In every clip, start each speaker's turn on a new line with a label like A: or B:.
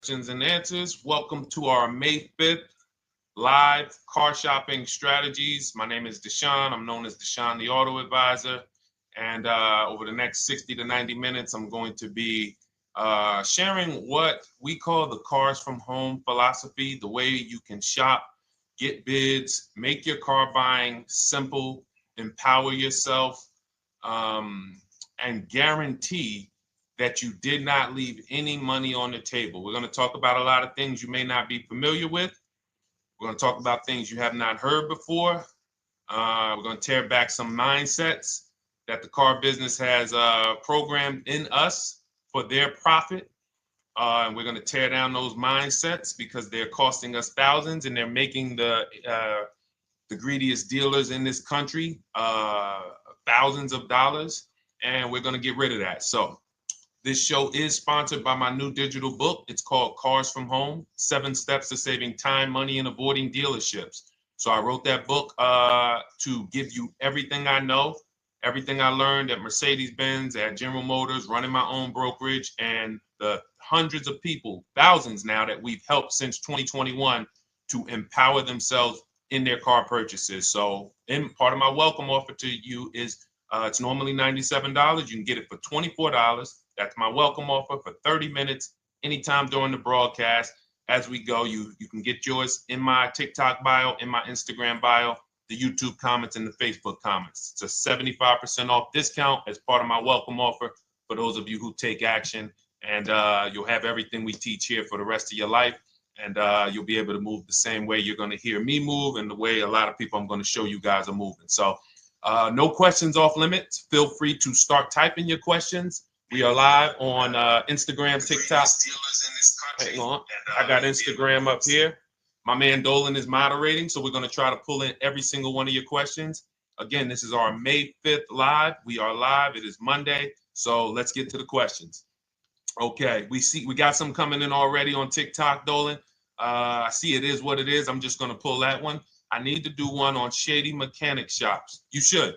A: questions and answers. Welcome to our May 5th live car shopping strategies. My name is Deshone. I'm known as Deshone the Auto Advisor. And over the next 60 to 90 minutes, I'm going to be sharing what we call the cars from home philosophy, the way you can shop, get bids, make your car buying simple, empower yourself, and guarantee that you did not leave any money on the table. We're going to talk about a lot of things you may not be familiar with. We're going to talk about things you have not heard before. We're going to tear back some mindsets that the car business has programmed in us for their profit. And we're going to tear down those mindsets because they're costing us thousands and they're making the greediest dealers in this country thousands of dollars. And we're going to get rid of that. So this show is sponsored by my new digital book. It's called Cars from Home, 7 Steps to Saving Time, Money, and Avoiding Dealerships. So I wrote that book to give you everything I know, everything I learned at Mercedes-Benz, at General Motors, running my own brokerage, and the hundreds of people, thousands now, that we've helped since 2021 to empower themselves in their car purchases. So part of my welcome offer to you is it's normally $97. You can get it for $24. That's my welcome offer for 30 minutes, anytime during the broadcast. As we go, you can get yours in my TikTok bio, in my Instagram bio, the YouTube comments, and the Facebook comments. It's a 75% off discount as part of my welcome offer for those of you who take action. And you'll have everything we teach here for the rest of your life. And you'll be able to move the same way you're going to hear me move and the way a lot of people I'm going to show you guys are moving. So no questions off limits. Feel free to start typing your questions. We are live on Instagram, TikTok. Hang on. I got Instagram up here. My man Dolan is moderating, so we're going to try to pull in every single one of your questions. Again, this is our May 5th live. We are live. It is Monday, so let's get to the questions. Okay, we got some coming in already on TikTok, Dolan. I see it is what it is. I'm just going to pull that one. I need to do one on shady mechanic shops. You should.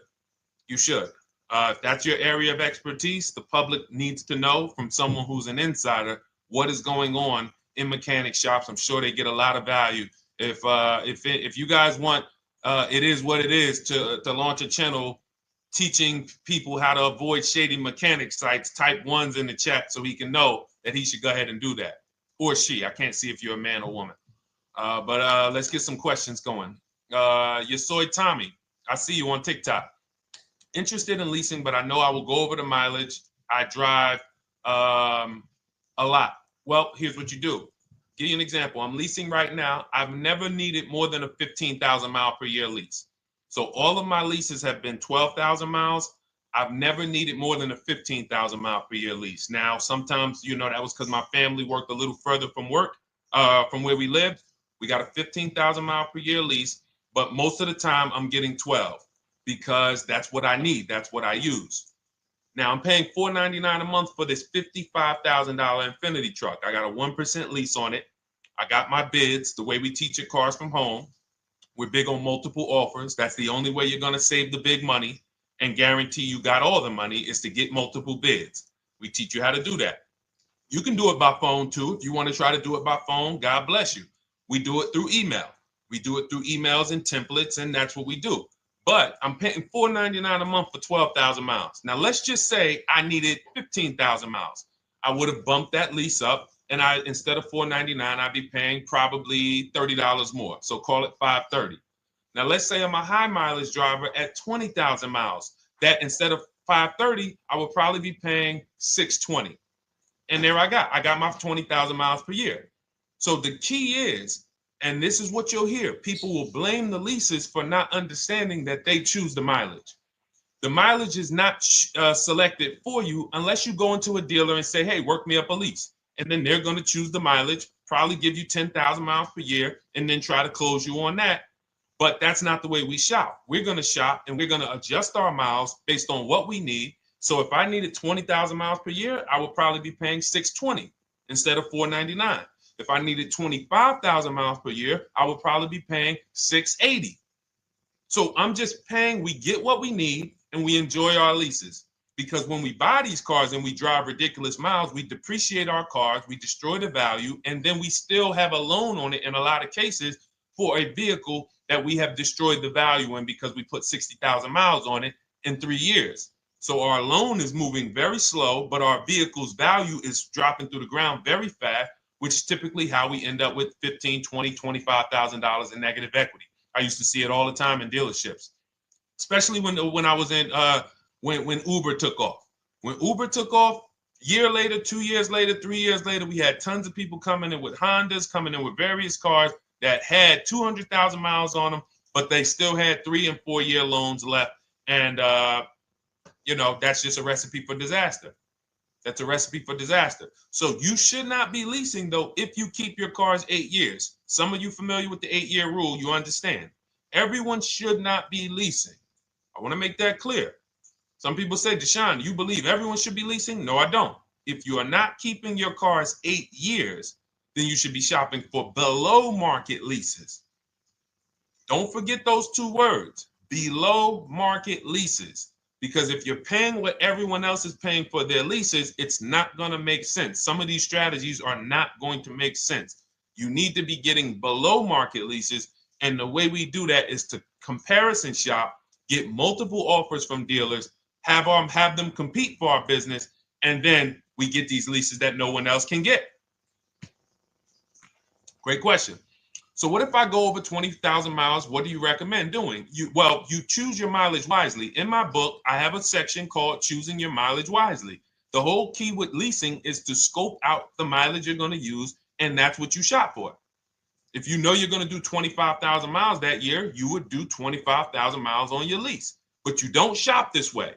A: If that's your area of expertise, the public needs to know from someone who's an insider what is going on in mechanic shops. I'm sure they get a lot of value. If you guys want, it is what it is to launch a channel teaching people how to avoid shady mechanic sites, type ones in the chat so he can know that he should go ahead and do that. Or she. I can't see if you're a man or woman. But let's get some questions going. Yasoy Tommy, I see you on TikTok. Interested in leasing, but I know I will go over the mileage. I drive a lot. Well, here's what you do. Give you an example. I'm leasing right now. I've never needed more than a 15,000 mile per year lease. So all of my leases have been 12,000 miles. I've never needed more than a 15,000 mile per year lease. Now, sometimes, that was because my family worked a little further from where we lived. We got a 15,000 mile per year lease, but most of the time I'm getting 12 because that's what I need. That's what I use. Now I'm paying $499 a month for this $55,000 Infinity truck. I got a 1% lease on it. I got my bids, the way we teach at Cars from Home. We're big on multiple offers. That's the only way you're going to save the big money and guarantee you got all the money is to get multiple bids. We teach you how to do that. You can do it by phone too. If you want to try to do it by phone, God bless you. We do it through email. We do it through emails and templates, and that's what we do. But I'm paying $499 a month for 12,000 miles. Now, let's just say I needed 15,000 miles. I would have bumped that lease up, and instead of $499, I'd be paying probably $30 more. So call it $530. Now, let's say I'm a high mileage driver at 20,000 miles. That instead of $530, I would probably be paying $620. And there I got my 20,000 miles per year. So the key is, and this is what you'll hear, people will blame the leases for not understanding that they choose the mileage. The mileage is not selected for you unless you go into a dealer and say, hey, work me up a lease. And then they're going to choose the mileage, probably give you 10,000 miles per year, and then try to close you on that. But that's not the way we shop. We're going to shop and we're going to adjust our miles based on what we need. So if I needed 20,000 miles per year, I would probably be paying $620 instead of $499. If I needed 25,000 miles per year, I would probably be paying $680. So I'm just paying, we get what we need and we enjoy our leases. because when we buy these cars and we drive ridiculous miles, we depreciate our cars, we destroy the value, and then we still have a loan on it in a lot of cases for a vehicle that we have destroyed the value in because we put 60,000 miles on it in 3 years. So our loan is moving very slow, but our vehicle's value is dropping through the ground very fast, which is typically how we end up with $15,000, $20,000, $25,000 in negative equity. I used to see it all the time in dealerships, especially when I was in when Uber took off. When Uber took off, year later, 2 years later, 3 years later, we had tons of people coming in with Hondas, coming in with various cars that had 200,000 miles on them, but they still had 3 and 4 year loans left. And, that's just a recipe for disaster. That's a recipe for disaster. So you should not be leasing, though, if you keep your cars 8 years. Some of you familiar with the 8-year rule, you understand. Everyone should not be leasing. I want to make that clear. Some people say, Deshone, you believe everyone should be leasing? No, I don't. If you are not keeping your cars 8 years, then you should be shopping for below market leases. Don't forget those 2 words, below market leases. Because if you're paying what everyone else is paying for their leases, it's not going to make sense. Some of these strategies are not going to make sense. You need to be getting below market leases. And the way we do that is to comparison shop, get multiple offers from dealers, have them compete for our business, and then we get these leases that no one else can get. Great question. So what if I go over 20,000 miles? What do you recommend doing? You choose your mileage wisely. In my book, I have a section called Choosing Your Mileage Wisely. The whole key with leasing is to scope out the mileage you're going to use, and that's what you shop for. If you know you're going to do 25,000 miles that year, you would do 25,000 miles on your lease. But you don't shop this way.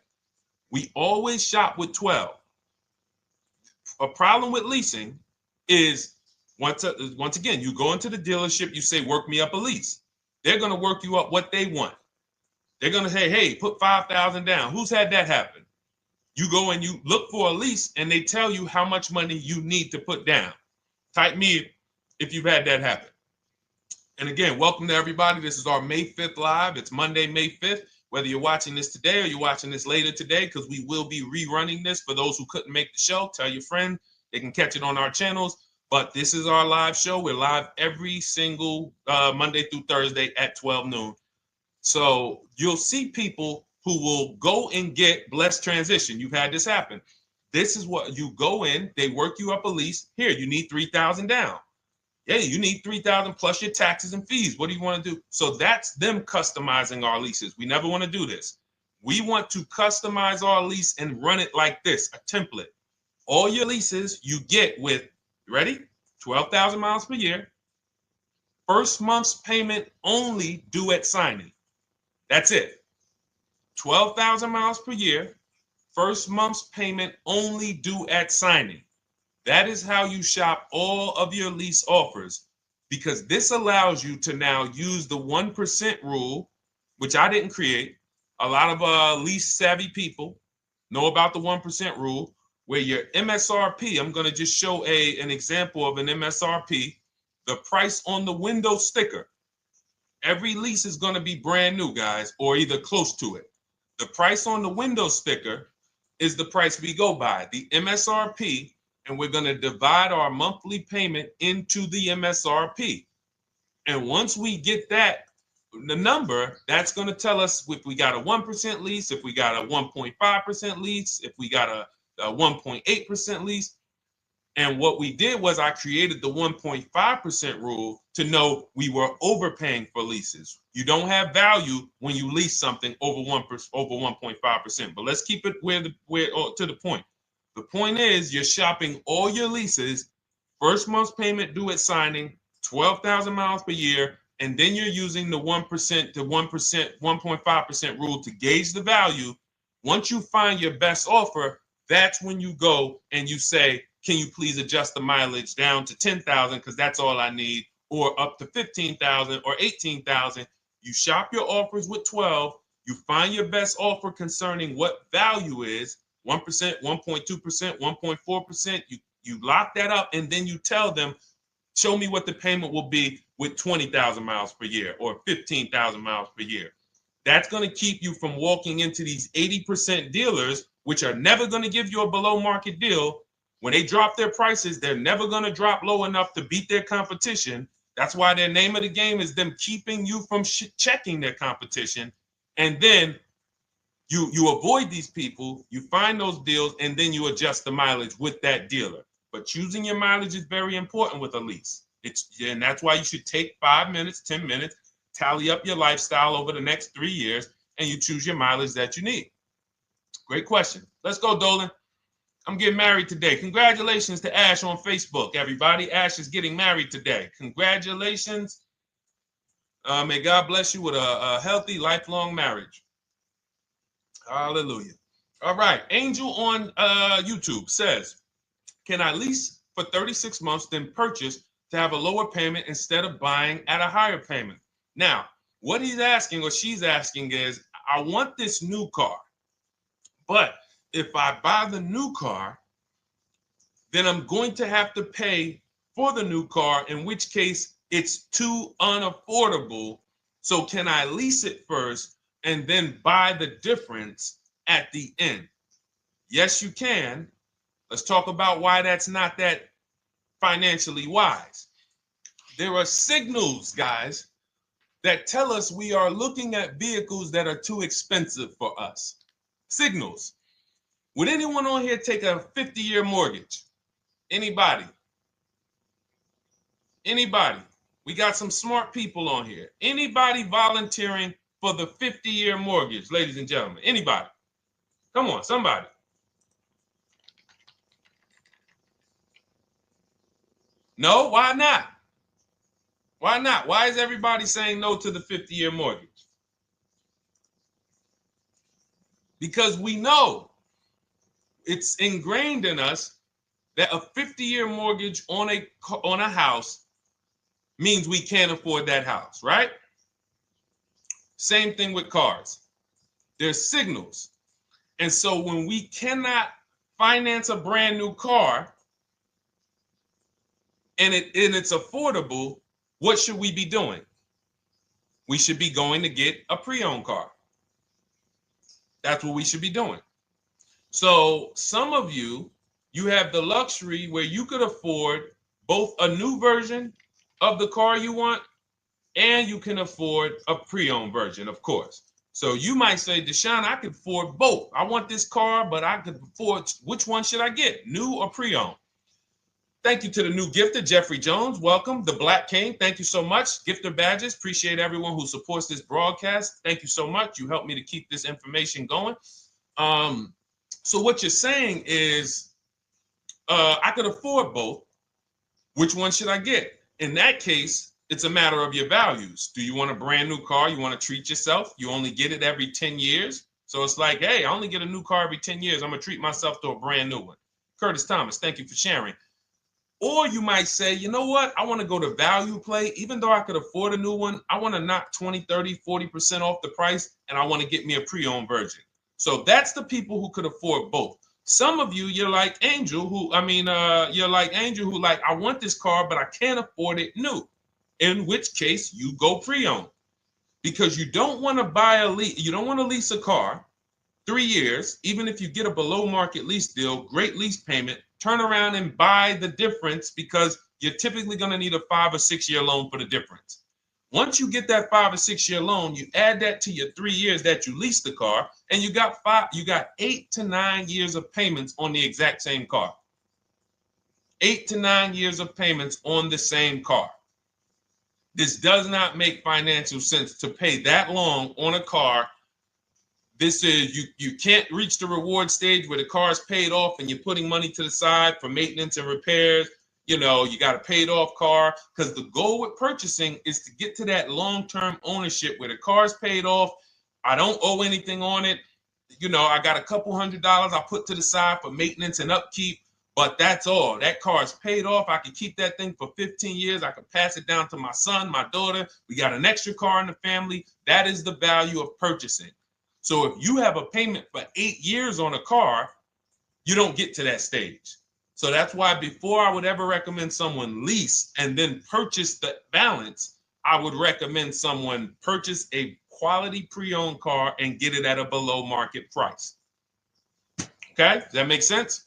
A: We always shop with 12. A problem with leasing is once again, you go into the dealership, you say, work me up a lease. They're going to work you up what they want. They're going to say, hey, put 5,000 down. Who's had that happen? You go and you look for a lease and they tell you how much money you need to put down. Type me if you've had that happen. And again, welcome to everybody. This is our May 5th live. It's Monday, May 5th. Whether you're watching this today or you're watching this later today, because we will be rerunning this for those who couldn't make the show. Tell your friend they can catch it on our channels. But this is our live show. We're live every single Monday through Thursday at 12 noon. So you'll see people who will go and get blessed transition. You've had this happen. This is what you go in. They work you up a lease. Here, you need 3,000 down. Yeah, you need 3,000 plus your taxes and fees. What do you want to do? So that's them customizing our leases. We never want to do this. We want to customize our lease and run it like this, a template. All your leases you get with, ready? 12,000 miles per year. First month's payment only due at signing. That's it. 12,000 miles per year. First month's payment only due at signing. That is how you shop all of your lease offers, because this allows you to now use the 1% rule, which I didn't create. A lot of lease savvy people know about the 1% rule, where your MSRP, I'm going to just show an example of an MSRP, the price on the window sticker. Every lease is going to be brand new, guys, or either close to it. The price on the window sticker is the price we go by, the MSRP, and we're going to divide our monthly payment into the MSRP. And once we get that, the number, that's going to tell us if we got a 1% lease, if we got a 1.5% lease, if we got a 1.8% lease. And what we did was I created the 1.5% rule to know we were overpaying for leases. You don't have value when you lease something over 1.5%. But let's keep it to the point. The point is you're shopping all your leases, first month's payment due at signing, 12,000 miles per year, and then you're using the 1% to 1.5% rule to gauge the value. Once you find your best offer, that's when you go and you say, can you please adjust the mileage down to 10,000 because that's all I need, or up to 15,000 or 18,000. You shop your offers with 12. You find your best offer concerning what value is, 1%, 1.2%, 1.4%. You lock that up, and then you tell them, show me what the payment will be with 20,000 miles per year or 15,000 miles per year. That's going to keep you from walking into these 80% dealers which are never going to give you a below market deal. When they drop their prices, they're never going to drop low enough to beat their competition. That's why their name of the game is them keeping you from checking their competition. And then you avoid these people, you find those deals, and then you adjust the mileage with that dealer. But choosing your mileage is very important with a lease. And that's why you should take 5 minutes, 10 minutes, tally up your lifestyle over the next 3 years, and you choose your mileage that you need. Great question. Let's go, Dolan. I'm getting married today. Congratulations to Ash on Facebook, everybody. Ash is getting married today. Congratulations. May God bless you with a healthy, lifelong marriage. Hallelujah. All right. Angel on YouTube says, can I lease for 36 months, then purchase to have a lower payment instead of buying at a higher payment? Now, what he's asking or she's asking is, I want this new car, but if I buy the new car, then I'm going to have to pay for the new car, in which case it's too unaffordable. So can I lease it first and then buy the difference at the end? Yes, you can. Let's talk about why that's not that financially wise. There are signals, guys, that tell us we are looking at vehicles that are too expensive for us. Signals. Would anyone on here take a 50-year mortgage? Anybody? Anybody? We got some smart people on here. Anybody volunteering for the 50-year mortgage, ladies and gentlemen? Anybody? Come on, somebody. No, why not? Why not? Why is everybody saying no to the 50-year mortgage? Because we know it's ingrained in us that a 50-year mortgage on a house means we can't afford that house, right? Same thing with cars. There's signals. And so when we cannot finance a brand new car and it's affordable, what should we be doing? We should be going to get a pre-owned car. That's what we should be doing. So some of you have the luxury where you could afford both a new version of the car you want, and you can afford a pre-owned version, of course. So you might say, Deshone, I could afford both. I want this car, but I could afford, which one should I get, new or pre-owned? Thank you to the new gifter, Jeffrey Jones. Welcome. The Black King. Thank you so much. Gifter badges. Appreciate everyone who supports this broadcast. Thank you so much. You helped me to keep this information going. So what you're saying is, I could afford both. Which one should I get? In that case, it's a matter of your values. Do you want a brand new car? You want to treat yourself? You only get it every 10 years. So it's like, hey, I only get a new car every 10 years. I'm going to treat myself to a brand new one. Curtis Thomas, thank you for sharing. Or you might say, you know what? I want to go to value play. Even though I could afford a new one, I want to knock 20, 30, 40% off the price, and I want to get me a pre-owned version. So that's the people who could afford both. Some of you, you're like Angel, who like, I want this car, but I can't afford it new. In which case you go pre-owned, because you don't want to you don't want to lease a car 3 years, even if you get a below market lease deal, great lease payment, turn around and buy the difference, because you're typically going to need a 5 or 6 year loan for the difference. Once you get that 5 or 6 year loan, you add that to your 3 years that you leased the car, and you got 8 to 9 years of payments on the exact same car. 8 to 9 years of payments on the same car. This does not make financial sense to pay that long on a car. This is, you can't reach the reward stage where the car is paid off and you're putting money to the side for maintenance and repairs. You know, you got a paid off car, because the goal with purchasing is to get to that long-term ownership where the car is paid off. I don't owe anything on it. You know, I got a couple $100 I put to the side for maintenance and upkeep, but that's all. That car is paid off. I can keep that thing for 15 years. I can pass it down to my son, my daughter. We got an extra car in the family. That is the value of purchasing. So if you have a payment for 8 years on a car, you don't get to that stage. So that's why before I would ever recommend someone lease and then purchase the balance, I would recommend someone purchase a quality pre-owned car and get it at a below market price. Okay, does that make sense?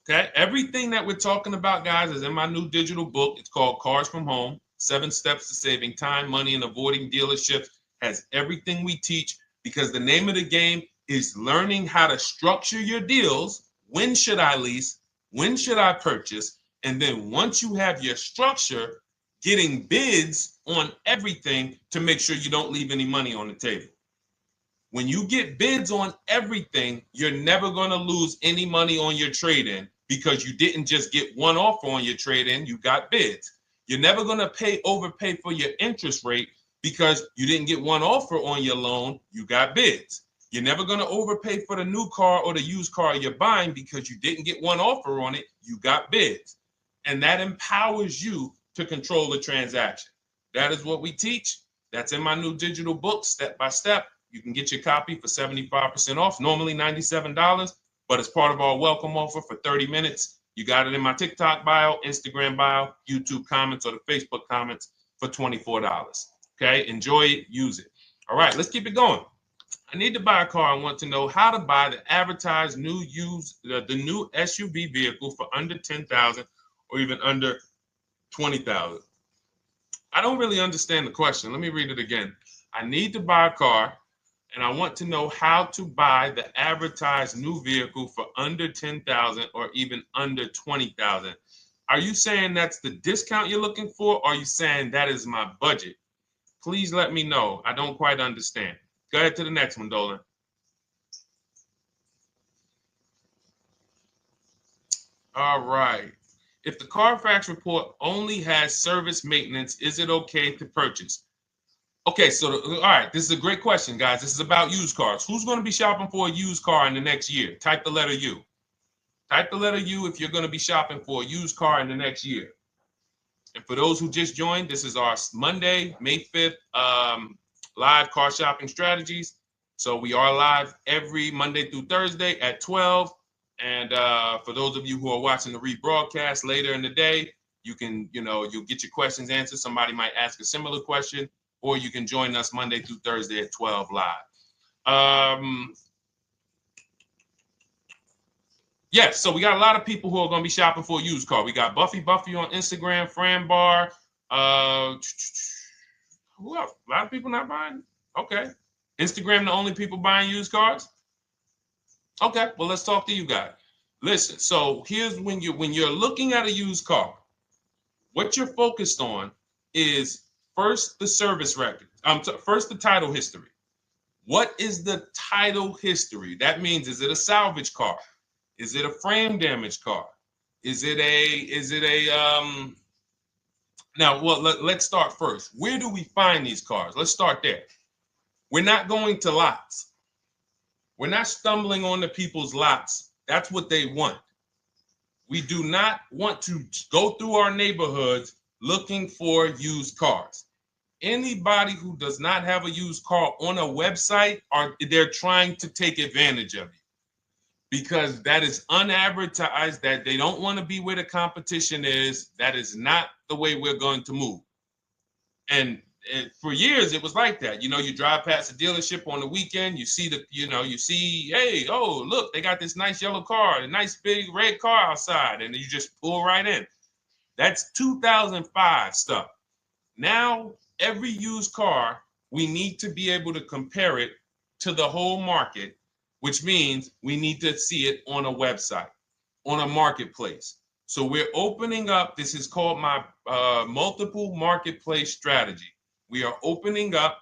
A: Okay, everything that we're talking about, guys, is in my new digital book. It's called Cars from Home, 7 Steps to Saving Time, Money, and Avoiding Dealerships. Has everything we teach, because the name of the game is learning how to structure your deals. When should I lease? When should I purchase? And then once you have your structure, getting bids on everything to make sure you don't leave any money on the table. When you get bids on everything, you're never going to lose any money on your trade-in, because you didn't just get one offer on your trade-in, you got bids. You're never going to overpay for your interest rate, because you didn't get one offer on your loan, you got bids. You're never going to overpay for the new car or the used car you're buying, because you didn't get one offer on it, you got bids. And that empowers you to control the transaction. That is what we teach. That's in my new digital book, step by step. You can get your copy for 75% off, normally $97, but it's part of our welcome offer for 30 minutes. You got it in my TikTok bio, Instagram bio, YouTube comments, or the Facebook comments for $24. Okay, enjoy it, use it. All right, let's keep it going. I need to buy a car. I want to know how to buy the advertised new the new SUV vehicle for under $10,000 or even under $20,000. I don't really understand the question. Let me read it again. I need to buy a car, and I want to know how to buy the advertised new vehicle for under $10,000 or even under $20,000. Are you saying that's the discount you're looking for, or are you saying that is my budget? Please let me know. I don't quite understand. Go ahead to the next one, Dolan. All right. If the Carfax report only has service maintenance, is it okay to purchase? Okay, so all right, this is a great question, guys. This is about used cars. Who's going to be shopping for a used car in the next year? Type the letter U. Type the letter U if you're going to be shopping for a used car in the next year. And for those who just joined, this is our Monday, May 5th, live car shopping strategies. So we are live every Monday through Thursday at 12. And for those of you who are watching the rebroadcast later in the day, you can, you'll get your questions answered. Somebody might ask a similar question, or you can join us Monday through Thursday at 12 live. Yes, so we got a lot of people who are going to be shopping for a used car. We got Buffy on Instagram, Fran Bar. Who else? A lot of people not buying? Okay. Instagram, the only people buying used cars? Okay, well, let's talk to you guys. Listen, so here's when you're looking at a used car, what you're focused on is first the service record. First the title history. What is the title history? That means, is it a salvage car? Is it a frame damage car? Is it a now, well, let's start first. Where do we find these cars? Let's start there. We're not going to lots. We're not stumbling onto people's lots. That's what they want. We do not want to go through our neighborhoods looking for used cars. Anybody who does not have a used car on a website, they're trying to take advantage of you, because that is unadvertised, that they don't want to be where the competition is. That is not the way we're going to move. And for years, it was like that. You drive past a dealership on the weekend, you see hey, oh, look, they got this nice yellow car, a nice big red car outside, and you just pull right in. That's 2005 stuff. Now, every used car, we need to be able to compare it to the whole market, which means we need to see it on a website, on a marketplace. So we're opening up, this is called my multiple marketplace strategy. We are opening up,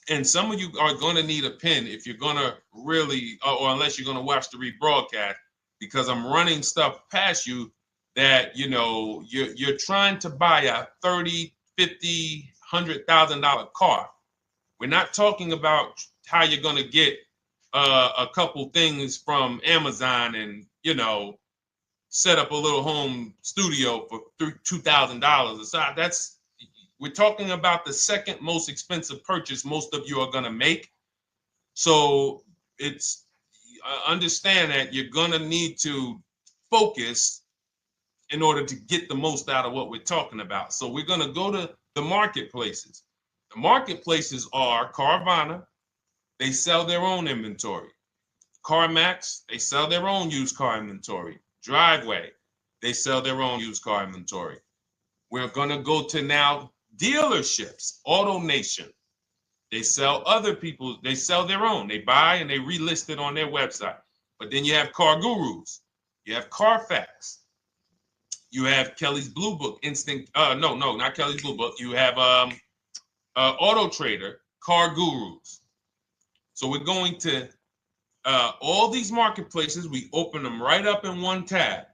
A: and some of you are going to need a pen if you're going to really, or unless you're going to watch the rebroadcast, because I'm running stuff past you that, you're trying to buy a $30,000, $50,000, $100,000 car. We're not talking about how you're going to get a couple things from Amazon and, set up a little home studio for $2,000. We're talking about the second most expensive purchase most of you are going to make. So it's understand that you're going to need to focus in order to get the most out of what we're talking about. So we're going to go to the marketplaces. The marketplaces are Carvana. They sell their own inventory. CarMax, they sell their own used car inventory. Driveway, they sell their own used car inventory. We're going to go to now dealerships. AutoNation, they sell other people's, they sell their own. They buy and they relist it on their website. But then you have Car Gurus, you have Carfax, you have Kelly's Blue Book, no, not Kelly's Blue Book. You have Auto Trader, Car Gurus. So we're going to all these marketplaces, we open them right up in one tab.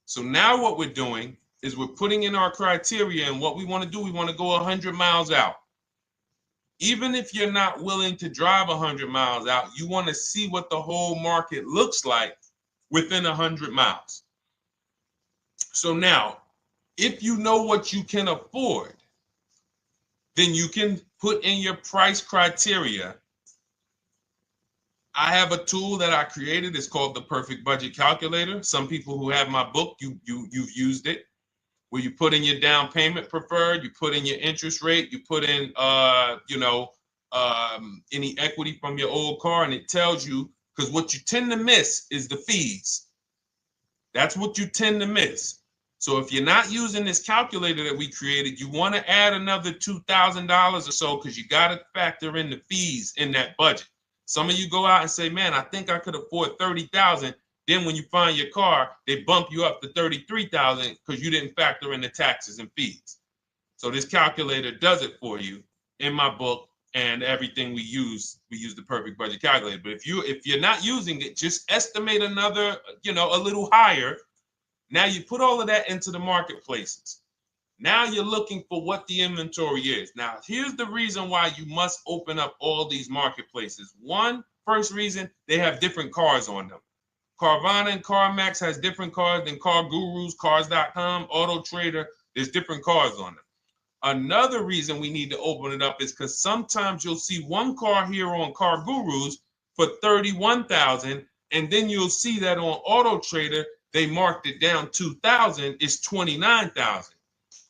A: So now what we're doing is we're putting in our criteria, and what we want to do, we want to go 100 miles out. Even if you're not willing to drive 100 miles out, you want to see what the whole market looks like within 100 miles. So now, if you know what you can afford, then you can put in your price criteria. I have a tool that I created. It's called the Perfect Budget Calculator. Some people who have my book, you've used it, where you put in your down payment preferred, you put in your interest rate, you put in any equity from your old car, and it tells you, because what you tend to miss is the fees. That's what you tend to miss. So if you're not using this calculator that we created, you want to add another $2,000 or so, because you got to factor in the fees in that budget. Some of you go out and say, man, I think I could afford $30,000. Then when you find your car, they bump you up to $33,000 because you didn't factor in the taxes and fees. So this calculator does it for you in my book, and everything we use the Perfect Budget Calculator. But if you're not using it, just estimate another, a little higher. Now you put all of that into the marketplaces. Now you're looking for what the inventory is. Now, here's the reason why you must open up all these marketplaces. First reason, they have different cars on them. Carvana and CarMax has different cars than Car Gurus, Cars.com, Auto Trader. There's different cars on them. Another reason we need to open it up is because sometimes you'll see one car here on Car Gurus for $31,000, and then you'll see that on Auto Trader they marked it down $2,000. It's $29,000.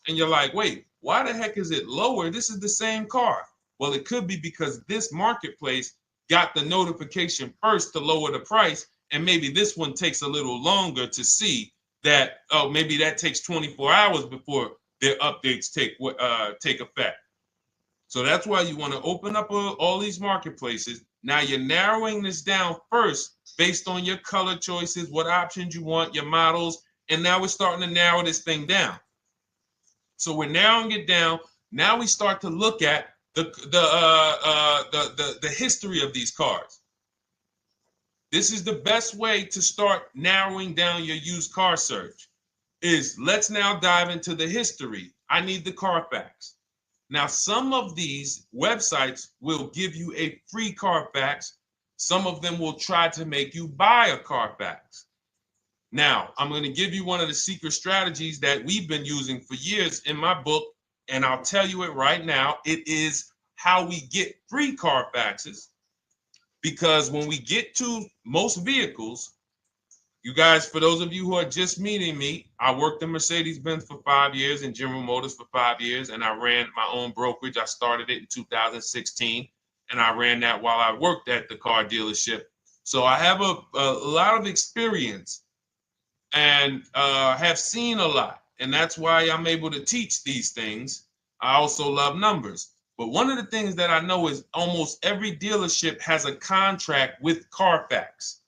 A: And you're like, wait, why the heck is it lower? This is the same car. Well, it could be because this marketplace got the notification first to lower the price, and maybe this one takes a little longer to see that, oh, maybe that takes 24 hours before their updates take effect. So that's why you want to open up all these marketplaces. Now you're narrowing this down first based on your color choices, what options you want, your models, and now we're starting to narrow this thing down. So we're narrowing it down. Now we start to look at the history of these cars. This is the best way to start narrowing down your used car search. Let's now dive into the history. I need the Carfax. Now, some of these websites will give you a free Carfax. Some of them will try to make you buy a Carfax. Now, I'm going to give you one of the secret strategies that we've been using for years in my book, and I'll tell you it right now. It is how we get free Carfaxes, because when we get to most vehicles, you guys, for those of you who are just meeting me, I worked in Mercedes-Benz for 5 years and General Motors for 5 years, and I ran my own brokerage. I started it in 2016, and I ran that while I worked at the car dealership. So I have a lot of experience and have seen a lot, and that's why I'm able to teach these things. I also love numbers. But one of the things that I know is almost every dealership has a contract with Carfax.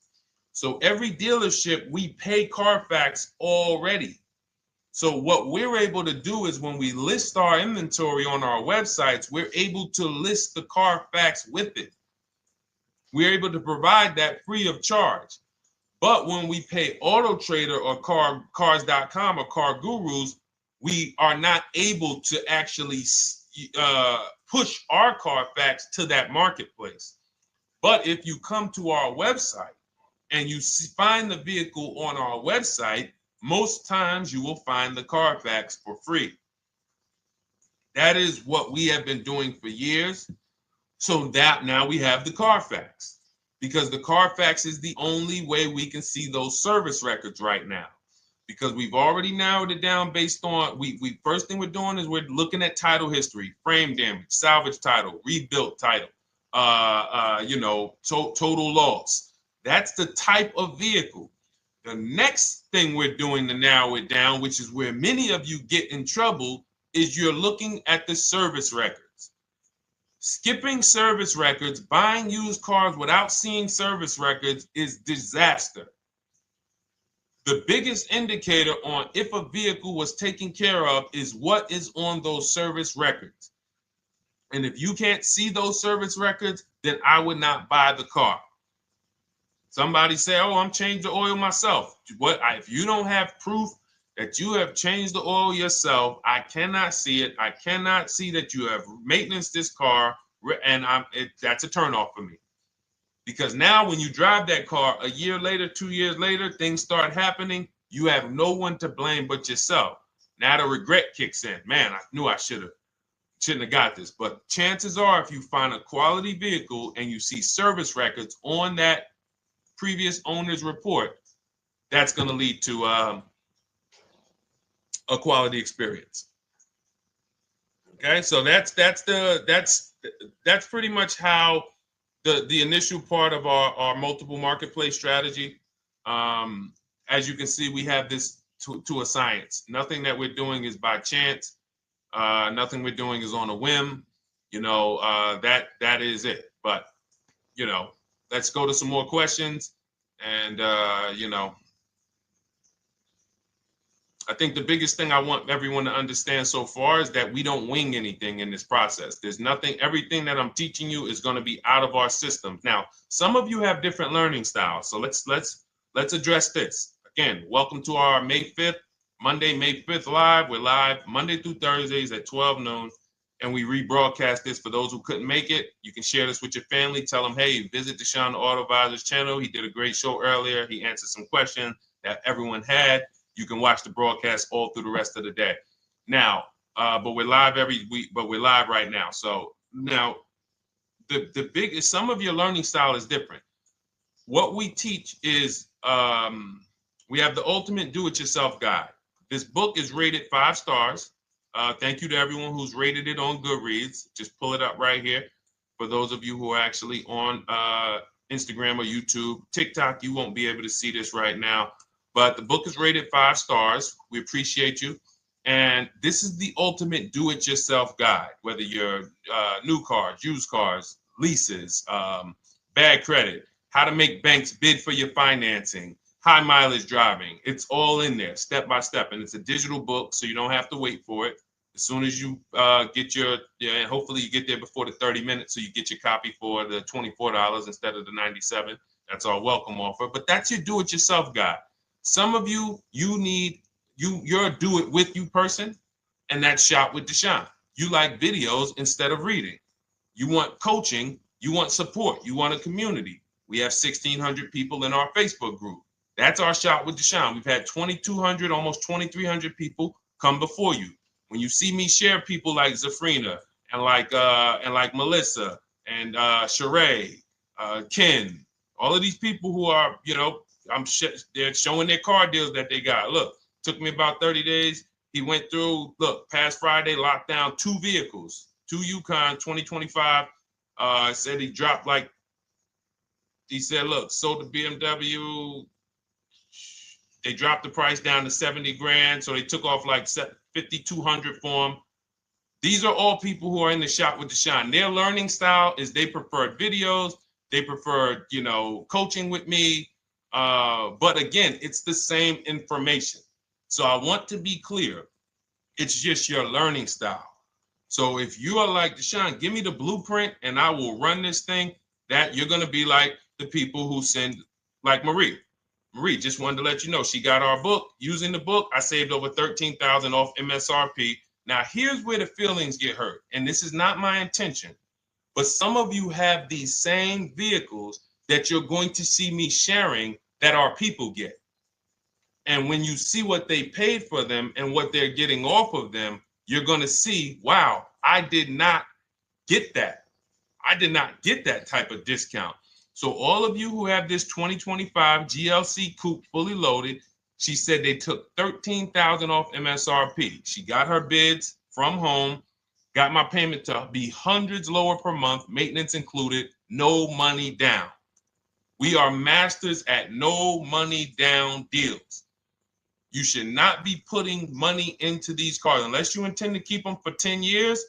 A: So every dealership, we pay Carfax already. So what we're able to do is when we list our inventory on our websites, we're able to list the Carfax with it. We're able to provide that free of charge. But when we pay Auto Trader or Cars.com or Car Gurus, we are not able to actually push our Carfax to that marketplace. But if you come to our website and you find the vehicle on our website, most times you will find the Carfax for free. That is what we have been doing for years. So that now we have the Carfax, because the Carfax is the only way we can see those service records right now, because we've already narrowed it down based on, first thing we're doing is we're looking at title history, frame damage, salvage title, rebuilt title, total loss. That's the type of vehicle. The next thing we're doing to narrow it down, which is where many of you get in trouble, is you're looking at the service records. Skipping service records, buying used cars without seeing service records is disaster. The biggest indicator on if a vehicle was taken care of is what is on those service records. And if you can't see those service records, then I would not buy the car. Somebody say, oh, I'm changing the oil myself. If you don't have proof that you have changed the oil yourself, I cannot see it. I cannot see that you have maintenance this car, and that's a turnoff for me. Because now when you drive that car a year later, 2 years later, things start happening. You have no one to blame but yourself. Now the regret kicks in. Man, I knew I shouldn't have got this. But chances are, if you find a quality vehicle and you see service records on that previous owner's report, that's going to lead to a quality experience. Okay, so that's pretty much how the initial part of our multiple marketplace strategy. As you can see, we have this to a science. Nothing that we're doing is by chance. Nothing we're doing is on a whim. That is it. But let's go to some more questions. And I think the biggest thing I want everyone to understand so far is that we don't wing anything in this process. There's nothing, everything that I'm teaching you is going to be out of our systems. Now, some of you have different learning styles. So let's address this. Again, welcome to our May 5th, Monday, May 5th live. We're live Monday through Thursdays at 12 noon. And we rebroadcast this for those who couldn't make it. You can share this with your family. Tell them, hey, visit Deshone the Auto Advisor's channel. He did a great show earlier. He answered some questions that everyone had. You can watch the broadcast all through the rest of the day. Now, but we're live every week, but we're live right now. So now the biggest, some of your learning style is different. What we teach is we have the ultimate do-it-yourself guide. This book is rated 5 stars. Thank you to everyone who's rated it on Goodreads. Just pull it up right here. For those of you who are actually on Instagram or YouTube, TikTok, you won't be able to see this right now. But the book is rated 5 stars. We appreciate you. And this is the ultimate do-it-yourself guide, whether you're new cars, used cars, leases, bad credit, how to make banks bid for your financing, high mileage driving. It's all in there, step by step. And it's a digital book, so you don't have to wait for it. As soon as you get and hopefully you get there before the 30 minutes, so you get your copy for the $24 instead of the $97. That's our welcome offer. But that's your do-it-yourself guide. Some of you, you're a do-it-with-you person, and that's Shop with Deshone. You like videos instead of reading. You want coaching. You want support. You want a community. We have 1,600 people in our Facebook group. That's our Shop with Deshone. We've had 2,200, almost 2,300 people come before you. When you see me share people like Zafrina and like Melissa and Sheree, Ken, all of these people who are, they're showing their car deals that they got. Look, took me about 30 days. He went through, past Friday, locked down 2 vehicles, 2 Yukon 2025. Said he dropped sold the BMW. They dropped the price down to 70 grand. So they took off like 5,200 for him. These are all people who are in the Shop with Deshone. Their learning style is they prefer videos. They prefer, coaching with me. But again, it's the same information. So I want to be clear. It's just your learning style. So if you are like Deshone, give me the blueprint and I will run this thing. That you're going to be like the people who send, like Marie. Marie just wanted to let you know she got our book. Using the book, I saved over $13,000 off MSRP. Now, here's where the feelings get hurt. And this is not my intention. But some of you have these same vehicles that you're going to see me sharing that our people get. And when you see what they paid for them and what they're getting off of them, you're going to see, wow, I did not get that. I did not get that type of discount. So all of you who have this 2025 GLC coupe fully loaded, she said they took $13,000 off MSRP. She got her bids from home, got my payment to be hundreds lower per month, maintenance included, no money down. We are masters at no money down deals. You should not be putting money into these cars unless you intend to keep them for 10 years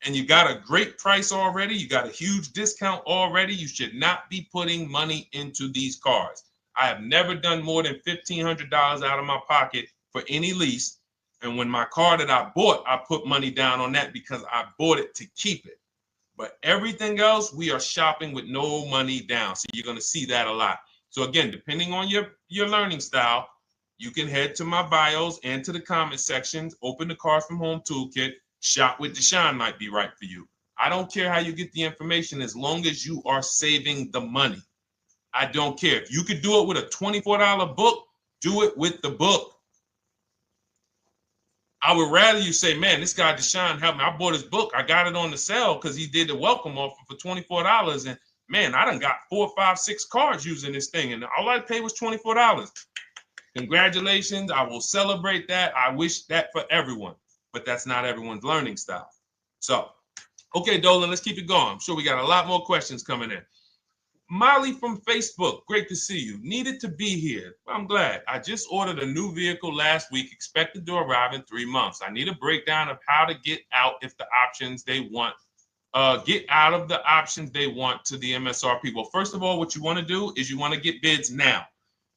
A: and you got a great price already. You got a huge discount already. You should not be putting money into these cars. I have never done more than $1,500 out of my pocket for any lease. And when my car that I bought, I put money down on that because I bought it to keep it. But everything else, we are shopping with no money down. So you're going to see that a lot. So again, depending on your learning style, you can head to my bios and to the comment sections, open the Cars from Home Toolkit, Shop with Deshone might be right for you. I don't care how you get the information as long as you are saving the money. I don't care. If you could do it with a $24 book, do it with the book. I would rather you say, man, this guy Deshone helped me. I bought his book. I got it on the sale because he did the welcome offer for $24. And man, I done got 4, 5, 6 cars using this thing. And all I paid was $24. Congratulations. I will celebrate that. I wish that for everyone, but that's not everyone's learning style. So, okay, Dolan, let's keep it going. I'm sure we got a lot more questions coming in. Molly from Facebook, great to see you. Needed to be here. Well, I'm glad. I just ordered a new vehicle last week, expected to arrive in 3 months. I need a breakdown of how to get out if the options they want, get out of the options they want to the MSRP. Well, first of all, what you want to do is you want to get bids now.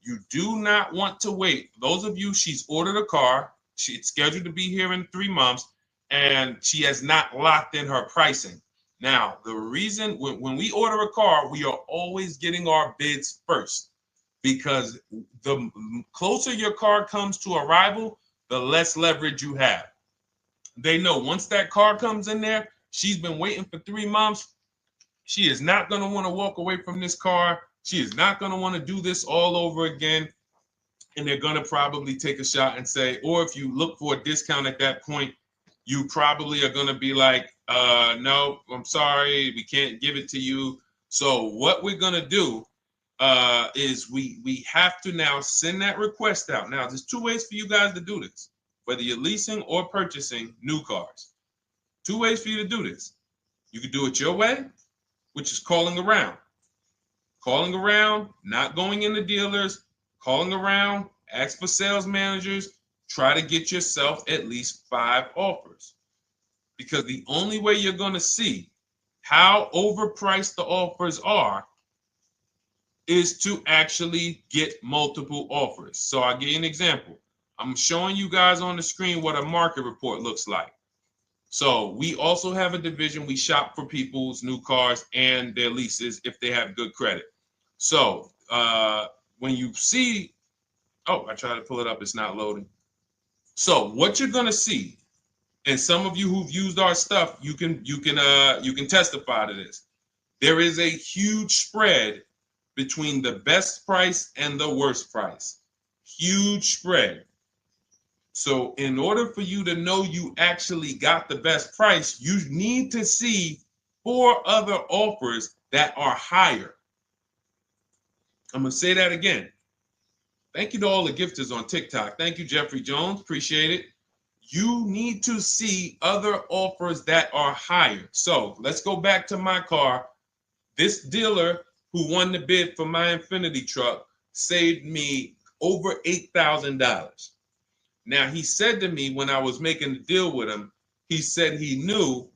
A: You do not want to wait. Those of you, she's ordered a car. She's scheduled to be here in 3 months, and she has not locked in her pricing. Now, the reason when we order a car, we are always getting our bids first because the closer your car comes to arrival, the less leverage you have. They know once that car comes in there, she's been waiting for 3 months. She is not going to want to walk away from this car. She is not going to want to do this all over again. And they're going to probably take a shot and say, or if you look for a discount at that point, you probably are going to be like, no, I'm sorry, we can't give it to you. So what we're going to do is we have to now send that request out. Now, there's 2 ways for you guys to do this, whether you're leasing or purchasing new cars. 2 ways for you to do this. You can do it your way, which is calling around. Calling around, not going into dealers, calling around, ask for sales managers, try to get yourself at least 5 offers. Because the only way you're going to see how overpriced the offers are is to actually get multiple offers. So I'll give you an example. I'm showing you guys on the screen what a market report looks like. So we also have a division. We shop for people's new cars and their leases if they have good credit. So when you see, oh, I tried to pull it up. It's not loading. So what you're going to see, and some of you who've used our stuff, you can testify to this. There is a huge spread between the best price and the worst price. Huge spread. So in order for you to know you actually got the best price, you need to see 4 other offers that are higher. I'm going to say that again. Thank you to all the gifters on TikTok. Thank you, Jeffrey Jones. Appreciate it. You need to see other offers that are higher. So let's go back to my car. This dealer who won the bid for my Infinity truck saved me over $8,000. Now, he said to me when I was making the deal with him, he said he knew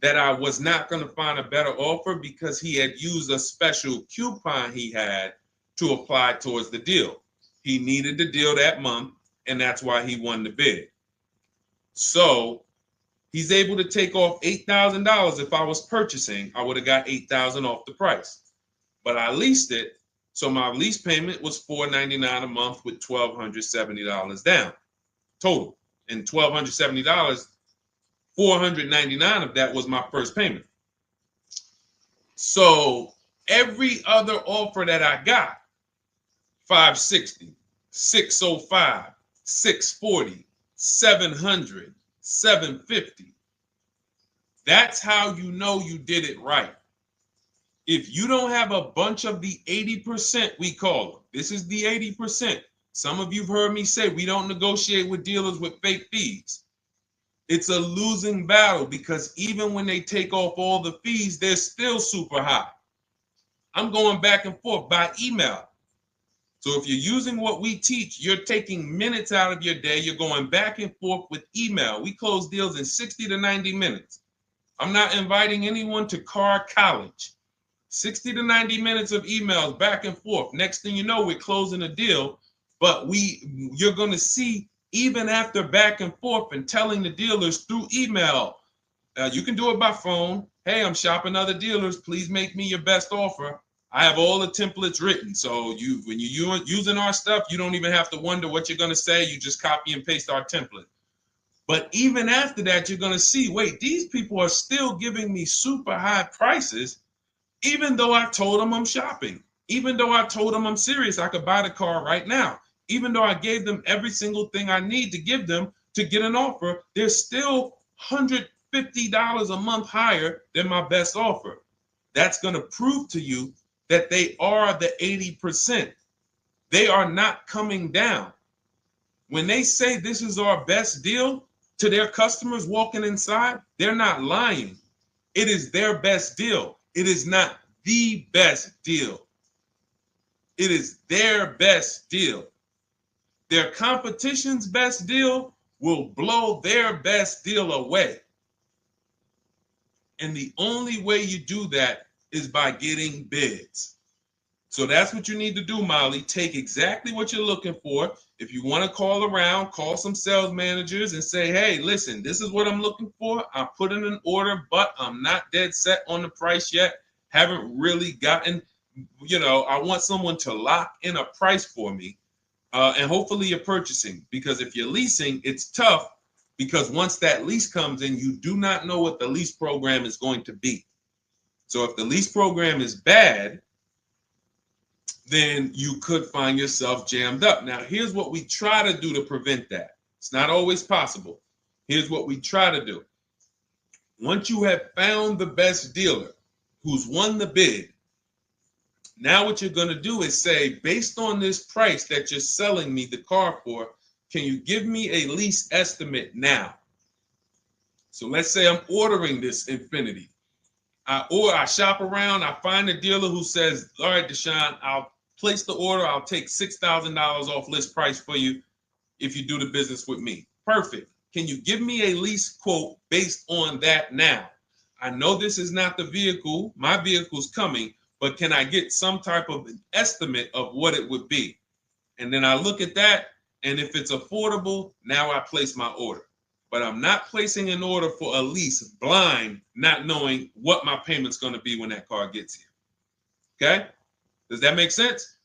A: that I was not going to find a better offer because he had used a special coupon he had to apply towards the deal. He needed the deal that month, and that's why he won the bid. So he's able to take off $8,000. If I was purchasing, I would have got $8,000 off the price. But I leased it, so my lease payment was $499 a month with $1,270 down total. And $1,270, $499 of that was my first payment. So every other offer that I got, $560, $605, $640, $700, $750. That's how you know you did it right. If you don't have a bunch of the 80%, we call them. This is the 80%. Some of you have heard me say we don't negotiate with dealers with fake fees. It's a losing battle because even when they take off all the fees, they're still super high. I'm going back and forth by email. So if you're using what we teach, you're taking minutes out of your day. You're going back and forth with email. We close deals in 60 to 90 minutes. I'm not inviting anyone to car college. 60 to 90 minutes of emails back and forth. Next thing you know, we're closing a deal. But you're going to see, even after back and forth and telling the dealers through email, you can do it by phone. Hey, I'm shopping other dealers. Please make me your best offer. I have all the templates written. So when you're using our stuff, you don't even have to wonder what you're going to say. You just copy and paste our template. But even after that, you're going to see, wait, these people are still giving me super high prices, even though I told them I'm shopping, even though I told them I'm serious, I could buy the car right now, even though I gave them every single thing I need to give them to get an offer, they're still $150 a month higher than my best offer. That's going to prove to you that they are the 80%. They are not coming down. When they say this is our best deal to their customers walking inside, they're not lying. It is their best deal. It is not the best deal. It is their best deal. Their competition's best deal will blow their best deal away. And the only way you do that is by getting bids. So that's what you need to do, Molly. Take exactly what you're looking for. If you want to call around, call some sales managers and say, hey, listen, this is what I'm looking for. I put in an order, but I'm not dead set on the price yet. Haven't really gotten, I want someone to lock in a price for me. And hopefully you're purchasing, because if you're leasing, it's tough, because once that lease comes in, you do not know what the lease program is going to be. So if the lease program is bad, then you could find yourself jammed up. Now, here's what we try to do to prevent that. It's not always possible. Here's what we try to do. Once you have found the best dealer who's won the bid, now what you're going to do is say, based on this price that you're selling me the car for, can you give me a lease estimate now? So let's say I'm ordering this Infiniti. I shop around, I find a dealer who says, all right, Deshone, I'll place the order. I'll take $6,000 off list price for you if you do the business with me. Perfect. Can you give me a lease quote based on that now? I know this is not the vehicle. My vehicle's coming, but can I get some type of an estimate of what it would be? And then I look at that, and if it's affordable, now I place my order. But I'm not placing an order for a lease blind, not knowing what my payment's going to be when that car gets here. Okay? Does that make sense?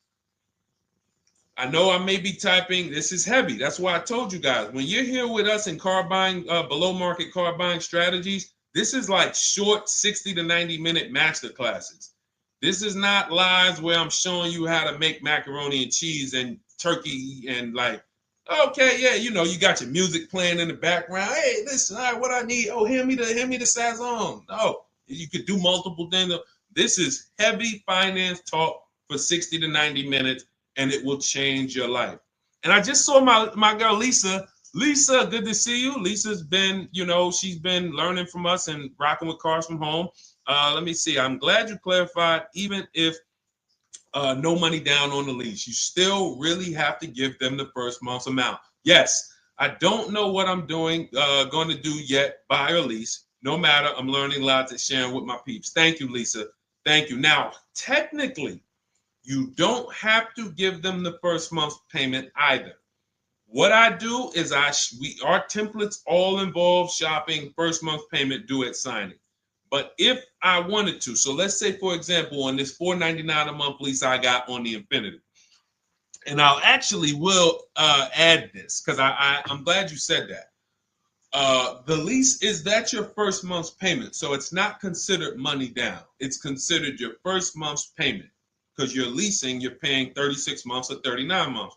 A: I know I may be typing, this is heavy. That's why I told you guys, when you're here with us in car buying, below market car buying strategies, this is like short 60 to 90 minute master classes. This is not lives where I'm showing you how to make macaroni and cheese and turkey and like, okay, yeah, you got your music playing in the background. Hey, listen, all right, what I need? Oh, hand me the Sazon. No, you could do multiple things. This is heavy finance talk for 60 to 90 minutes, and it will change your life. And I just saw my girl, Lisa. Lisa, good to see you. Lisa's been, she's been learning from us and rocking with Cars from Home. Let me see. I'm glad you clarified, even if no money down on the lease, you still really have to give them the first month's amount. Yes, I don't know what I'm going to do yet, buy or lease. No matter, I'm learning lots and sharing with my peeps. Thank you, Lisa. Thank you. Now, technically, you don't have to give them the first month's payment either. What I do is our templates all involve shopping, first month payment due at signing. But if I wanted to, so let's say, for example, on this $499 a month lease I got on the Infiniti, and I'll actually will add this because I'm glad you said that. The lease that's your first month's payment, so it's not considered money down. It's considered your first month's payment because you're leasing, you're paying 36 months or 39 months.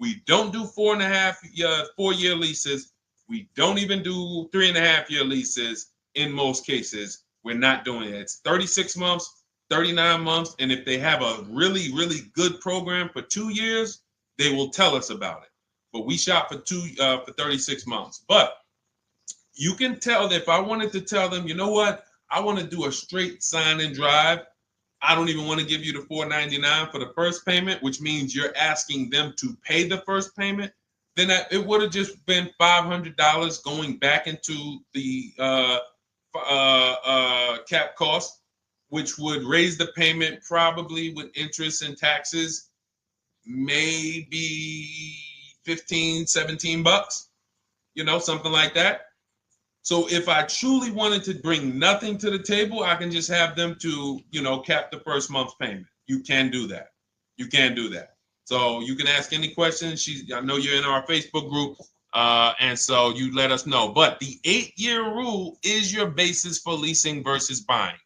A: We don't do 4-year leases. We don't even do 3.5-year leases in most cases. We're not doing it. It's 36 months, 39 months. And if they have a really, really good program for 2 years, they will tell us about it. But we shop for 36 months. But you can tell that if I wanted to tell them, you know what, I want to do a straight sign and drive. I don't even want to give you the $499 for the first payment, which means you're asking them to pay the first payment, then it would have just been $500 going back into the cap cost, which would raise the payment probably with interest and taxes, maybe 15, 17 bucks, something like that. So if I truly wanted to bring nothing to the table, I can just have them to, cap the first month's payment. You can do that. You can do that. So you can ask any questions. I know you're in our Facebook group, and so you let us know. But the 8-year rule is your basis for leasing versus buying.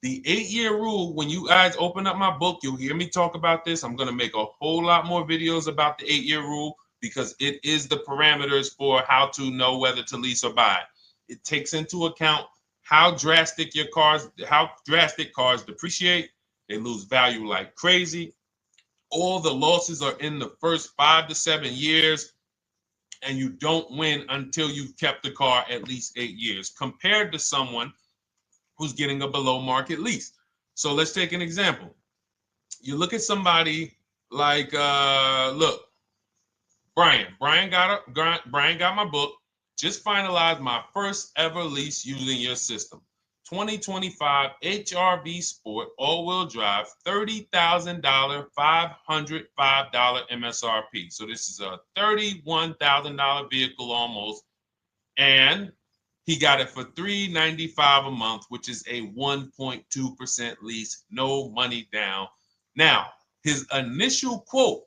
A: The 8-year rule, when you guys open up my book, you'll hear me talk about this. I'm going to make a whole lot more videos about the 8-year rule because it is the parameters for how to know whether to lease or buy. It takes into account how drastic cars depreciate. They lose value like crazy. All the losses are in the first 5 to 7 years, and you don't win until you've kept the car at least 8 years, compared to someone who's getting a below market lease. So let's take an example. You look at somebody like, Brian. Brian got my book. Just finalized my first ever lease using your system. 2025 HRV Sport all-wheel drive, $30,000, $505 MSRP. So this is a $31,000 vehicle almost, and he got it for $395 a month, which is a 1.2% lease, no money down. Now, his initial quote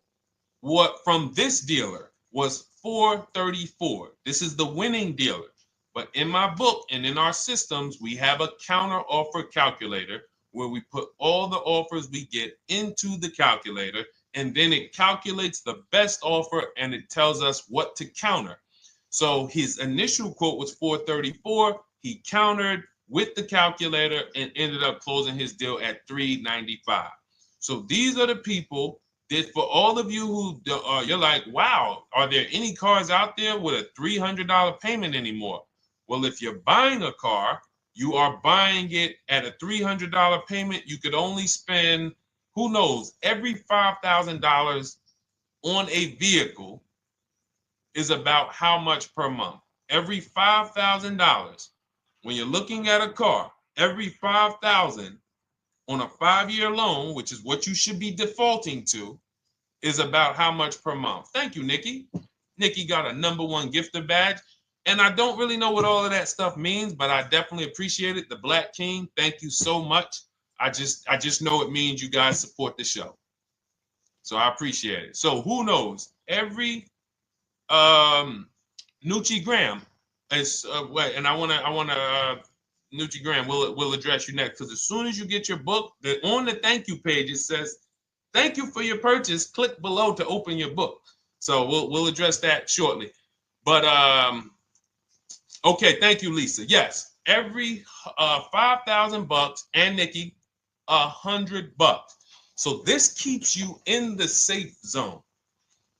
A: from this dealer was $434. This is the winning dealer. But in my book and in our systems, we have a counter offer calculator where we put all the offers we get into the calculator, and then it calculates the best offer and it tells us what to counter. So his initial quote was $434. He countered with the calculator and ended up closing his deal at $395. So these are the people that, for all of you who you're like, wow, are there any cars out there with a $300 payment anymore? Well, if you're buying a car, you are buying it at a $300 payment. You could only spend, who knows, every $5,000 on a vehicle is about how much per month. Every $5,000, when you're looking at a car, every $5,000 on a 5-year loan, which is what you should be defaulting to, is about how much per month. Thank you, Nikki. Nikki got a #1 gifter badge. And I don't really know what all of that stuff means, but I definitely appreciate it. The Black King, thank you so much. I just know it means you guys support the show. So I appreciate it. So who knows? Every Nucci Graham is and I wanna Nucci Graham will address you next, because as soon as you get your book, on the thank you page it says, "Thank you for your purchase. Click below to open your book." So we'll address that shortly. But okay, thank you, Lisa. Yes, every $5,000, and Nikki, $100. So this keeps you in the safe zone.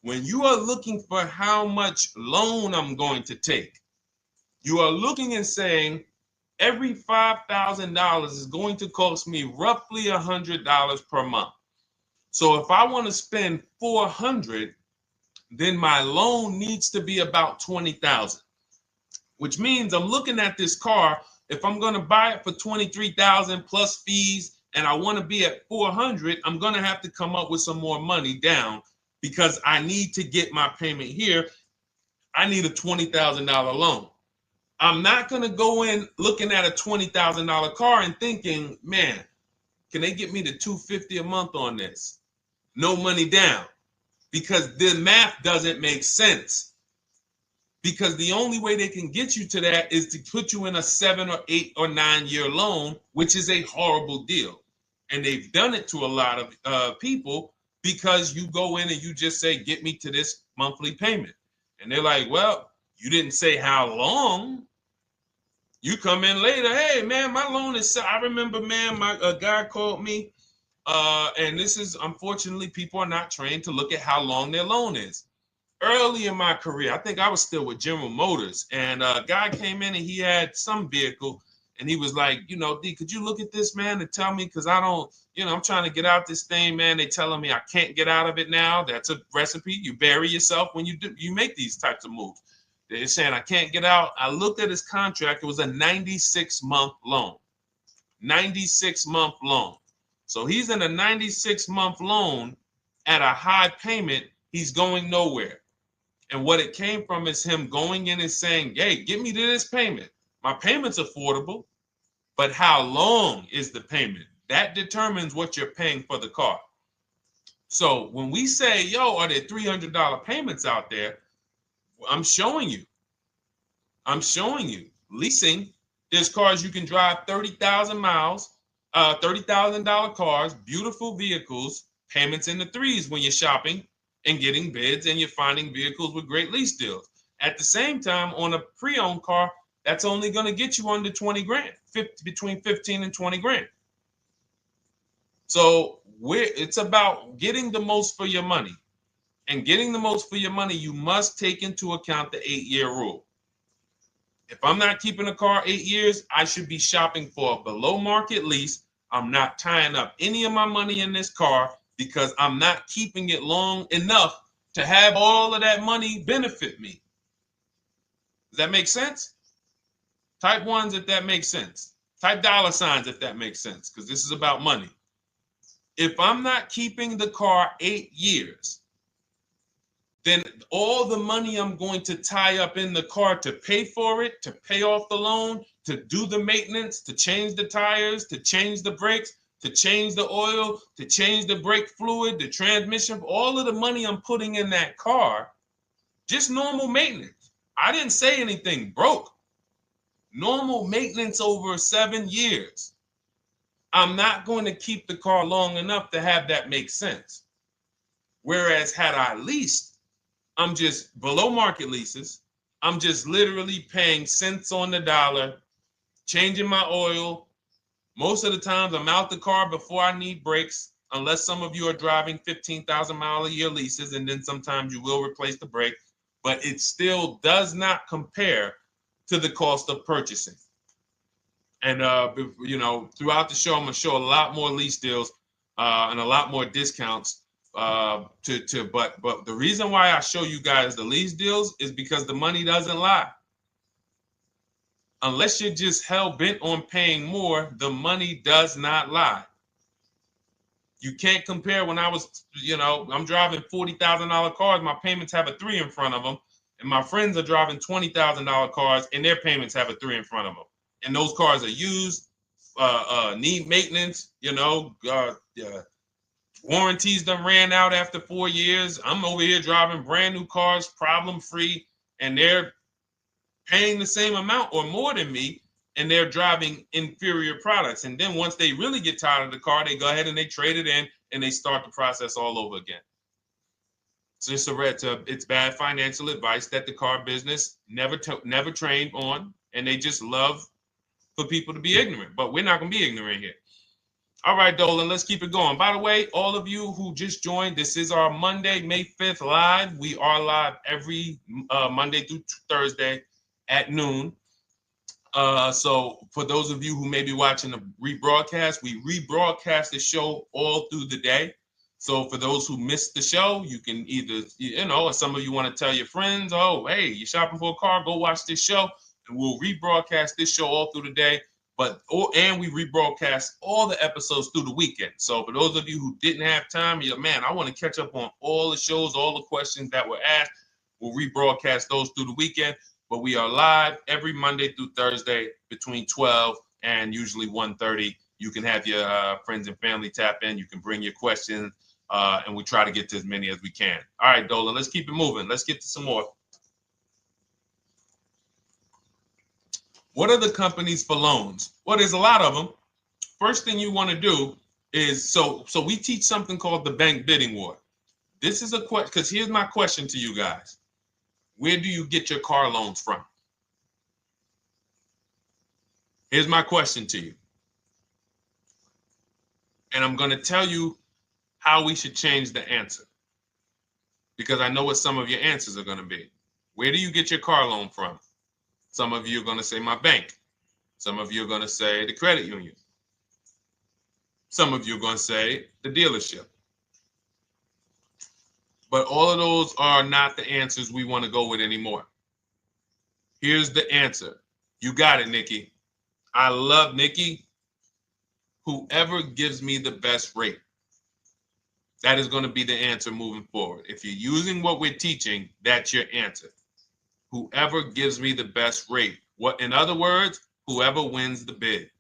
A: When you are looking for how much loan I'm going to take, you are looking and saying, every $5,000 is going to cost me roughly $100 per month. So if I want to spend $400, then my loan needs to be about $20,000, which means I'm looking at this car. If I'm going to buy it for $23,000 plus fees, and I want to be at $400, I'm going to have to come up with some more money down, because I need to get my payment here. I need a $20,000 loan. I'm not going to go in looking at a $20,000 car and thinking, man, can they get me to $250 a month on this? No money down, because the math doesn't make sense. Because the only way they can get you to that is to put you in a 7 or 8 or 9 year loan, which is a horrible deal. And they've done it to a lot of people, because you go in and you just say, get me to this monthly payment. And they're like, well, you didn't say how long. You come in later, hey, man, my loan is, I remember, man, a guy called me, and this is, unfortunately, people are not trained to look at how long their loan is. Early in my career, I think I was still with General Motors, and a guy came in and he had some vehicle, And he was like, you know, D, could you look at this, man, and tell me, because I don't, you know, I'm trying to get out this thing, man. They telling me I can't get out of it now. That's a recipe. You bury yourself when you make these types of moves. They're saying I can't get out. I looked at his contract. It was a 96-month loan. 96-month loan. So he's in a 96-month loan at a high payment. He's going nowhere. And what it came from is him going in and saying, hey, get me to this payment. My payment's affordable, but how long is the payment? That determines what you're paying for the car. So when we say, yo, are there $300 payments out there? I'm showing you. Leasing, there's cars you can drive 30,000 miles, $30,000 cars, beautiful vehicles, payments in the threes when you're shopping and getting bids, and you're finding vehicles with great lease deals. At the same time, on a pre-owned car, that's only going to get you under 20 grand, between 15 and 20 grand. So it's about getting the most for your money. And getting the most for your money, you must take into account the 8-year rule. If I'm not keeping a car 8 years, I should be shopping for a below market lease. I'm not tying up any of my money in this car because I'm not keeping it long enough to have all of that money benefit me. Does that make sense? Type ones if that makes sense. Type dollar signs if that makes sense, because this is about money. If I'm not keeping the car 8 years, then all the money I'm going to tie up in the car to pay for it, to pay off the loan, to do the maintenance, to change the tires, to change the brakes, to change the oil, to change the brake fluid, the transmission, all of the money I'm putting in that car, just normal maintenance. I didn't say anything broke. Normal maintenance over 7 years. I'm not going to keep the car long enough to have that make sense. Whereas had I leased, I'm just below market leases. I'm just literally paying cents on the dollar, changing my oil. Most of the times I'm out the car before I need brakes, unless some of you are driving 15,000 mile a year leases, and then sometimes you will replace the brake, but it still does not compare to the cost of purchasing. And you know, throughout the show, I'm gonna show a lot more lease deals and a lot more discounts. But the reason why I show you guys the lease deals is because the money doesn't lie. Unless you're just hell bent on paying more, the money does not lie. You can't compare when I was, you know, I'm driving $40,000 cars, my payments have a 3 in front of them, and my friends are driving $20,000 cars and their payments have a 3 in front of them. And those cars are used, need maintenance, you know, warranties done ran out after 4 years. I'm over here driving brand new cars, problem free, and they're paying the same amount or more than me, and they're driving inferior products. And then once they really get tired of the car, they go ahead and they trade it in and they start the process all over again. So it's bad financial advice that the car business never trained on, and they just love for people to be ignorant. But we're not going to be ignorant here. All right, Dolan, let's keep it going. By the way, all of you who just joined, this is our Monday, May 5th live. We are live every Monday through Thursday at noon. So for those of you who may be watching the rebroadcast, we rebroadcast the show all through the day. So for those who missed the show, you can either, you know, or some of you want to tell your friends, oh, hey, you're shopping for a car, go watch this show. And we'll rebroadcast this show all through the day. And we rebroadcast all the episodes through the weekend. So for those of you who didn't have time, you're like, man, I want to catch up on all the shows, all the questions that were asked. We'll rebroadcast those through the weekend. But we are live every Monday through Thursday between 12 and usually 1:30. You can have your friends and family tap in. You can bring your questions, and we try to get to as many as we can. All right, Dolan, let's keep it moving. Let's get to some more. What are the companies for loans? Well, there's a lot of them. First thing you want to do is, so we teach something called the bank bidding war. This is a question, because here's my question to you guys. Where do you get your car loans from? Here's my question to you. And I'm going to tell you how we should change the answer, because I know what some of your answers are going to be. Where do you get your car loan from? Some of you are going to say my bank. Some of you are going to say the credit union. Some of you are going to say the dealership. But all of those are not the answers we want to go with anymore. Here's the answer. You got it, Nikki. I love Nikki. Whoever gives me the best rate. That is going to be the answer moving forward. If you're using what we're teaching, that's your answer. Whoever gives me the best rate. What, in other words, whoever wins the bid.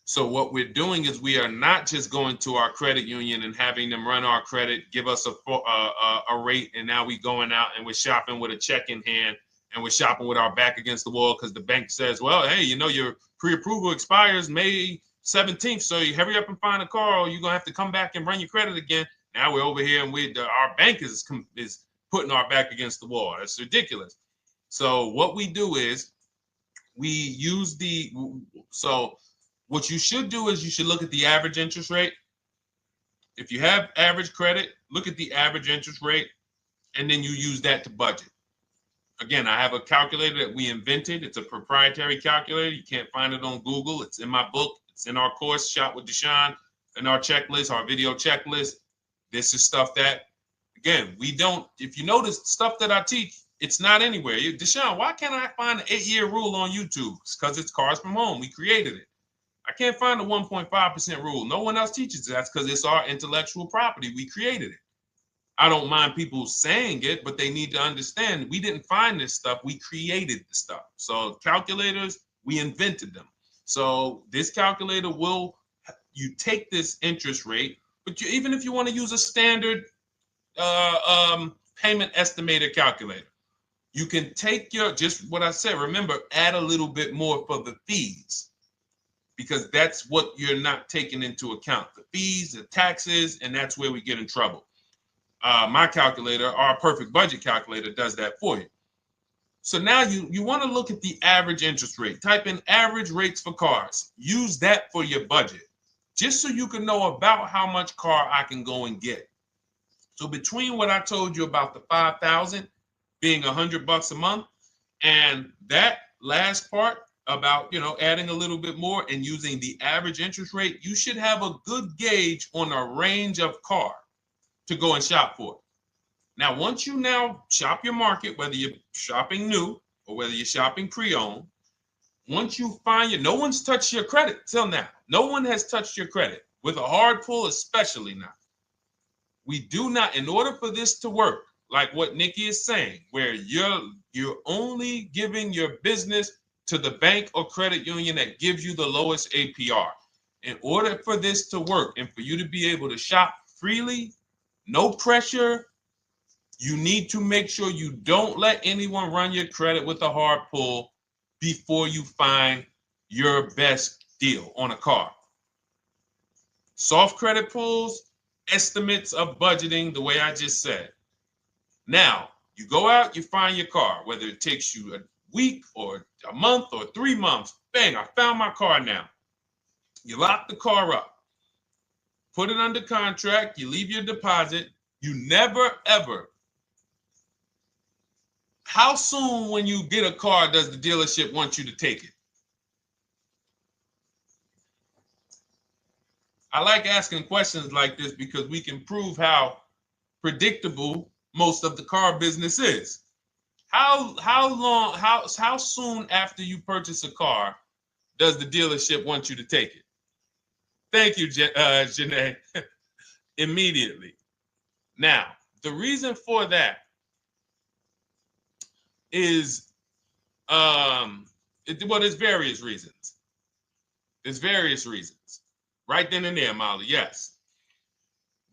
A: So what we're doing is we are not just going to our credit union and having them run our credit, give us a rate, and now we going out and we're shopping with a check in hand and we're shopping with our back against the wall because the bank says, well, hey, you know, your pre-approval expires May 17th, so you hurry up and find a car or you're going to have to come back and run your credit again. Now we're over here and our bank is putting our back against the wall. That's ridiculous. So what we do is we use what you should do is you should look at the average interest rate. If you have average credit, look at the average interest rate, and then you use that to budget. Again, I have a calculator that we invented. It's a proprietary calculator. You can't find it on Google. It's in my book. It's in our course, Shop with Deshone, in our checklist, our video checklist. This is stuff that, again, we don't, if you notice stuff that I teach, it's not anywhere. Deshone, why can't I find an 8-year rule on YouTube? It's because it's Cars from Home. We created it. I can't find the 1.5% rule. No one else teaches that because it's our intellectual property. We created it. I don't mind people saying it, but they need to understand we didn't find this stuff. We created the stuff. So calculators, we invented them. So this calculator you take this interest rate, but even if you want to use a standard payment estimator calculator, you can take just what I said. Remember, add a little bit more for the fees, because that's what you're not taking into account. The fees, the taxes, and that's where we get in trouble. My calculator, our perfect budget calculator, does that for you. So now you want to look at the average interest rate. Type in average rates for cars. Use that for your budget, just so you can know about how much car I can go and get. So between what I told you about the 5,000 being $100 a month, and that last part about, adding a little bit more and using the average interest rate, you should have a good gauge on a range of car to go and shop for. Now, once you now shop your market, whether you're shopping new or whether you're shopping pre-owned, once you find no one's touched your credit till now. No one has touched your credit with a hard pull, especially not. We do not, in order for this to work, like what Nikki is saying, where you're only giving your business to the bank or credit union that gives you the lowest APR. In order for this to work and for you to be able to shop freely, no pressure, you need to make sure you don't let anyone run your credit with a hard pull before you find your best deal on a car. Soft credit pulls, estimates of budgeting, the way I just said. Now, you go out, you find your car, whether it takes you a week or a month or 3 months. Bang, I found my car now. You lock the car up, put it under contract, you leave your deposit. You never, ever. How soon when you get a car does the dealership want you to take it? I like asking questions like this because we can prove how predictable most of the car business is. How soon after you purchase a car does the dealership want you to take it? Thank you, Janae. Immediately. Now, the reason for that is, there's various reasons. There's various reasons. Right then and there, Molly, yes.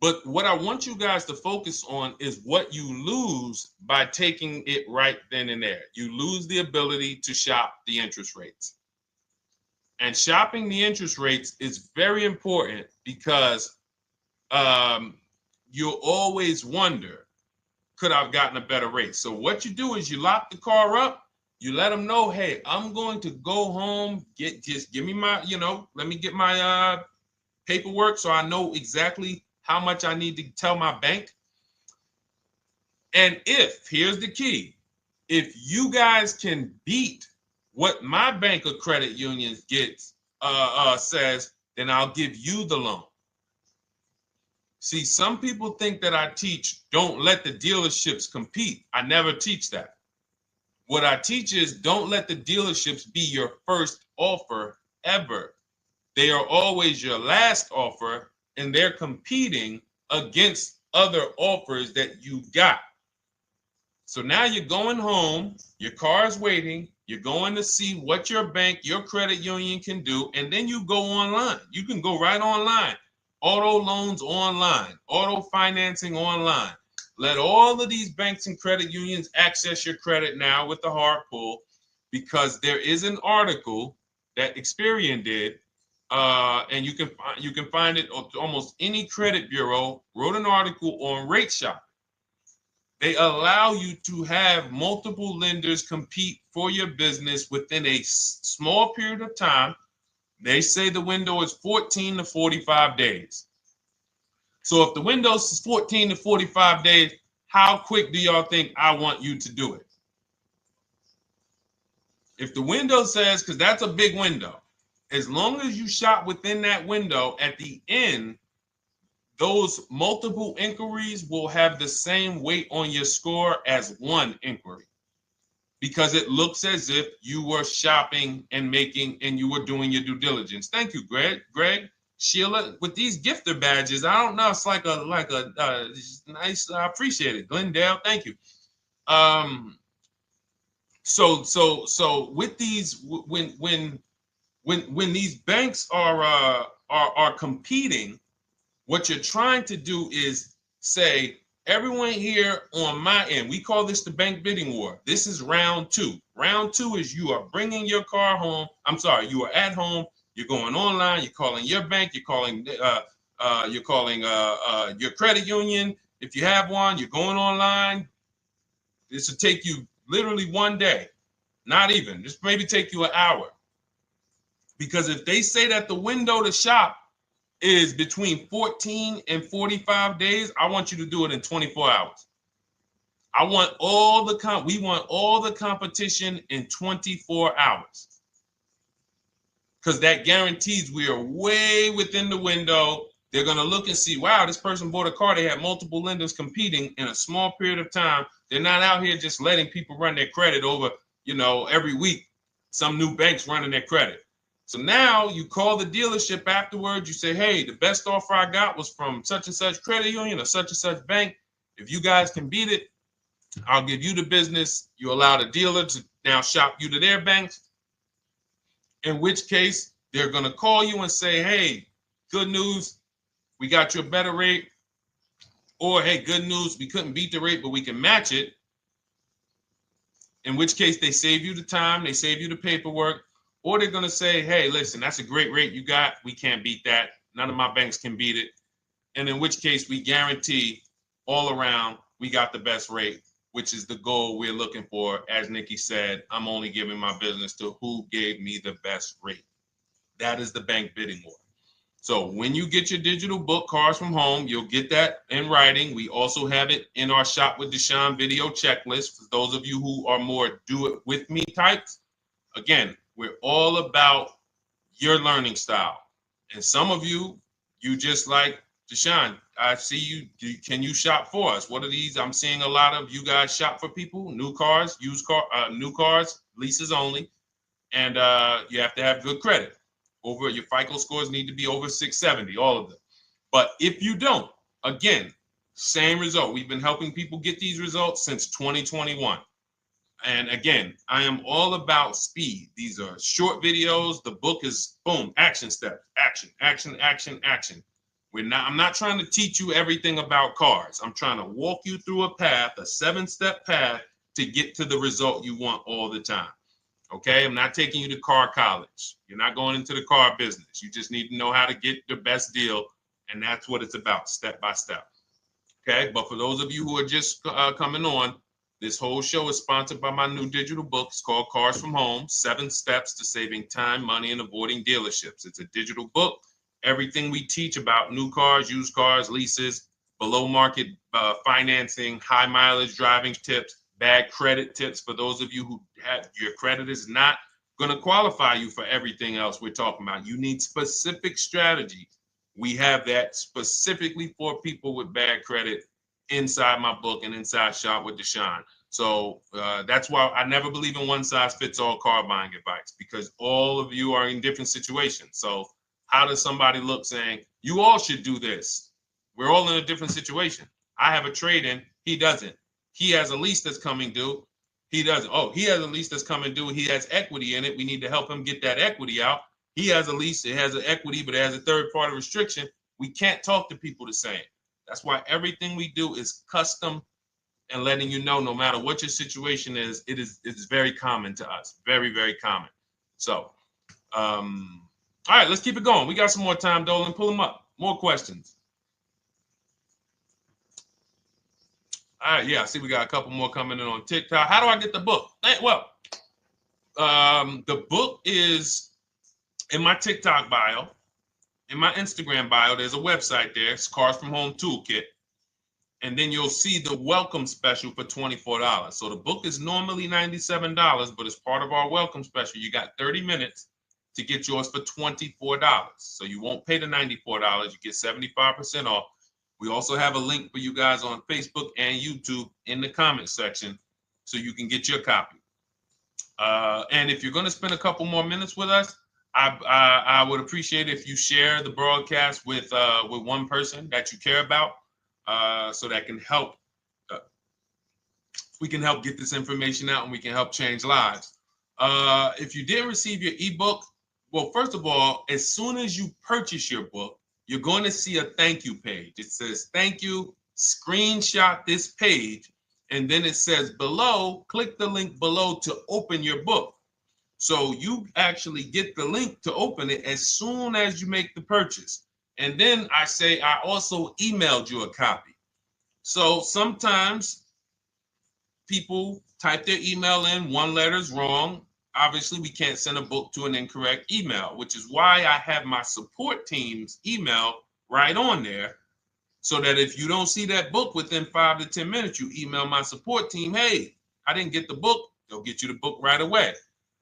A: But what I want you guys to focus on is what you lose by taking it right then and there. You lose the ability to shop the interest rates. And shopping the interest rates is very important because you'll always wonder, could I have gotten a better rate? So what you do is you lock the car up, you let them know, hey, I'm going to go home, just give me my, let me get my paperwork so I know exactly how much I need to tell my bank. And here's the key, if you guys can beat what my bank or credit union gets says, then I'll give you the loan. See, some people think that I teach don't let the dealerships compete. I never teach that. What I teach is don't let the dealerships be your first offer ever. They are always your last offer, and they're competing against other offers that you got. So now you're going home, your car's waiting, you're going to see what your bank, your credit union can do, and then you go online. You can go right online. Auto loans online, auto financing online. Let all of these banks and credit unions access your credit now with the hard pull, because there is an article that Experian did, and you can find it on almost any credit bureau, wrote an article on rate shopping. They allow you to have multiple lenders compete for your business within a small period of time. They say the window is 14 to 45 days. So if the window is 14 to 45 days, how quick do y'all think I want you to do it? If the window says, because that's a big window, as long as you shop within that window, at the end, those multiple inquiries will have the same weight on your score as one inquiry, because it looks as if you were shopping and you were doing your due diligence. Thank you, Greg, Sheila, with these gifter badges. I don't know. It's like a nice. I appreciate it, Glendale. Thank you. So with these, when these banks are competing, what you're trying to do is say, everyone here on my end, we call this the bank bidding war. This is round two. Round two is you are bringing your car home. I'm sorry, you are at home. You're going online. You're calling your bank. You're calling your credit union. If you have one, you're going online. This will take you literally one day, not even. This maybe take you an hour. Because if they say that the window to shop is between 14 and 45 days, I want you to do it in 24 hours. We want all the competition in 24 hours. Because that guarantees we are way within the window. They're going to look and see, wow, this person bought a car. They had multiple lenders competing in a small period of time. They're not out here just letting people run their credit over, every week. Some new banks running their credit. So now you call the dealership afterwards. You say, hey, the best offer I got was from such and such credit union or such and such bank. If you guys can beat it, I'll give you the business. You allow the dealer to now shop you to their banks. In which case, they're going to call you and say, hey, good news, we got you a better rate. Or, hey, good news, we couldn't beat the rate, but we can match it. In which case, they save you the time, they save you the paperwork. Or they're going to say, hey, listen, that's a great rate you got. We can't beat that. None of my banks can beat it. And in which case, we guarantee all around we got the best rate, which is the goal we're looking for. As Nikki said, I'm only giving my business to who gave me the best rate. That is the bank bidding war. So when you get your digital book, Cars from Home, you'll get that in writing. We also have it in our Shop with Deshone video checklist for those of you who are more do-it-with-me types. Again, we're all about your learning style. And some of you just like, Deshone, I see you. Can you shop for us? What are these? I'm seeing a lot of you guys shop for people, new cars, new cars, leases only. And you have to have good credit. Your FICO scores need to be over 670, all of them. But if you don't, again, same result. We've been helping people get these results since 2021. And again, I am all about speed. These are short videos. The book is boom, action steps, action, action, action, action. I'm not trying to teach you everything about cars. I'm trying to walk you through a path, a 7-step path to get to the result you want all the time. Okay, I'm not taking you to car college. You're not going into the car business. You just need to know how to get the best deal. And that's what it's about, step by step. Okay, but for those of you who are just coming on, this whole show is sponsored by my new digital book. It's called Cars from Home, 7 Steps to Saving Time, Money, and Avoiding Dealerships. It's a digital book. Everything we teach about new cars, used cars, leases, below market financing, high mileage driving tips, bad credit tips for those of you who have your credit is not going to qualify you for everything else we're talking about. You need specific strategy. We have that specifically for people with bad credit inside my book and inside Shop with Deshone. So that's why I never believe in one size fits all car buying advice, because all of you are in different situations. So how does somebody look saying, you all should do this? We're all in a different situation. I have a trade-in, he doesn't. He has a lease that's coming due, he doesn't. Oh, he has a lease that's coming due, he has equity in it, we need to help him get that equity out. He has a lease, it has an equity, but it has a third-party restriction. We can't talk to people the same. That's why everything we do is custom and letting you know, no matter what your situation is, it's very common to us. Very, very common. So, all right, let's keep it going. We got some more time, Dolan. Pull them up. More questions. All right, yeah, I see we got a couple more coming in on TikTok. How do I get the book? Well, the book is in my TikTok bio. In my Instagram bio, there's a website there. It's Cars from Home Toolkit. And then you'll see the welcome special for $24. So the book is normally $97, but as part of our welcome special, you got 30 minutes to get yours for $24. So you won't pay the $94. You get 75% off. We also have a link for you guys on Facebook and YouTube in the comment section so you can get your copy. And if you're going to spend a couple more minutes with us, I would appreciate if you share the broadcast with one person that you care about. So that can help, we can help get this information out and we can help change lives. If you didn't receive your ebook, well, first of all, as soon as you purchase your book, you're going to see a thank you page. It says, thank you, screenshot this page. And then it says below, click the link below to open your book. So you actually get the link to open it as soon as you make the purchase. And then I say, I also emailed you a copy. So sometimes people type their email in, one letter's wrong. Obviously, we can't send a book to an incorrect email, which is why I have my support team's email right on there. So that if you don't see that book within 5 to 10 minutes, you email my support team, hey, I didn't get the book. They'll get you the book right away.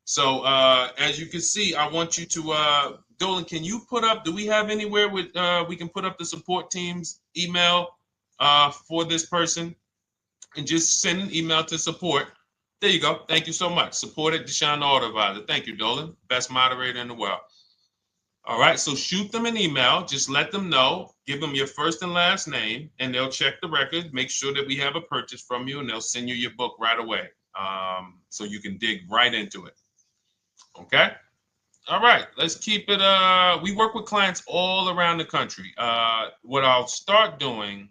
A: So as you can see, I want you to, Dolan, can you put up, do we have anywhere with, we can put up the support team's email for this person? And just send an email to support. There you go. Thank you so much. Support at Deshone the Auto Advisor. Thank you, Dolan. Best moderator in the world. All right, so shoot them an email. Just let them know. Give them your first and last name, and they'll check the record, make sure that we have a purchase from you, and they'll send you your book right away so you can dig right into it. Okay? All right, let's keep it. We work with clients all around the country. What I'll start doing,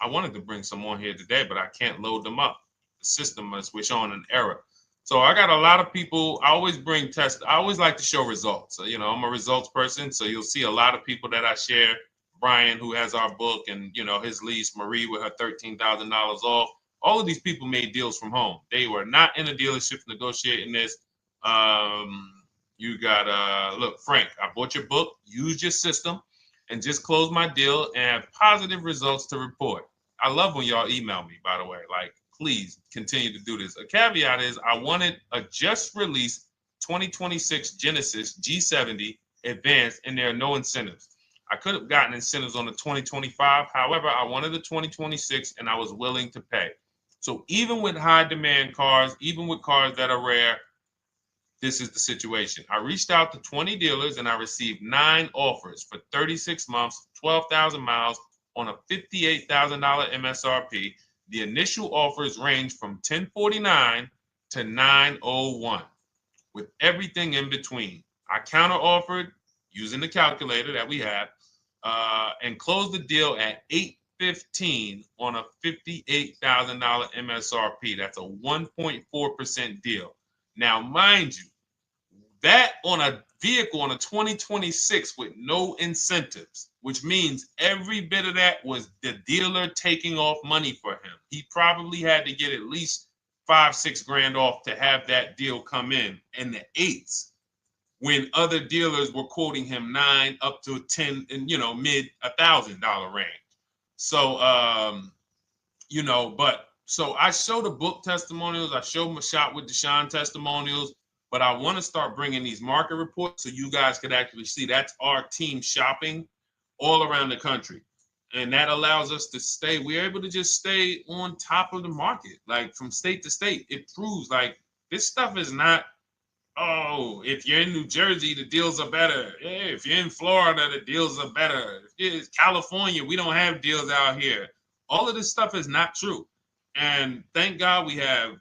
A: I wanted to bring some on here today, but I can't load them up. The system is showing an error. So I got a lot of people. I always bring tests. I always like to show results. So, you know, I'm a results person. So you'll see a lot of people that I share. Brian, who has our book, and, you know, his lease, Marie with her $13,000 off. All of these people made deals from home. They were not in a dealership negotiating this. You got, look, Frank, I bought your book, used your system, and just closed my deal and have positive results to report. I love when y'all email me, by the way. Like, please continue to do this. A caveat is I wanted a just released 2026 Genesis G70 Advanced, and there are no incentives. I could have gotten incentives on the 2025. However, I wanted the 2026, and I was willing to pay. So even with high demand cars, even with cars that are rare, this is the situation. I reached out to 20 dealers and I received 9 offers for 36 months, 12,000 miles on a $58,000 MSRP. The initial offers range from $1049 to $901 with everything in between. I counter offered using the calculator that we have and closed the deal at $815 on a $58,000 MSRP. That's a 1.4% deal. Now, mind you, that on a vehicle on a 2026 with no incentives, which means every bit of that was the dealer taking off money for him. He probably had to get at least $5-6 grand off to have that deal come in the 8s, when other dealers were quoting him 9 up to 10 and, you know, mid $1,000 range. So, you know, but so I show the book testimonials. I show my Shop with Deshone testimonials. But I want to start bringing these market reports so you guys could actually see that's our team shopping all around the country. And that allows us to stay, we're able to just stay on top of the market, like from state to state. It proves like this stuff is not, oh, if you're in New Jersey, the deals are better. Hey, if you're in Florida, the deals are better. If it's California, we don't have deals out here. All of this stuff is not true. And thank God we have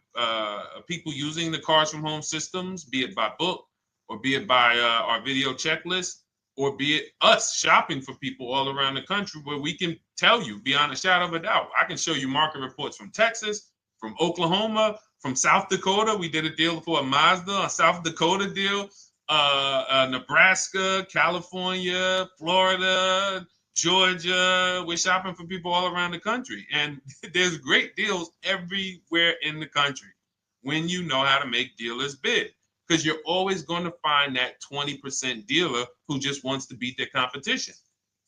A: people using the Cars from Home systems, be it by book or be it by our video checklist, or be it us shopping for people all around the country where we can tell you beyond a shadow of a doubt. I can show you market reports from Texas, from Oklahoma, from South Dakota. We did a deal for a Mazda, a South Dakota deal, Nebraska, California, Florida, Georgia. We're shopping for people all around the country. And there's great deals everywhere in the country when you know how to make dealers bid. Because you're always going to find that 20% dealer who just wants to beat their competition.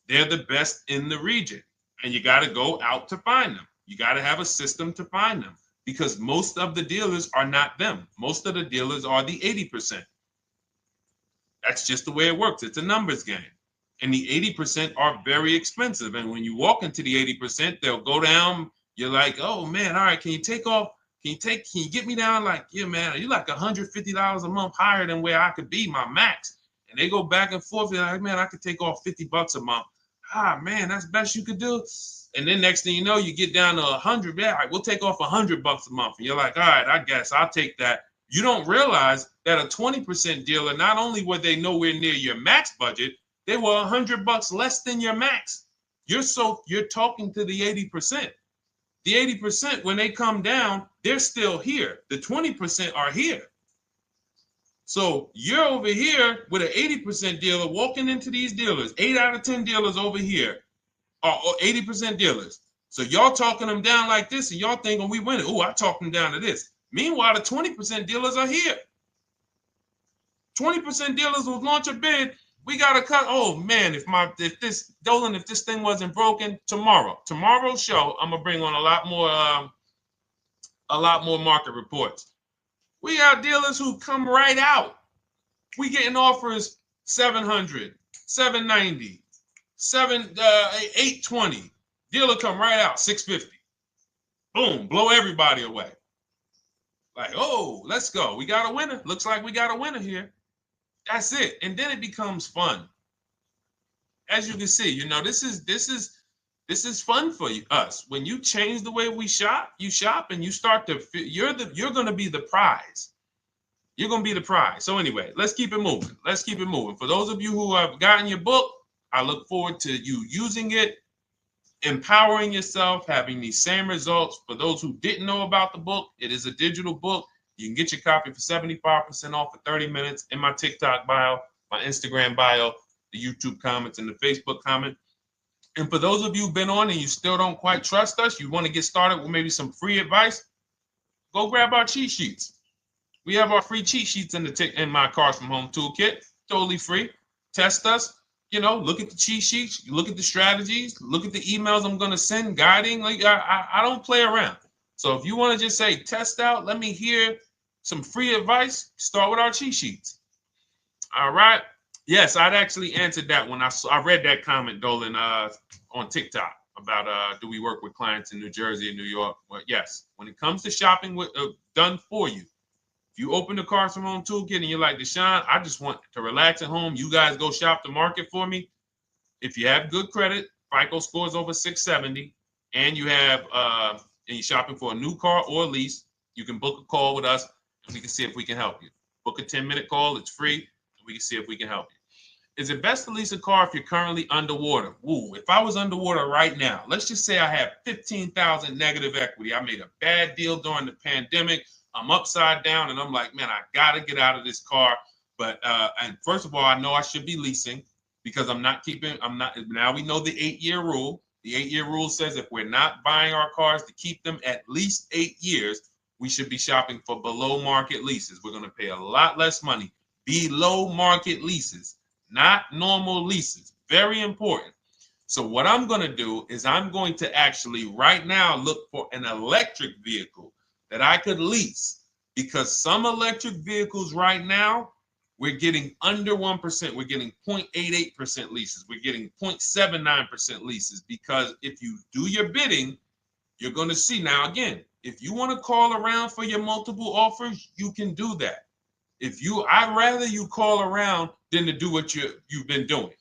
A: They're the best in the region. And you got to go out to find them. You got to have a system to find them. Because most of the dealers are not them. Most of the dealers are the 80%. That's just the way it works. It's a numbers game. And the 80% are very expensive. And when you walk into the 80%, they'll go down. You're like, oh man, all right, can you take off? Can you get me down? Like, yeah, man, you're like $150 a month higher than where I could be, my max. And they go back and forth. They're like, man, I could take off $50 a month. Ah, man, that's the best you could do. And then next thing you know, you get down to 100. Yeah, all right, we'll take off $100 a month. And you're like, all right, I guess I'll take that. You don't realize that a 20% dealer, not only were they nowhere near your max budget, they were $100 less than your max. You're talking to the 80%. The 80%, when they come down, they're still here. The 20% are here. So you're over here with an 80% dealer walking into these dealers. 8 out of 10 dealers over here are 80% dealers. So y'all talking them down like this, and y'all thinking we winning. Oh, I talked them down to this. Meanwhile, the 20% dealers are here. 20% dealers will launch a bid. We gotta cut. Oh man, if this thing wasn't broken, tomorrow's show, I'm gonna bring on a lot more market reports. We got dealers who come right out. We getting offers 700, 790, 820. Dealer come right out 650. Boom, blow everybody away. Like, oh, let's go. We got a winner. Looks like we got a winner here. That's it. And then it becomes fun. As you can see, this is fun for us. When you change the way we shop, you shop and you start to you're going to be the prize. You're going to be the prize. So anyway, let's keep it moving. For those of you who have gotten your book, I look forward to you using it, empowering yourself, having these same results. For those who didn't know about the book, it is a digital book. You can get your copy for 75% off for 30 minutes in my TikTok bio, my Instagram bio, the YouTube comments, and the Facebook comment. And for those of you who've been on and you still don't quite trust us, you want to get started with maybe some free advice, go grab our cheat sheets. We have our free cheat sheets in my Cars from Home toolkit, totally free. Test us. Look at the cheat sheets, look at the strategies, look at the emails I'm going to send, guiding. Like I don't play around. So if you want to just say, test out, let me hear some free advice, start with our cheat sheets. All right. Yes, I'd actually answered that when I read that comment, Dolan, on TikTok about do we work with clients in New Jersey and New York? Well, yes. When it comes to shopping done for you, if you open the Cars from Home toolkit and you're like, Deshone, I just want to relax at home. You guys go shop the market for me. If you have good credit, FICO scores over 670, and you have and you're shopping for a new car or a lease, you can book a call with us and we can see if we can help you. Book a 10-minute call. It's free. And we can see if we can help you. Is it best to lease a car if you're currently underwater? Ooh, if I was underwater right now, let's just say I have 15,000 negative equity. I made a bad deal during the pandemic. I'm upside down and I'm like, man, I got to get out of this car. But and first of all, I know I should be leasing because now we know the 8-year rule. The 8-year rule says if we're not buying our cars to keep them at least 8 years, we should be shopping for below market leases. We're going to pay a lot less money. Below market leases, not normal leases. Very important. So what I'm going to do is I'm going to actually right now look for an electric vehicle that I could lease because some electric vehicles right now, we're getting under 1%. We're getting 0.88% leases. We're getting 0.79% leases, because if you do your bidding, you're going to see. Now, again, if you want to call around for your multiple offers, you can do that. I'd rather you call around than to do what you've been doing.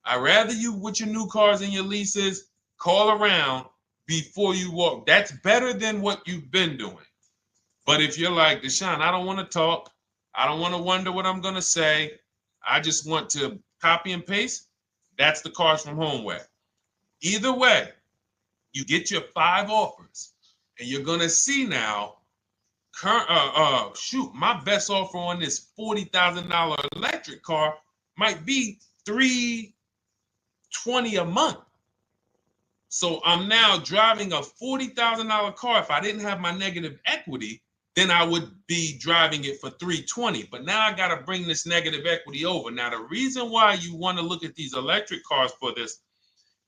A: I'd rather you, with your new cars and your leases, call around before you walk. That's better than what you've been doing. But if you're like, Deshone, I don't want to talk. I don't want to wonder what I'm going to say. I just want to copy and paste. That's the Cars from Home way. Either way, you get your 5 offers, and you're going to see now, my best offer on this $40,000 electric car might be $320 a month. So I'm now driving a $40,000 car. If I didn't have my negative equity, then I would be driving it for $320. But now I got to bring this negative equity over. Now, the reason why you want to look at these electric cars for this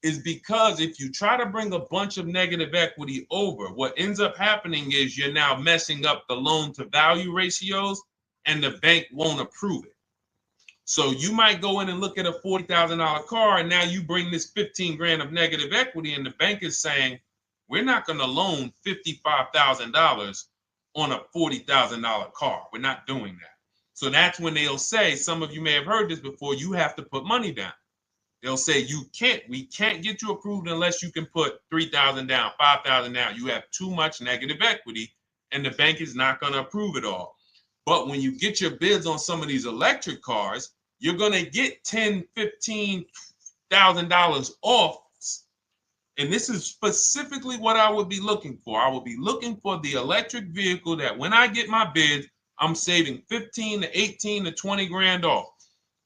A: is because if you try to bring a bunch of negative equity over, what ends up happening is you're now messing up the loan to value ratios, and the bank won't approve it. So you might go in and look at a $40,000 car, and now you bring this 15 grand of negative equity, and the bank is saying, we're not going to loan $55,000 on a $40,000 car. We're not doing that. So that's when they'll say, some of you may have heard this before, you have to put money down. They'll say, we can't get you approved unless you can put $3,000 down, $5,000 down. You have too much negative equity, and the bank is not going to approve it all. But when you get your bids on some of these electric cars, you're going to get $10,000, $15,000 off. And this is specifically what I would be looking for. I would be looking for the electric vehicle that when I get my bids, I'm saving 15 to 18 to 20 grand off.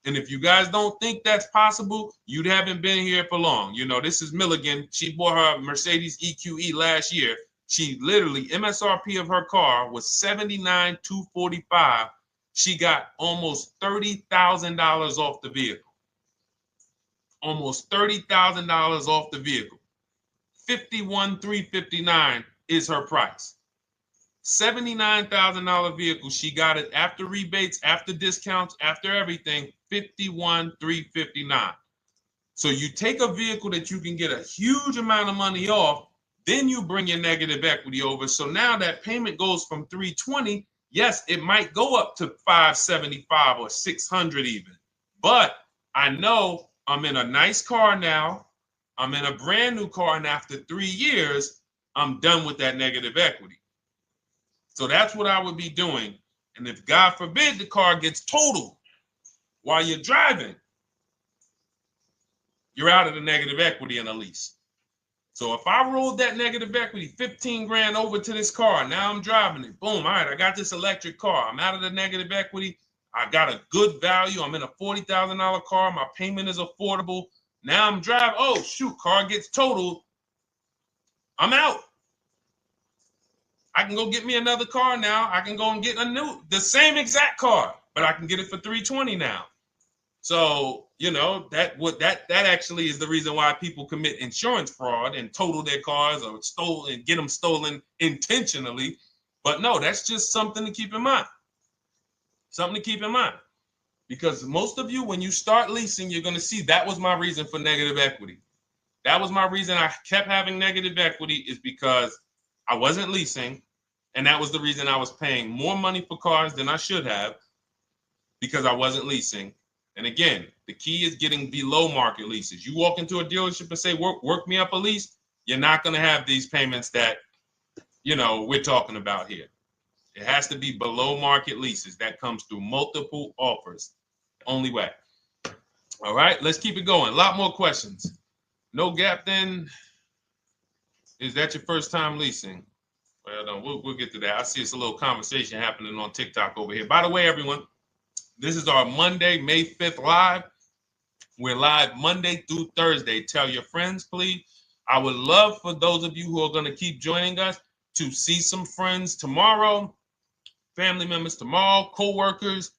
A: And if you guys don't think that's possible, you haven't been here for long. You know, this is Milligan. She bought her Mercedes EQE last year. She literally, MSRP of her car was $79,245. She got almost $30,000 off the vehicle. Almost $30,000 off the vehicle. $51,359 is her price. $79,000 vehicle. She got it after rebates, after discounts, after everything. $51,359. So you take a vehicle that you can get a huge amount of money off, then you bring your negative equity over. So now that payment goes from $320. Yes, it might go up to $575 or $600 even. But I know I'm in a nice car now. I'm in a brand new car, and after 3 years, I'm done with that negative equity. So that's what I would be doing. And if God forbid the car gets totaled while you're driving, you're out of the negative equity in a lease. So if I rolled that negative equity, 15 grand over to this car, now I'm driving it. Boom. All right, I got this electric car. I'm out of the negative equity. I got a good value. I'm in a $40,000 car. My payment is affordable. Now I'm driving. Oh, shoot, car gets totaled. I'm out. I can go get me another car now. I can go and get the same exact car, but I can get it for $320 now. So, you know, that actually is the reason why people commit insurance fraud and total their cars or get them stolen intentionally. But no, that's just something to keep in mind. Something to keep in mind. Because most of you, when you start leasing, you're going to see that was my reason for negative equity. That was my reason I kept having negative equity, is because I wasn't leasing. And that was the reason I was paying more money for cars than I should have, because I wasn't leasing. And again, the key is getting below market leases. You walk into a dealership and say, work me up a lease, you're not going to have these payments that, you know, we're talking about here. It has to be below market leases. That comes through multiple offers. Only way. All right, let's keep it going. A lot more questions. No gap then. Is that your first time leasing? Well, no, we'll get to that. I see it's a little conversation happening on TikTok over here. By the way, everyone, this is our Monday, May 5th live. We're live Monday through Thursday. Tell your friends, please. I would love for those of you who are going to keep joining us to see some friends tomorrow, family members tomorrow, co-workers.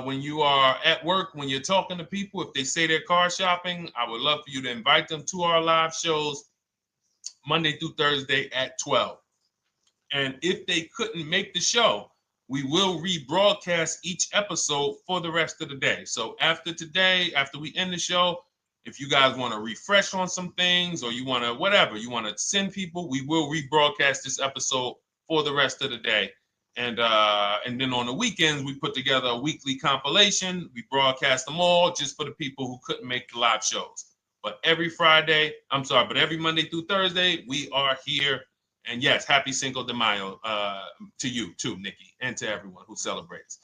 A: When you are at work, when you're talking to people, if they say they're car shopping, I would love for you to invite them to our live shows Monday through Thursday at 12. And if they couldn't make the show, we will rebroadcast each episode for the rest of the day. So after today, after we end the show, if you guys want to refresh on some things or you want to whatever, you want to send people, we will rebroadcast this episode for the rest of the day. And then on the weekends, we put together a weekly compilation. We broadcast them all just for the people who couldn't make the live shows. But every Monday through Thursday, we are here. And yes, happy Cinco de Mayo to you too, Nikki, and to everyone who celebrates.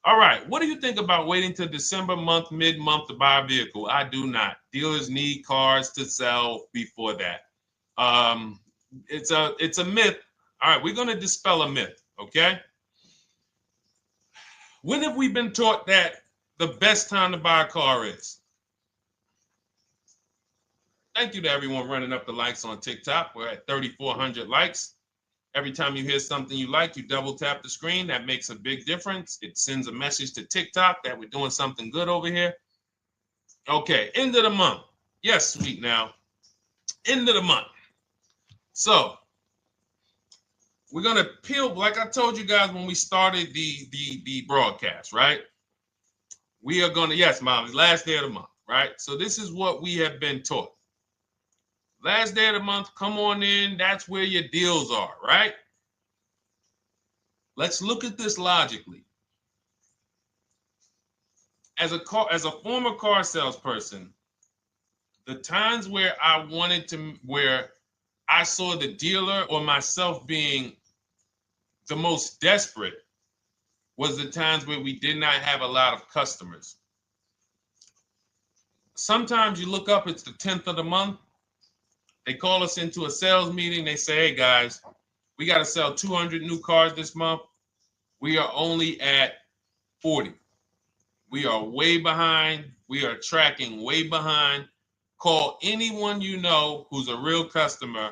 A: All right, what do you think about waiting till December month, mid-month to buy a vehicle? I do not. Dealers need cars to sell before that. It's a myth. All right, we're going to dispel a myth, okay? When have we been taught that the best time to buy a car is? Thank you to everyone running up the likes on TikTok. We're at 3,400 likes. Every time you hear something you like, you double tap the screen. That makes a big difference. It sends a message to TikTok that we're doing something good over here. Okay, end of the month. Yes, sweet now. End of the month. So we're gonna peel, like I told you guys when we started the broadcast, right? We are gonna, yes, Molly, last day of the month, right? So this is what we have been taught. Last day of the month, come on in. That's where your deals are, right? Let's look at this logically. As a former car salesperson, the times where where I saw the dealer or myself being the most desperate was the times where we did not have a lot of customers. Sometimes you look up, it's the 10th of the month. They call us into a sales meeting. They say, hey, guys, we got to sell 200 new cars this month. We are only at 40. We are way behind. We are tracking way behind. Call anyone you know who's a real customer.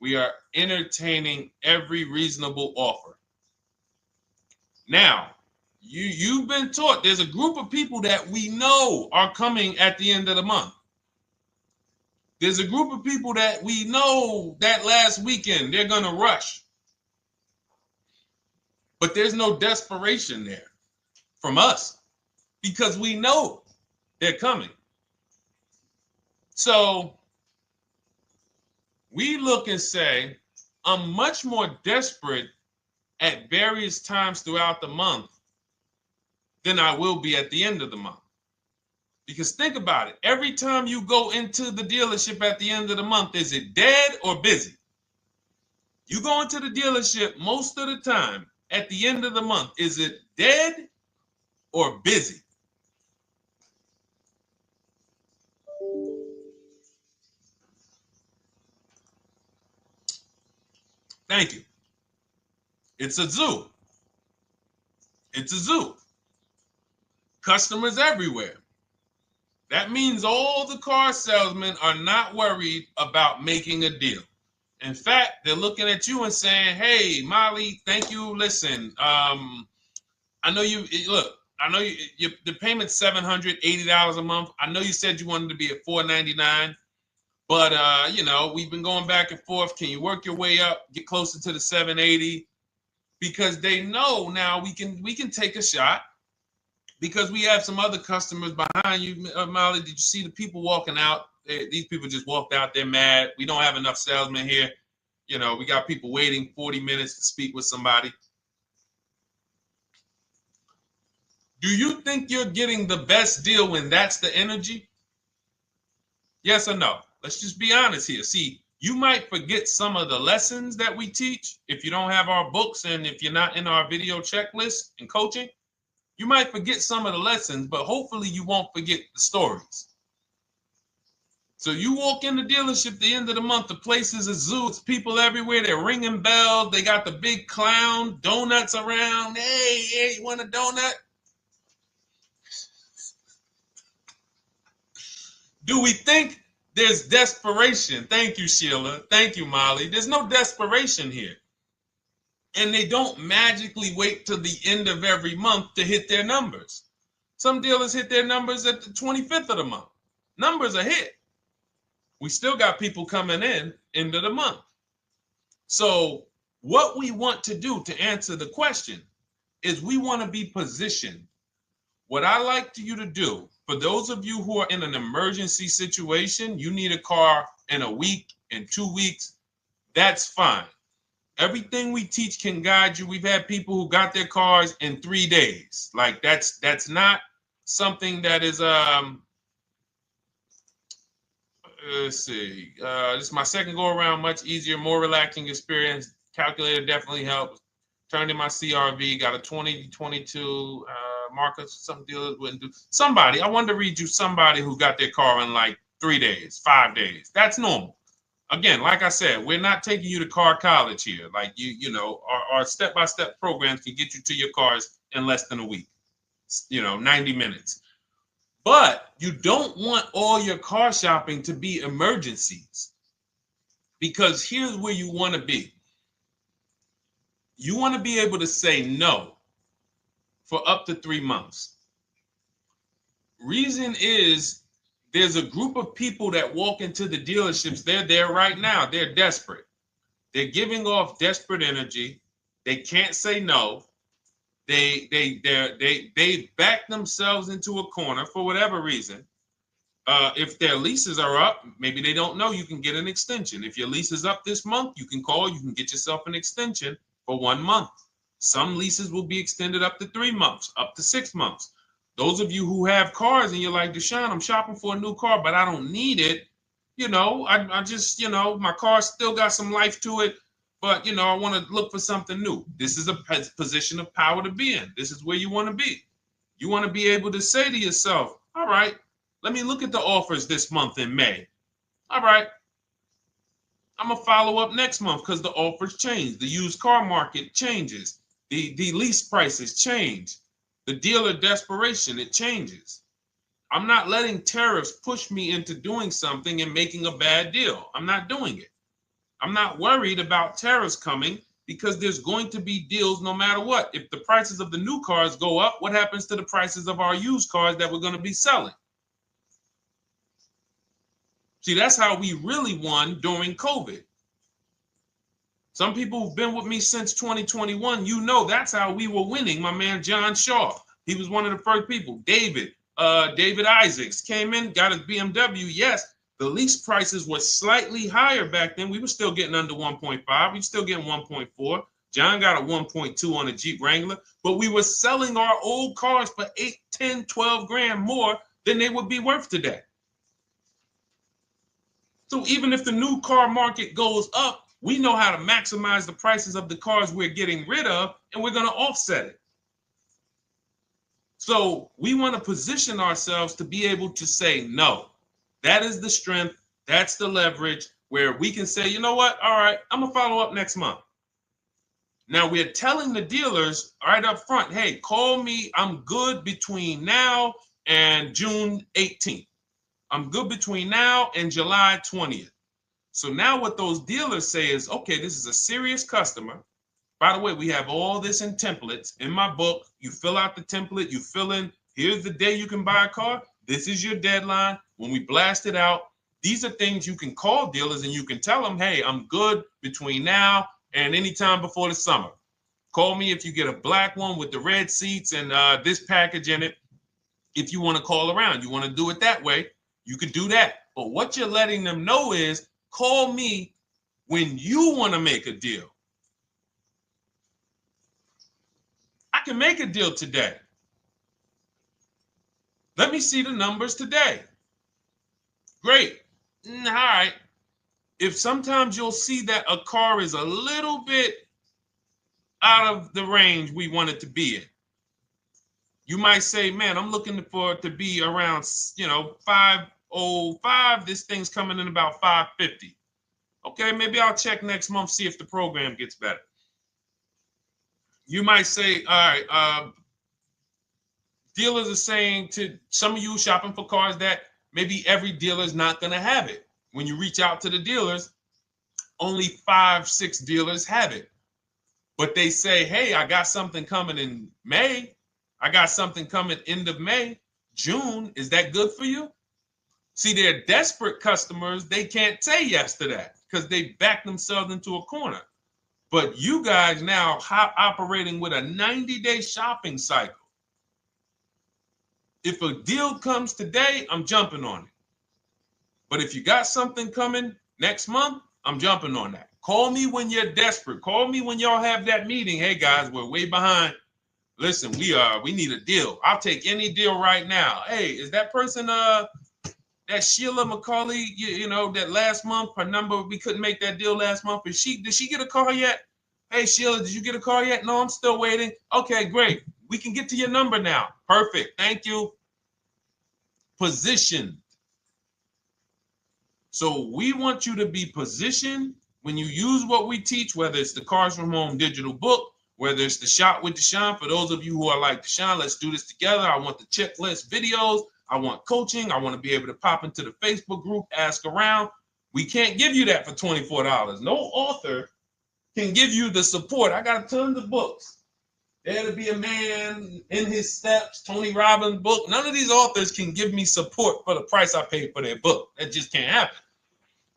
A: We are entertaining every reasonable offer. Now, you've been taught there's a group of people that we know are coming at the end of the month. There's a group of people that we know that last weekend they're going to rush. But there's no desperation there from us because we know they're coming. So we look and say, I'm much more desperate at various times throughout the month than I will be at the end of the month. Because think about it. Every time you go into the dealership at the end of the month, is it dead or busy? You go into the dealership most of the time at the end of the month, is it dead or busy? Thank you. It's a zoo. It's a zoo. Customers everywhere. That means all the car salesmen are not worried about making a deal. In fact, they're looking at you and saying, hey, Molly, thank you. Listen, I know you, look, I know the payment's $780 a month. I know you said you wanted to be at $499, but, we've been going back and forth. Can you work your way up, get closer to the $780? Because they know now we can take a shot. Because we have some other customers behind you, Molly. Did you see the people walking out? These people just walked out. They're mad. We don't have enough salesmen here. We got people waiting 40 minutes to speak with somebody. Do you think you're getting the best deal when that's the energy? Yes or no? Let's just be honest here. See, you might forget some of the lessons that we teach if you don't have our books and if you're not in our video checklist and coaching. You might forget some of the lessons, but hopefully you won't forget the stories. So you walk in the dealership at the end of the month, the place is a zoo. It's people everywhere. They're ringing bells. They got the big clown, donuts around. Hey, you want a donut? Do we think there's desperation? Thank you, Sheila. Thank you, Molly. There's no desperation here. And they don't magically wait till the end of every month to hit their numbers. Some dealers hit their numbers at the 25th of the month. Numbers are hit. We still got people coming in end of the month. So What we want to do to answer the question is we want to be positioned. What I like you to do, for those of you who are in an emergency situation, you need a car in a week, in 2 weeks, that's fine. Everything we teach can guide you. We've had people who got their cars in 3 days. Like that's not something that is let's see. This is my second go around, much easier, more relaxing experience. Calculator definitely helps. Turned in my CRV, got a 2022 Marcus, some dealers wouldn't do. Somebody, I wanted to read you somebody who got their car in like 3 days, 5 days. That's normal. Again, like I said, we're not taking you to car college here. Like you know, our step-by-step programs can get you to your cars in less than a week, 90 minutes. But you don't want all your car shopping to be emergencies, because here's where you want to be. You want to be able to say no for up to 3 months. Reason is, there's a group of people that walk into the dealerships. They're there right now. They're desperate. They're giving off desperate energy. They can't say no. They back themselves into a corner for whatever reason. If their leases are up, maybe they don't know you can get an extension. If your lease is up this month, you can call. You can get yourself an extension for 1 month. Some leases will be extended up to 3 months, up to 6 months. Those of you who have cars and you're like, Deshone, I'm shopping for a new car, but I don't need it. I just, my car still got some life to it, but, I want to look for something new. This is a position of power to be in. This is where you want to be. You want to be able to say to yourself, all right, let me look at the offers this month in May. All right, I'm going to follow up next month because the offers change. The used car market changes. The lease prices change. The dealer desperation, it changes. I'm not letting tariffs push me into doing something and making a bad deal. I'm not doing it. I'm not worried about tariffs coming, because there's going to be deals no matter what. If the prices of the new cars go up, what happens to the prices of our used cars that we're going to be selling? See, that's how we really won during COVID. Some people who've been with me since 2021, that's how we were winning. My man John Shaw, he was one of the first people. David Isaacs came in, got his BMW. Yes, the lease prices were slightly higher back then. We were still getting under 1.5. We were still getting 1.4. John got a 1.2 on a Jeep Wrangler, but we were selling our old cars for 8, 10, 12 grand more than they would be worth today. So even if the new car market goes up, we know how to maximize the prices of the cars we're getting rid of, and we're going to offset it. So we want to position ourselves to be able to say no. That is the strength. That's the leverage where we can say, you know what? All right, I'm going to follow up next month. Now we're telling the dealers right up front, hey, call me. I'm good between now and June 18th. I'm good between now and July 20th. So now what those dealers say is, okay, this is a serious customer. By the way, we have all this in templates in my book. You fill out the template, you fill in, here's the day you can buy a car. This is your deadline. When we blast it out, these are things you can call dealers and you can tell them, hey, I'm good between now and anytime before the summer. Call me if you get a black one with the red seats and this package in it. If you want to call around, you want to do it that way, you could do that. But what you're letting them know is, call me when you want to make a deal. I can make a deal today. Let me see the numbers today. Great. All right. If sometimes you'll see that a car is a little bit out of the range we want it to be in, you might say, man, I'm looking for it to be around, 505. This thing's coming in about 550. Okay, maybe I'll check next month, see if the program gets better. You might say, all right, dealers are saying to some of you shopping for cars that maybe every dealer is not going to have it. When you reach out to the dealers, only 5, 6 dealers have it. But they say, hey, I got something coming in May. I got something coming end of May, June. Is that good for you? See, they're desperate customers. They can't say yes to that because they back themselves into a corner. But you guys now operating with a 90-day shopping cycle. If a deal comes today, I'm jumping on it. But if you got something coming next month, I'm jumping on that. Call me when you're desperate. Call me when y'all have that meeting. Hey guys, we're way behind. Listen, we need a deal. I'll take any deal right now. Hey, is that person that Sheila McCauley, you know, that last month, her number, we couldn't make that deal last month. Did she get a call yet? Hey Sheila, did you get a call yet? No, I'm still waiting. Okay, great. We can get to your number now. Perfect. Thank you. Positioned. So we want you to be positioned when you use what we teach, whether it's the Cars from Home digital book, whether it's the Shop with Deshone. For those of you who are like, Deshone, let's do this together. I want the checklist videos. I want coaching. I want to be able to pop into the Facebook group, ask around. We can't give you that for $24. No author can give you the support. I got tons of books. There to Be a Man, In His Steps, Tony Robbins' book. None of these authors can give me support for the price I paid for their book. That just can't happen.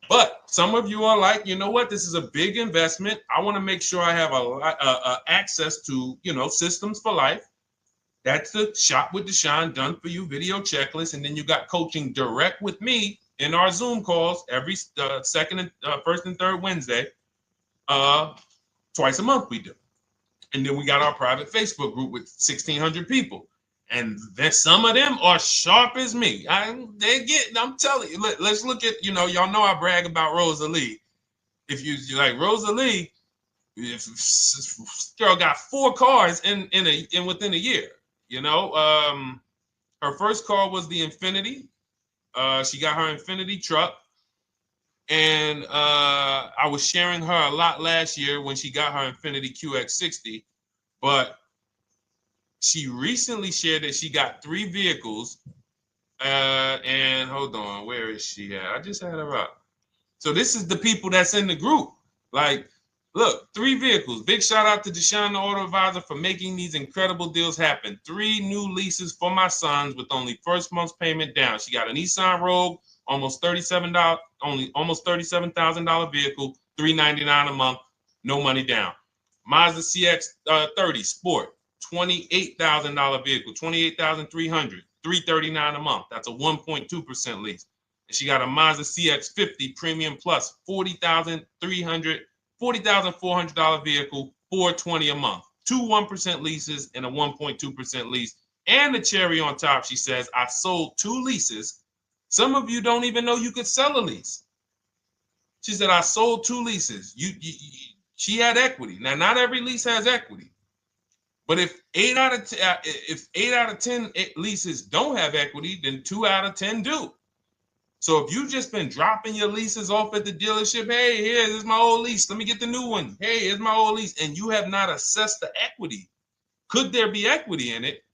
A: But some of you are like, you know what? This is a big investment. I want to make sure I have access to, you know, systems for life. That's the Shop with Deshone done for you video checklist. And then you got coaching direct with me in our Zoom calls every first and third Wednesday. Twice a month we do. And then we got our private Facebook group with 1,600 people. And then some of them are sharp as me. I'm telling you, let's look at, you know, y'all know I brag about Rosalie. If you like Rosalie, if girl got 4 cars in within a year, you know. Her first car was the Infinity. She got her Infinity truck. And I was sharing her a lot last year when she got her Infinity QX60, but she recently shared that she got 3 vehicles. And hold on, where is she at? I just had her up. So this is the people that's in the group. Like, look, 3 vehicles. Big shout out to Deshone the Auto Advisor for making these incredible deals happen. 3 new leases for my sons with only first month's payment down. She got a Nissan Rogue, almost $37,000 vehicle, $399 a month, no money down. Mazda CX-30 Sport, $28,000 vehicle, $28,300, $339 a month. That's a 1.2% lease. And she got a Mazda CX-50 Premium Plus, $40,400 vehicle, $420 a month. 2 1% leases and a 1.2% lease. And the cherry on top, she says, I sold 2 leases. Some of you don't even know you could sell a lease. She said, I sold 2 leases. She had equity. Now, not every lease has equity. But if 8 out of 10 leases don't have equity, then 2 out of 10 do. So if you've just been dropping your leases off at the dealership, hey, here's my old lease. Let me get the new one. Hey, here's my old lease. And you have not assessed the equity. Could there be equity in it?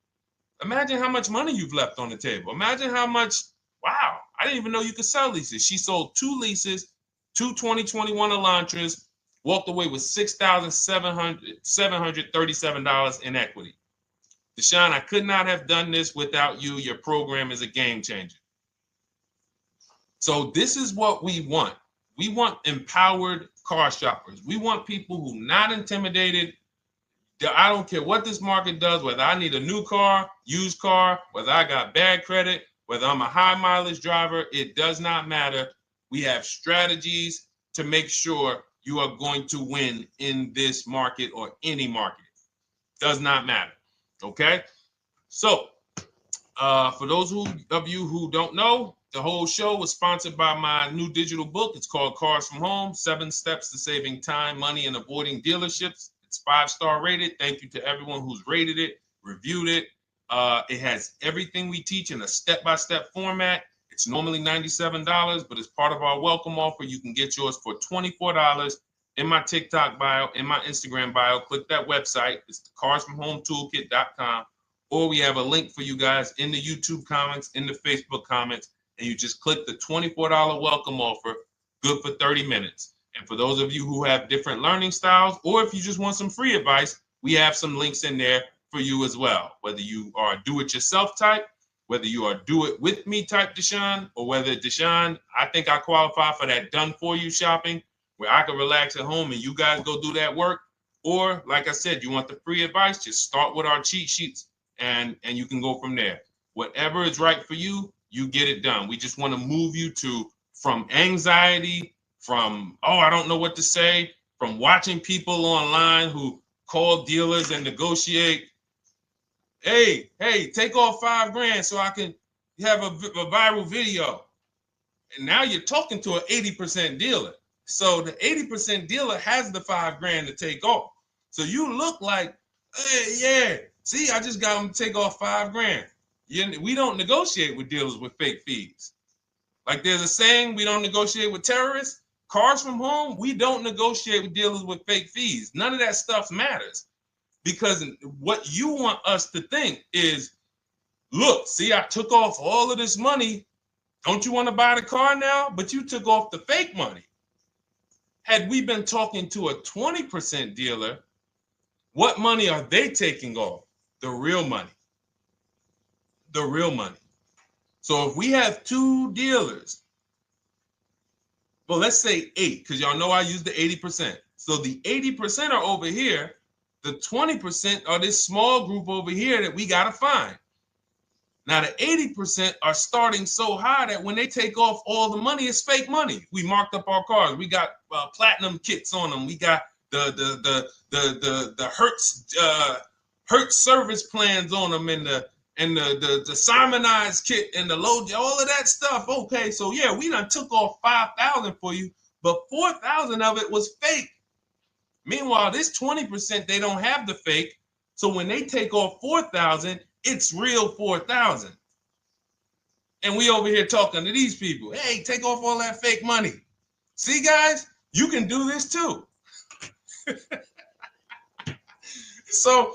A: Imagine how much money you've left on the table. Imagine how much, wow, I didn't even know you could sell leases. She sold 2 leases, 2 2021 Elantras, walked away with $6,737 in equity. Deshone, I could not have done this without you. Your program is a game changer. So this is what we want. We want empowered car shoppers. We want people who are not intimidated. I don't care what this market does, whether I need a new car, used car, whether I got bad credit, whether I'm a high mileage driver, it does not matter. We have strategies to make sure you are going to win in this market or any market. Does not matter. Okay? So, for those of you who don't know, the whole show was sponsored by my new digital book. It's called Cars from Home, 7 Steps to Saving Time, Money, and Avoiding Dealerships. It's 5-star rated. Thank you to everyone who's rated it, reviewed it. It has everything we teach in a step-by-step format. It's normally $97, but as part of our welcome offer, you can get yours for $24 in my TikTok bio, in my Instagram bio. Click that website. It's the carsfromhometoolkit.com. Or we have a link for you guys in the YouTube comments, in the Facebook comments, and you just click the $24 welcome offer, good for 30 minutes. And for those of you who have different learning styles, or if you just want some free advice, we have some links in there for you as well. Whether you are a do-it-yourself type, whether you are do-it-with-me type Deshone, or whether Deshone, I think I qualify for that done-for-you shopping, where I can relax at home and you guys go do that work. Or like I said, you want the free advice, just start with our cheat sheets and you can go from there. Whatever is right for you, you get it done. We just want to move you from anxiety, from, oh, I don't know what to say, from watching people online who call dealers and negotiate. Hey, take off $5,000 so I can have a viral video. And now you're talking to an 80% dealer. So the 80% dealer has the $5,000 to take off. So you look like, hey, yeah, see, I just got them to take off $5,000. We don't negotiate with dealers with fake fees. Like there's a saying, we don't negotiate with terrorists. Cars from home, we don't negotiate with dealers with fake fees. None of that stuff matters. Because what you want us to think is, look, see, I took off all of this money. Don't you want to buy the car now? But you took off the fake money. Had we been talking to a 20% dealer, what money are they taking off? The real money. The real money. So if we have two dealers, well, let's say 8, because y'all know I use the 80%. So the 80% are over here. The 20% are this small group over here that we got to find. Now, the 80% are starting so high that when they take off all the money, it's fake money. We marked up our cars. We got platinum kits on them. We got the Hertz service plans on them, and the Simonized kit and the low, all of that stuff. Okay, so yeah, we done took off 5,000 for you, but 4,000 of it was fake. Meanwhile, this 20%, they don't have the fake. So when they take off 4,000, it's real 4,000. And we over here talking to these people. Hey, take off all that fake money. See, guys, you can do this too. So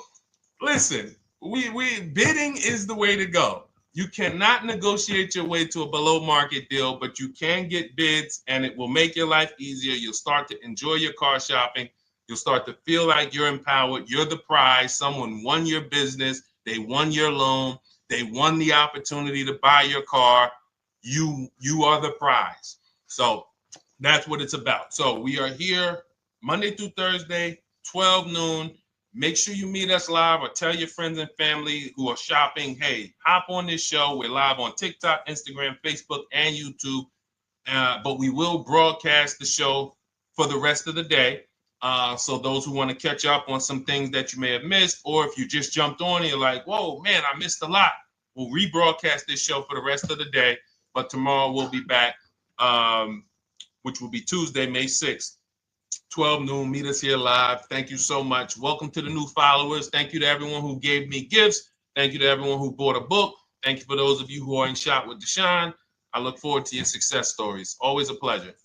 A: listen, we bidding is the way to go. You cannot negotiate your way to a below market deal, but you can get bids and it will make your life easier. You'll start to enjoy your car shopping. You'll start to feel like you're empowered. You're the prize. Someone won your business. They won your loan. They won the opportunity to buy your car. You are the prize. So that's what it's about. So we are here Monday through Thursday, 12 noon. Make sure you meet us live or tell your friends and family who are shopping, hey, hop on this show. We're live on TikTok, Instagram, Facebook, and YouTube. But we will broadcast the show for the rest of the day. So those who want to catch up on some things that you may have missed, or if you just jumped on and you're like, whoa, man, I missed a lot. We'll rebroadcast this show for the rest of the day. But tomorrow we'll be back, which will be Tuesday, May 6th, 12 noon. Meet us here live. Thank you so much. Welcome to the new followers. Thank you to everyone who gave me gifts. Thank you to everyone who bought a book. Thank you for those of you who are in Shop with Deshone. I look forward to your success stories. Always a pleasure.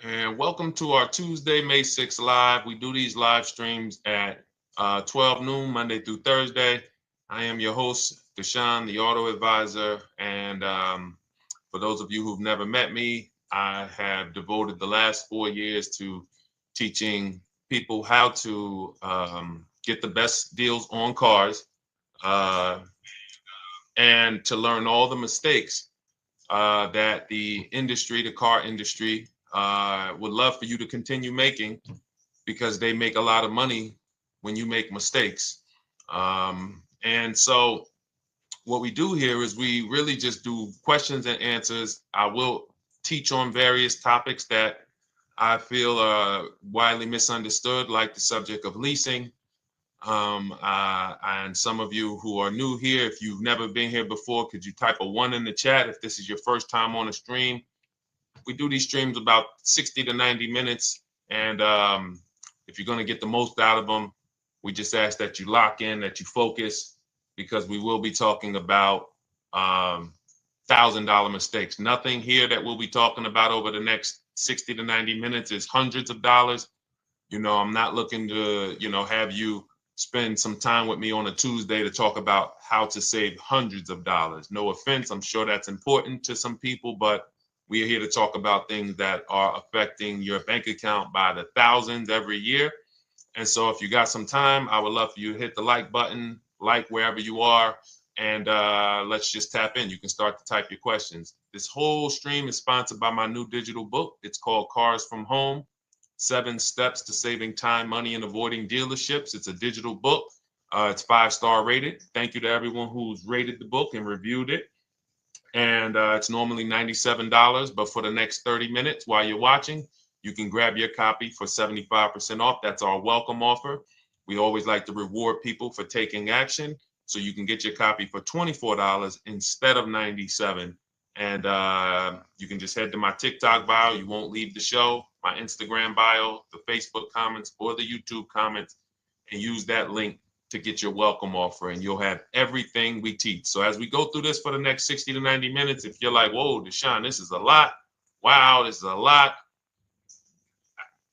A: And welcome to our Tuesday, May 6th live. We do these live streams at 12 noon, Monday through Thursday. I am your host, Deshone the Auto Advisor. And for those of you who've never met me, I have devoted the last 4 years to teaching people how to get the best deals on cars and to learn all the mistakes that the industry, the car industry, would love for you to continue making, because they make a lot of money when you make mistakes. And so what we do here is we really just do questions and answers. I will teach on various topics that I feel are widely misunderstood, like the subject of leasing. And some of you who are new here, if you've never been here before, could you type a 1 in the chat if this is your first time on a stream? We do these streams about 60 to 90 minutes. And if you're going to get the most out of them, we just ask that you lock in, that you focus, because we will be talking about $1,000 mistakes. Nothing here that we'll be talking about over the next 60 to 90 minutes is hundreds of dollars. You know, I'm not looking to, have you spend some time with me on a Tuesday to talk about how to save hundreds of dollars. No offense, I'm sure that's important to some people, but we are here to talk about things that are affecting your bank account by the thousands every year. And so if you got some time, I would love for you to hit the like button, like wherever you are, and let's just tap in. You can start to type your questions. This whole stream is sponsored by my new digital book. It's called Cars from Home, 7 Steps to Saving Time, Money, and Avoiding Dealerships. It's a digital book. It's 5-star rated. Thank you to everyone who's rated the book and reviewed it. And it's normally $97, but for the next 30 minutes while you're watching, you can grab your copy for 75% off. That's our welcome offer. We always like to reward people for taking action. So you can get your copy for $24 instead of $97. And you can just head to my TikTok bio. You won't leave the show, my Instagram bio, the Facebook comments, or the YouTube comments, and use that link to get your welcome offer, and you'll have everything we teach. So as we go through this for the next 60 to 90 minutes, if you're like, whoa, Deshone, this is a lot. Wow, this is a lot.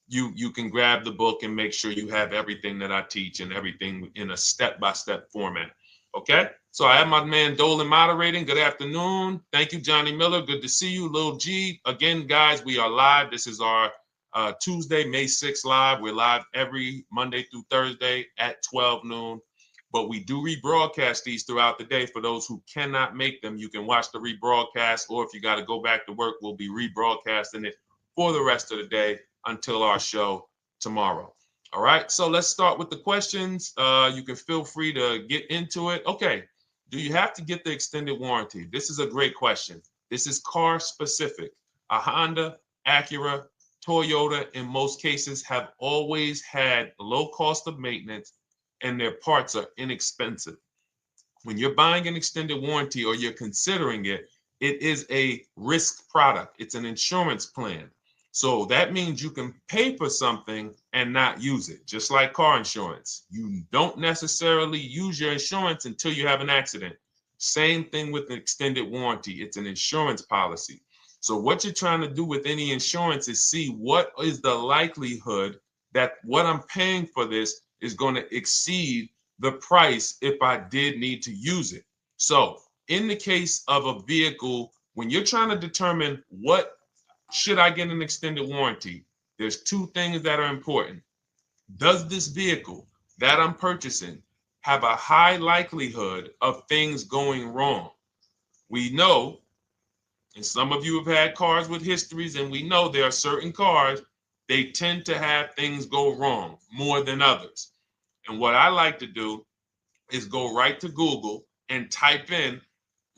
A: You can grab the book and make sure you have everything that I teach and everything in a step-by-step format. Okay? So I have my man Dolan moderating. Good afternoon. Thank you, Johnny Miller. Good to see you, Lil G. Again, guys, we are live. This is our Tuesday, May 6th live. We're live every Monday through Thursday at 12 noon. But we do rebroadcast these throughout the day. For those who cannot make them, you can watch the rebroadcast, or if you got to go back to work, we'll be rebroadcasting it for the rest of the day until our show tomorrow. All right, so let's start with the questions. You can feel free to get into it. Okay, do you have to get the extended warranty? This is a great question. This is car specific. A Honda, Acura, Toyota, in most cases, have always had low cost of maintenance and their parts are inexpensive. When you're buying an extended warranty or you're considering it, it is a risk product. It's an insurance plan. So that means you can pay for something and not use it, just like car insurance. You don't necessarily use your insurance until you have an accident. Same thing with an extended warranty. It's an insurance policy. So what you're trying to do with any insurance is see what is the likelihood that what I'm paying for this is going to exceed the price if I did need to use it. So in the case of a vehicle, when you're trying to determine what should I get an extended warranty, there's 2 things that are important. Does this vehicle that I'm purchasing have a high likelihood of things going wrong? We know, and some of you have had cars with histories, and we know there are certain cars, they tend to have things go wrong more than others. And what I like to do is go right to Google and type in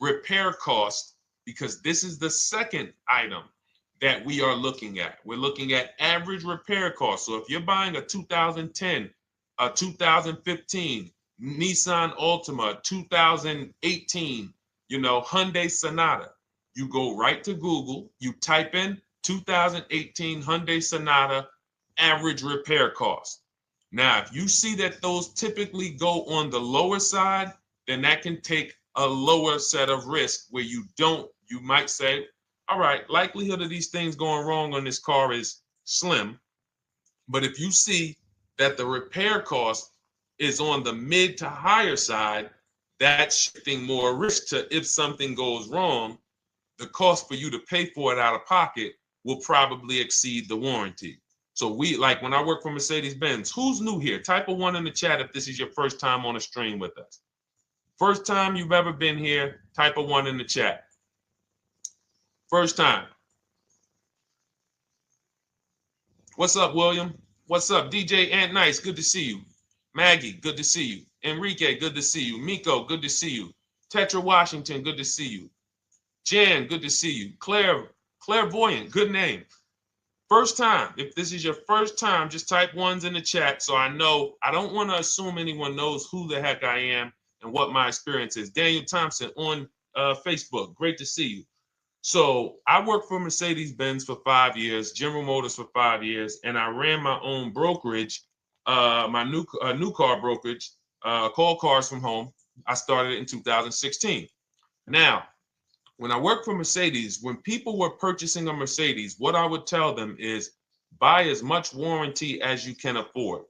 A: repair cost, because this is the second item that we are looking at. We're looking at average repair cost. So if you're buying a 2010, a 2015 Nissan Altima, 2018, Hyundai Sonata, you go right to Google, you type in 2018 Hyundai Sonata average repair cost. Now, if you see that those typically go on the lower side, then that can take a lower set of risk where you might say, all right, likelihood of these things going wrong on this car is slim. But if you see that the repair cost is on the mid to higher side, that's shifting more risk to if something goes wrong, the cost for you to pay for it out of pocket will probably exceed the warranty. So when I work for Mercedes-Benz, who's new here? Type a 1 in the chat if this is your first time on a stream with us. First time you've ever been here, type a 1 in the chat. First time. What's up, William? What's up, DJ Ant Nice? Good to see you. Maggie, good to see you. Enrique, good to see you. Miko, good to see you. Tetra Washington, good to see you. Jan, good to see you. Claire Clairvoyant, good name. First time, if this is your first time, just type ones in the chat so I know. I don't want to assume anyone knows who the heck I am and what my experience is. Daniel Thompson on Facebook, great to see you. So I worked for Mercedes-Benz for 5 years, General Motors for 5 years, and I ran my own brokerage, my new car brokerage, called Cars from Home. I started it in 2016. Now, when I worked for Mercedes, when people were purchasing a Mercedes, what I would tell them is buy as much warranty as you can afford.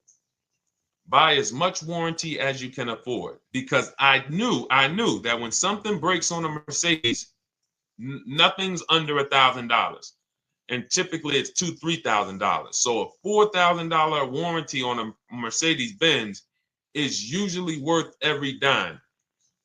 A: Buy as much warranty as you can afford, because I knew that when something breaks on a Mercedes, nothing's under $1,000, and typically it's $2,000-$3,000. So a $4,000 warranty on a Mercedes Benz is usually worth every dime.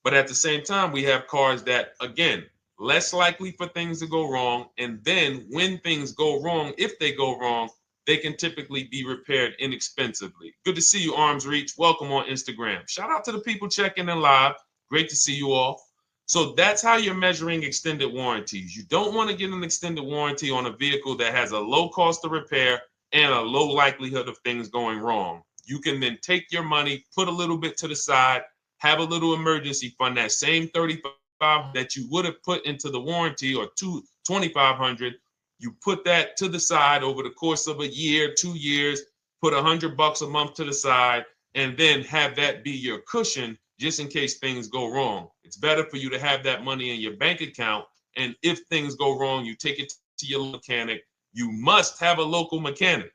A: But at the same time, we have cars that, again, less likely for things to go wrong. And then when things go wrong, if they go wrong, they can typically be repaired inexpensively. Good to see you, Arms Reach. Welcome on Instagram. Shout out to the people checking in live. Great to see you all. So that's how you're measuring extended warranties. You don't want to get an extended warranty on a vehicle that has a low cost of repair and a low likelihood of things going wrong. You can then take your money, put a little bit to the side, have a little emergency fund, that same $3,500 that you would have put into the warranty, or $2,500, you put that to the side over the course of a year, 2 years, put $100 a month to the side, and then have that be your cushion just in case things go wrong. It's better for you to have that money in your bank account, and if things go wrong, you take it to your mechanic. You must have a local mechanic.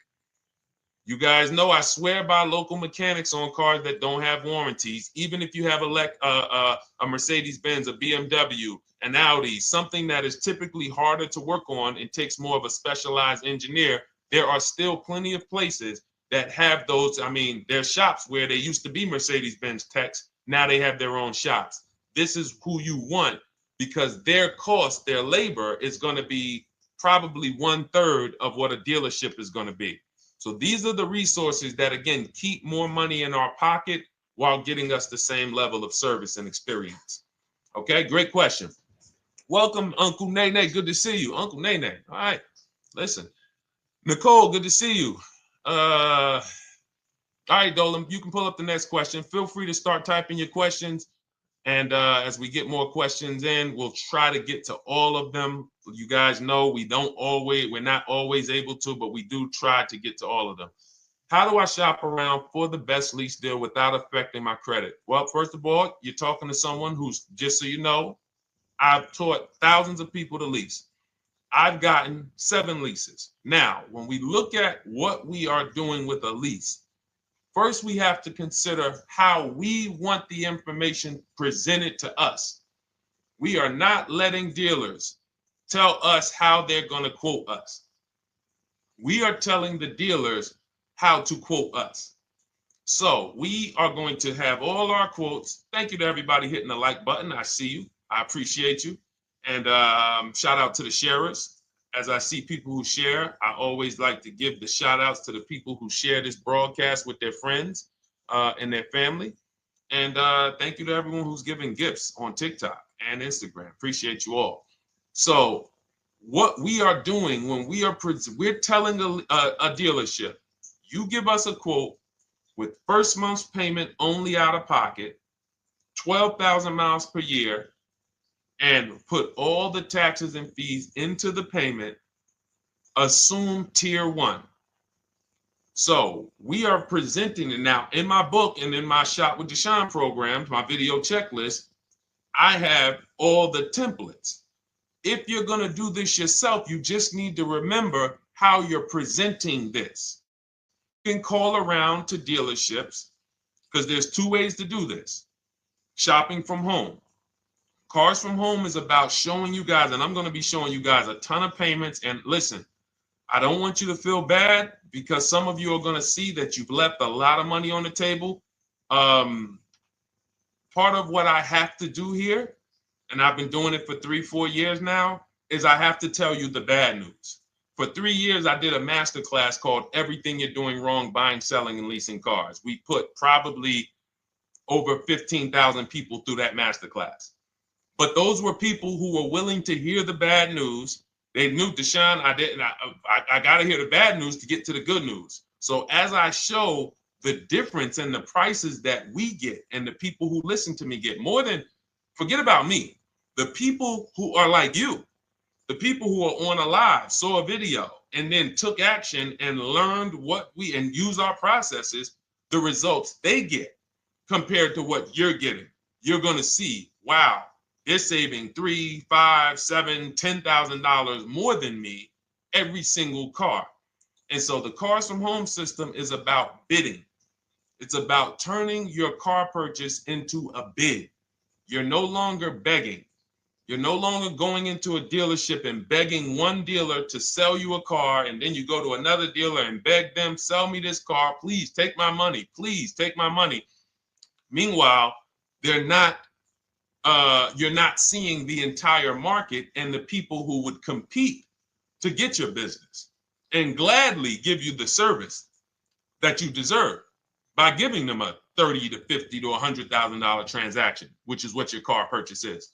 A: You guys know I swear by local mechanics on cars that don't have warranties. Even if you have a Mercedes-Benz, a BMW, an Audi, something that is typically harder to work on and takes more of a specialized engineer, there are still plenty of places that have those. I mean, there's shops where they used to be Mercedes-Benz techs. Now they have their own shops. This is who you want, because their cost, their labor is going to be probably 1/3 of what a dealership is going to be. So these are the resources that, again, keep more money in our pocket while getting us the same level of service and experience. Okay, great question. Welcome, Uncle Nene. Good to see you. Uncle Nene. All right, listen. Nicole, good to see you. All right, Dolan, you can pull up the next question. Feel free to start typing your questions. And as we get more questions in, we'll try to get to all of them. You guys know we're not always able to, but we do try to get to all of them. How do I shop around for the best lease deal without affecting my credit? Well, first of all, you're talking to someone who's, just so you know, I've taught thousands of people to lease. I've gotten 7 leases. Now, when we look at what we are doing with a lease, first, we have to consider how we want the information presented to us. We are not letting dealers tell us how they're going to quote us. We are telling the dealers how to quote us. So we are going to have all our quotes. Thank you to everybody hitting the like button. I see you. I appreciate you. And shout out to the sharers. As I see people who share, I always like to give the shout outs to the people who share this broadcast with their friends and their family. And thank you to everyone who's giving gifts on TikTok and Instagram. Appreciate you all. So what we are doing when we're telling a dealership, you give us a quote with first month's payment only out of pocket, 12,000 miles per year, and put all the taxes and fees into the payment, assume tier 1. So we are presenting it now in my book and in my Shop with Deshone programs, my video checklist. I have all the templates. If you're going to do this yourself, you just need to remember how you're presenting this. You can call around to dealerships, because there's 2 ways to do this. Shopping from home. Cars from Home is about showing you guys, and I'm going to be showing you guys a ton of payments. And listen, I don't want you to feel bad, because some of you are going to see that you've left a lot of money on the table. Part of what I have to do here, and I've been doing it for 3-4 years now, is I have to tell you the bad news. For 3 years, I did a masterclass called Everything You're Doing Wrong Buying, Selling, and Leasing Cars. We put probably over 15,000 people through that masterclass. But those were people who were willing to hear the bad news They knew, Deshone, I got to hear the bad news to get to the good news. So as I show the difference in the prices that we get and the people who listen to me get, more than, forget about me, the people who are like you, the people who are on a live, saw a video, and then took action and learned and use our processes, the results they get compared to what you're getting. You're going to see, wow, they're saving $3, $5, $7, $10,000 more than me every single car. And so the Cars from Home system is about bidding. It's about turning your car purchase into a bid. You're no longer begging. You're no longer going into a dealership and begging one dealer to sell you a car, and then you go to another dealer and beg them, sell me this car, please take my money, please take my money. Meanwhile, you're not seeing the entire market and the people who would compete to get your business and gladly give you the service that you deserve by giving them a $30 to $50 to $100,000 transaction, which is what your car purchase is.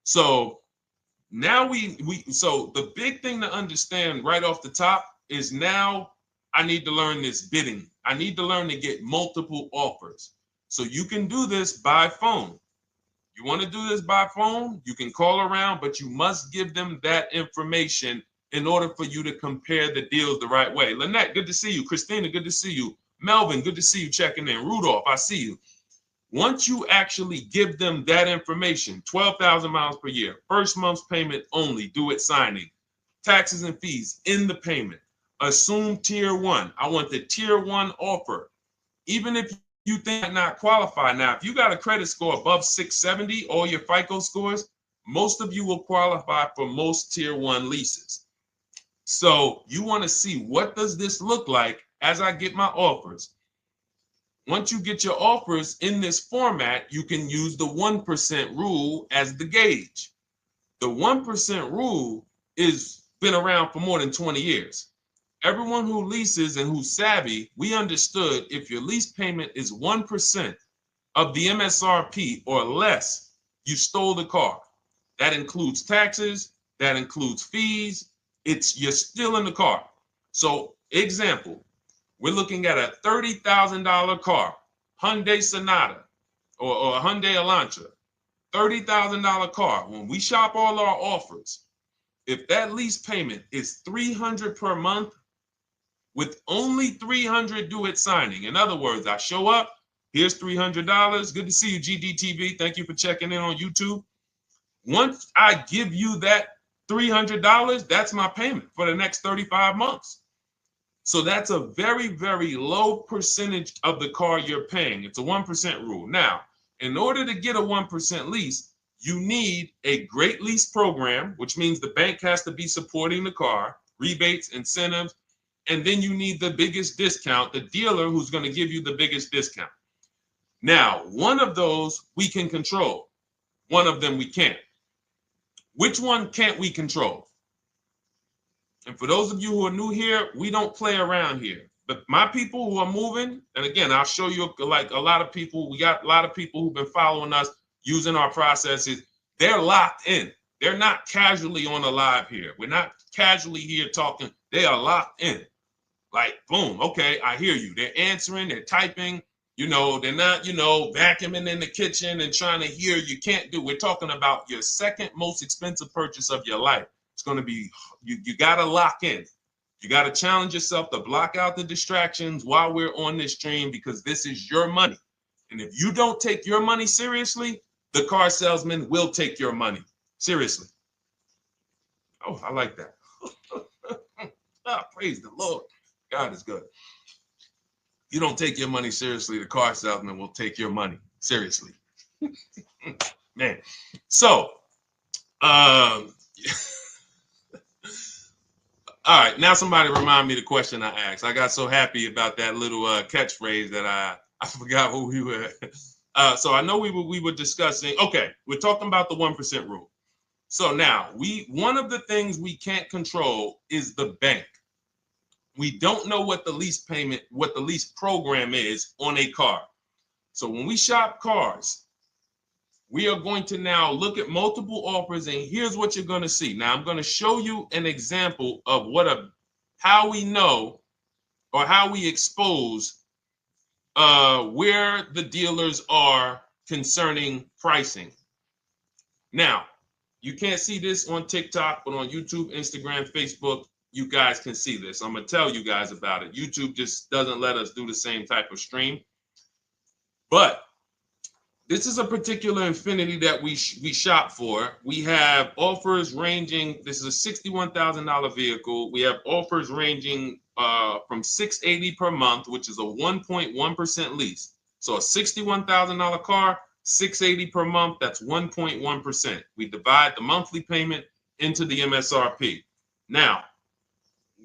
A: So now so the big thing to understand right off the top is, now I need to learn this bidding. I need to learn to get multiple offers. So you can do this by phone. You want to do this by phone, you can call around, but you must give them that information in order for you to compare the deals the right way. Lynette, good to see you. Christina, good to see you. Melvin, good to see you checking in. Rudolph, I see you. Once you actually give them that information, 12,000 miles per year, first month's payment only, due at signing, taxes and fees in the payment, assume tier one. I want the tier one offer. Even if you think I not qualify. Now, if you got a credit score above 670, all your FICO scores, most of you will qualify for most tier one leases. So you want to see, what does this look like as I get my offers? Once you get your offers in this format, you can use the 1% rule as the gauge. The 1% rule is been around for more than 20 years. Everyone who leases and who's savvy, we understood if your lease payment is 1% of the MSRP or less, you stole the car. That includes taxes, that includes fees. You're still in the car. So example, we're looking at a $30,000 car, Hyundai Sonata or a Hyundai Elantra, $30,000 car. When we shop all our offers, if that lease payment is $300 per month, with only $300 due at signing. In other words, I show up, here's $300. Good to see you, GDTV. Thank you for checking in on YouTube. Once I give you that $300, that's my payment for the next 35 months. So that's a very, very low percentage of the car you're paying. It's a 1% rule. Now, in order to get a 1% lease, you need a great lease program, which means the bank has to be supporting the car, rebates, incentives, and then you need the biggest discount, the dealer who's going to give you the biggest discount. Now, one of those we can control. One of them we can't. Which one can't we control? And for those of you who are new here, we don't play around here. But my people who are moving, and again, I'll show you, like a lot of people, we got a lot of people who've been following us, using our processes. They're locked in. They're not casually on a live here. We're not casually here talking. They are locked in. Like, boom, okay, I hear you. They're answering, they're typing, they're not, vacuuming in the kitchen and trying to hear. You can't do. We're talking about your second most expensive purchase of your life. It's going to be, you got to lock in. You got to challenge yourself to block out the distractions while we're on this stream, because this is your money. And if you don't take your money seriously, the car salesman will take your money seriously. Oh, I like that. Praise the Lord. God is good. You don't take your money seriously, the car salesman will take your money seriously. Man. So, all right, now somebody remind me the question I asked. I got so happy about that little catchphrase that I forgot who we were. So I know we were discussing, okay, we're talking about the 1% rule. So now, one of the things we can't control is the bank. We don't know what the lease payment, what the lease program is on a car. So when we shop cars, we are going to now look at multiple offers, and here's what you're going to see. Now, I'm going to show you an example of how we know or how we expose where the dealers are concerning pricing. Now, you can't see this on TikTok, but on YouTube, Instagram, Facebook, you guys can see this. I'm going to tell you guys about it. YouTube just doesn't let us do the same type of stream. But this is a particular Infiniti that we shop for. We have offers ranging, this is a $61,000 vehicle. We have offers ranging from $680 per month, which is a 1.1% lease. So a $61,000 car, $680 per month, that's 1.1%. We divide the monthly payment into the MSRP. Now,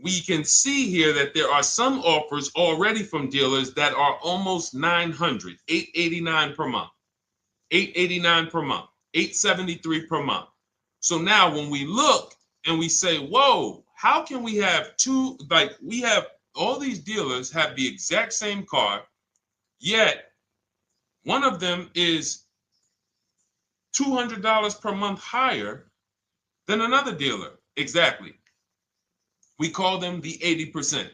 A: we can see here that there are some offers already from dealers that are almost $900, $889 per month. $889 per month, $873 per month. So now when we look and we say, whoa, how can we have two, like we have all these dealers have the exact same car, yet one of them is $200 per month higher than another dealer. Exactly. We call them the 80%.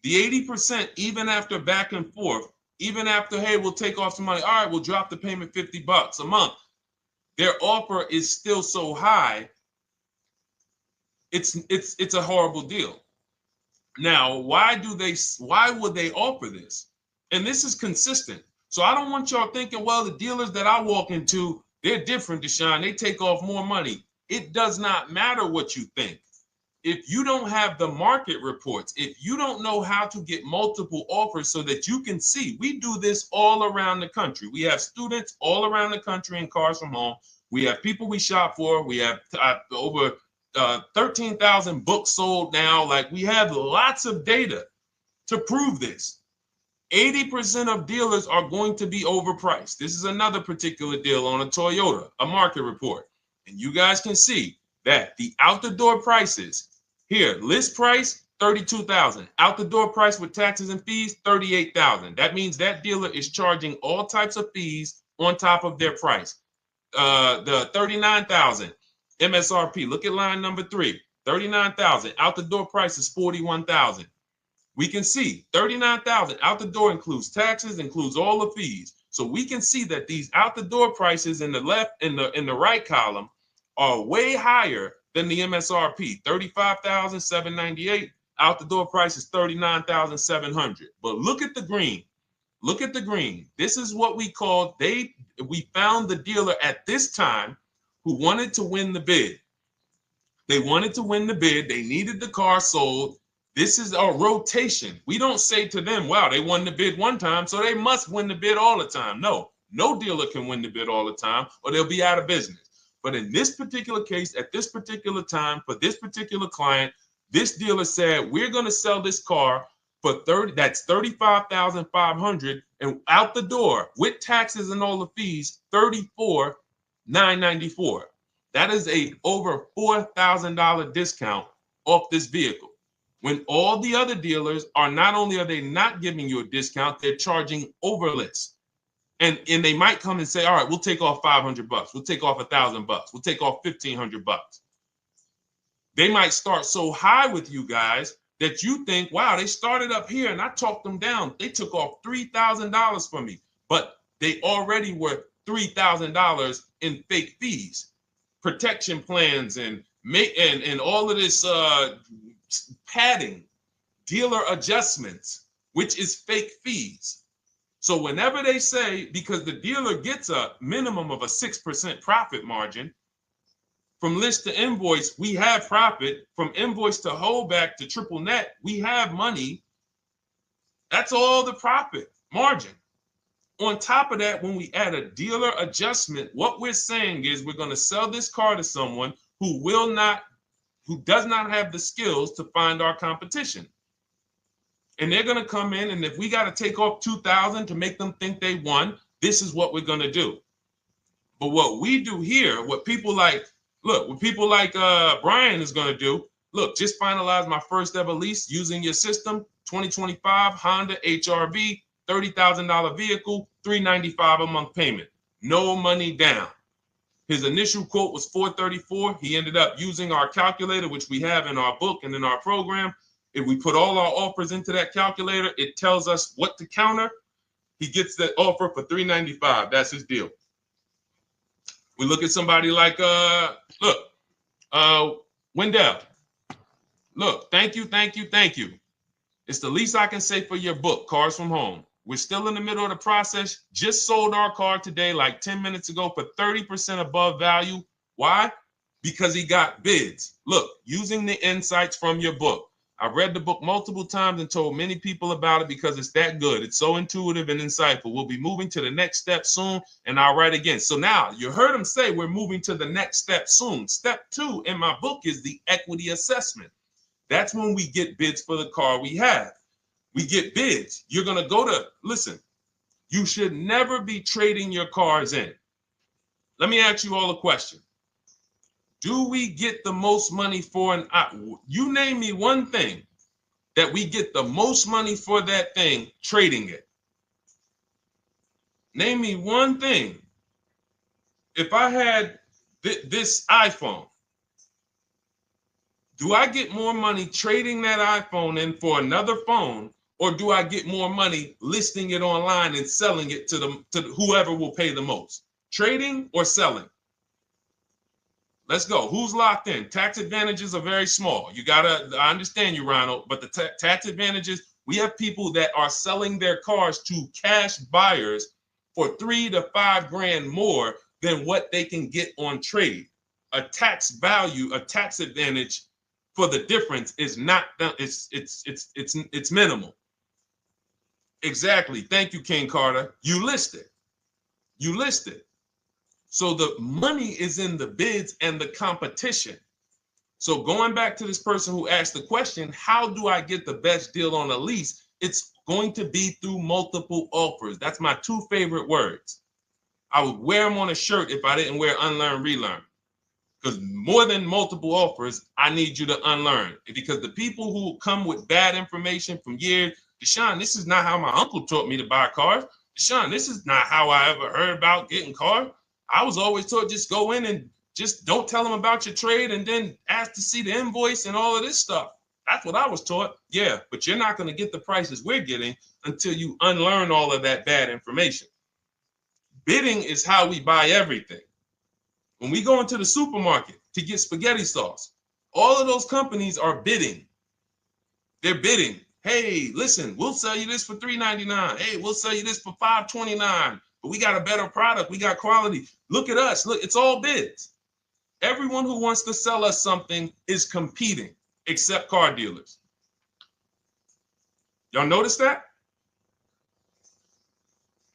A: The 80%, even after back and forth, even after, hey, we'll take off some money. All right, we'll drop the payment $50 a month. Their offer is still so high. It's a horrible deal. Now, why would they offer this? And this is consistent. So I don't want y'all thinking, well, the dealers that I walk into, they're different, Deshone. They take off more money. It does not matter what you think. If you don't have the market reports, if you don't know how to get multiple offers so that you can see, we do this all around the country. We have students all around the country in Cars from Home. We have people we shop for. We have over 13,000 books sold now. Like, we have lots of data to prove this. 80% of dealers are going to be overpriced. This is another particular deal on a Toyota, a market report. And you guys can see that the out-the-door prices here, list price, $32,000. Out the door price with taxes and fees, $38,000. That means that dealer is charging all types of fees on top of their price. The $39,000 MSRP. Look at line number 3. $39,000. Out the door price is $41,000. We can see $39,000 out the door includes taxes, includes all the fees. So we can see that these out the door prices in the left, in the right column, are way higher than the MSRP, $35,798. Out the door price is $39,700. But look at the green. Look at the green. This is what we call, we found the dealer at this time who wanted to win the bid. They wanted to win the bid. They needed the car sold. This is a rotation. We don't say to them, wow, they won the bid one time, so they must win the bid all the time. No dealer can win the bid all the time, or they'll be out of business. But in this particular case, at this particular time, for this particular client, this dealer said, we're going to sell this car for that's $35,500, and out the door with taxes and all the fees, $34,994. That is a over $4,000 discount off this vehicle. When all the other dealers are, not only are they not giving you a discount, they're charging over list. And they might come and say, all right, we'll take off $500. We'll take off $1,000. We'll take off $1,500. They might start so high with you guys that you think, wow, they started up here and I talked them down. They took off $3,000 from me, but they already were $3,000 in fake fees, protection plans, and all of this padding, dealer adjustments, which is fake fees. So whenever they say, because the dealer gets a minimum of a 6% profit margin, from list to invoice, we have profit. From invoice to holdback to triple net, we have money. That's all the profit margin. On top of that, when we add a dealer adjustment, what we're saying is we're going to sell this car to someone who does not have the skills to find our competition. And they're going to come in, and if we got to take off $2,000 to make them think they won, this is what we're going to do. But what we do here, what people like Brian is going to do, look, just finalize my first ever lease using your system, 2025 Honda HRV, $30,000 vehicle, $395 a month payment. no money down. His initial quote was $434. He ended up using our calculator, which we have in our book and in our program. If we put all our offers into that calculator, it tells us what to counter. He gets that offer for $395. That's his deal. We look at somebody like Wendell. Look, thank you. It's the least I can say for your book, Cars from Home. We're still in the middle of the process. Just sold our car today, like 10 minutes ago, for 30% above value. Why? Because he got bids. Look, using the insights from your book. I've read the book multiple times and told many people about it because it's that good. It's so intuitive and insightful. We'll be moving to the next step soon, and I'll write again. So now you heard him say we're moving to the next step soon. Step 2 in my book is the equity assessment. That's when we get bids for the car we have. We get bids. You're going to go to, listen, you should never be trading your cars in. Let me ask you all a question. Do we get the most money for you name me one thing that we get the most money for that thing trading it. Name me one thing. If I had this iPhone, do I get more money trading that iPhone in for another phone, or do I get more money listing it online and selling it to whoever will pay the most? Trading or selling? Let's go. Who's locked in? Tax advantages are very small. I understand you, Ronald, but the tax advantages, we have people that are selling their cars to cash buyers for $3 to $5 grand more than what they can get on trade. A tax value, a tax advantage for the difference is not, it's minimal. Exactly. Thank you, King Carter. You listed. So the money is in the bids and the competition. So going back to this person who asked the question, how do I get the best deal on a lease? It's going to be through multiple offers. That's my 2 favorite words. I would wear them on a shirt if I didn't wear unlearn, relearn. Because more than multiple offers, I need you to unlearn. Because the people who come with bad information from years, Deshone, this is not how my uncle taught me to buy cars. Deshone, this is not how I ever heard about getting cars. I was always taught just go in and just don't tell them about your trade and then ask to see the invoice and all of this stuff. That's what I was taught. Yeah, but you're not going to get the prices we're getting until you unlearn all of that bad information. Bidding is how we buy everything. When we go into the supermarket to get spaghetti sauce, all of those companies are bidding. They're bidding. Hey, listen, we'll sell you this for $3.99. Hey, we'll sell you this for $5.29. But we got a better product. We got quality. Look at us. Look, it's all bids. Everyone who wants to sell us something is competing, except car dealers. Y'all notice that?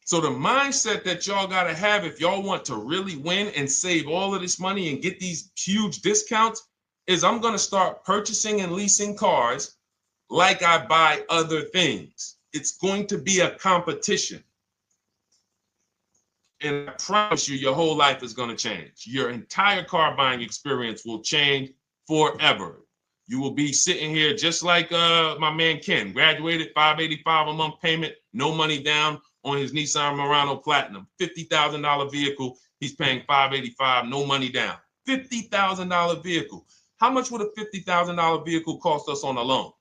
A: So the mindset that y'all got to have if y'all want to really win and save all of this money and get these huge discounts is I'm going to start purchasing and leasing cars like I buy other things. It's going to be a competition. And I promise you, your whole life is going to change. Your entire car buying experience will change forever. You will be sitting here just like my man Ken, graduated, $585 a month payment, no money down on his Nissan Murano Platinum, $50,000 vehicle. He's paying $585, no money down. $50,000 vehicle. How much would a $50,000 vehicle cost us on a loan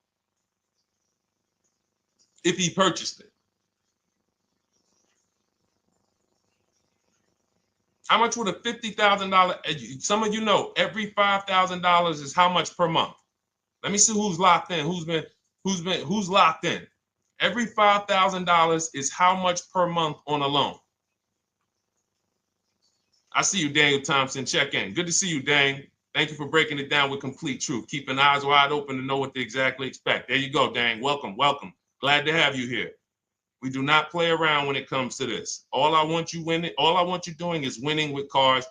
A: if he purchased it? How much would a $50,000? Some of you know every $5,000 is how much per month. Let me see who's locked in. Who's locked in? Every $5,000 is how much per month on a loan. I see you, Daniel Thompson. Check in. Good to see you, Dane. Thank you for breaking it down with complete truth. Keeping eyes wide open to know what to exactly expect. There you go, Dane. Welcome. Glad to have you here. We do not play around when it comes to this. All I want you doing is winning with cars,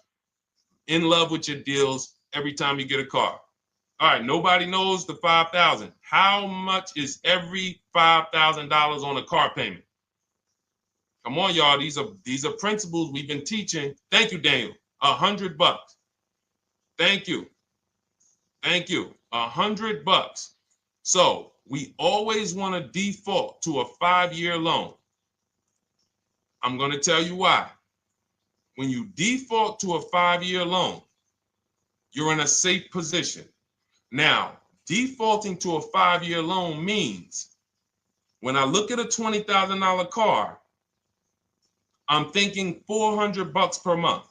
A: in love with your deals every time you get a car. All right, nobody knows the 5,000. How much is every $5,000 on a car payment? Come on, y'all. These are principles we've been teaching. Thank you, Daniel. $100. Thank you. $100. So we always want to default to a 5-year loan. I'm going to tell you why. when you default to a 5-year loan, you're in a safe position. Now, defaulting to a 5-year loan means when I look at a $20,000 car, I'm thinking $400 per month.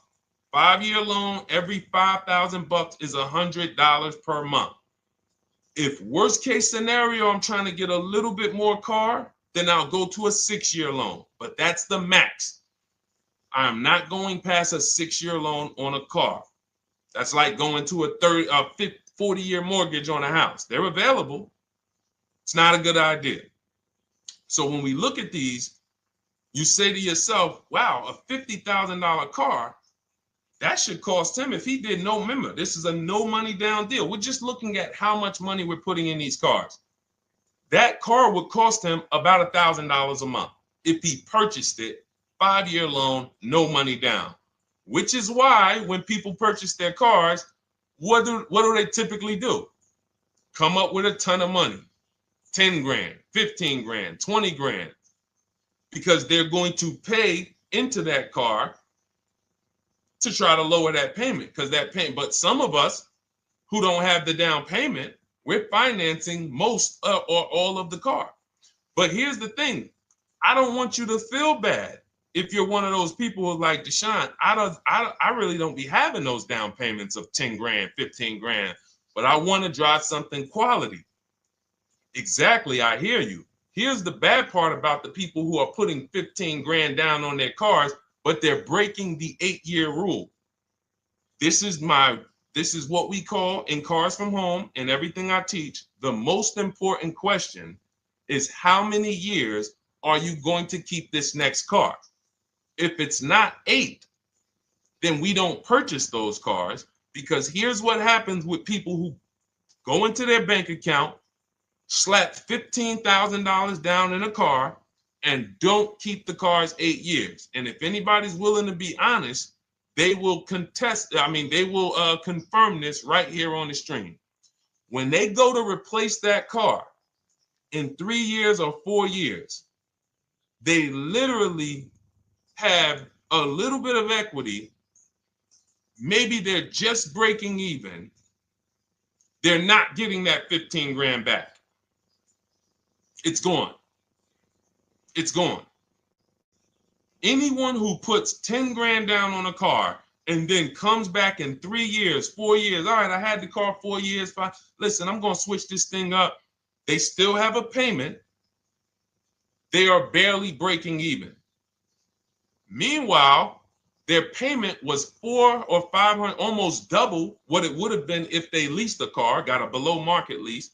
A: 5-year loan, every $5,000 is $100 per month. If worst case scenario, I'm trying to get a little bit more car, then I'll go to a 6-year loan, but that's the max. I'm not going past a 6-year loan on a car. That's like going to a 40-year mortgage on a house. They're available. It's not a good idea. So when we look at these, you say to yourself, wow, a $50,000 car, that should cost him, if he did no, remember, this is a no money down deal. We're just looking at how much money we're putting in these cars. That car would cost him about $1,000 a month if he purchased it, 5-year loan, no money down. Which is why when people purchase their cars, what do they typically do? Come up with a ton of money, 10 grand, 15 grand, 20 grand, because they're going to pay into that car to try to lower that payment, because that payment. But some of us who don't have the down payment, we're financing most or all of the car. But here's the thing. I don't want you to feel bad if you're one of those people who's like, Deshone, I really don't be having those down payments of 10 grand, 15 grand, but I want to drive something quality. Exactly, I hear you. Here's the bad part about the people who are putting 15 grand down on their cars, but they're breaking the 8-year rule. This is what we call in Cars from Home and everything I teach, the most important question is how many years are you going to keep this next car? If it's not 8, then we don't purchase those cars, because here's what happens with people who go into their bank account, slap $15,000 down in a car, and don't keep the cars 8 years. And if anybody's willing to be honest, they will confirm this right here on the stream. When they go to replace that car in 3 years or 4 years, they literally have a little bit of equity. Maybe they're just breaking even. They're not getting that 15 grand back. It's gone. It's gone. Anyone who puts 10 grand down on a car and then comes back in 3 years, 4 years, all right, I had the car 4 years, 5, listen, I'm going to switch this thing up. They still have a payment. They are barely breaking even. Meanwhile, their payment was 400 or 500, almost double what it would have been if they leased a car, got a below market lease,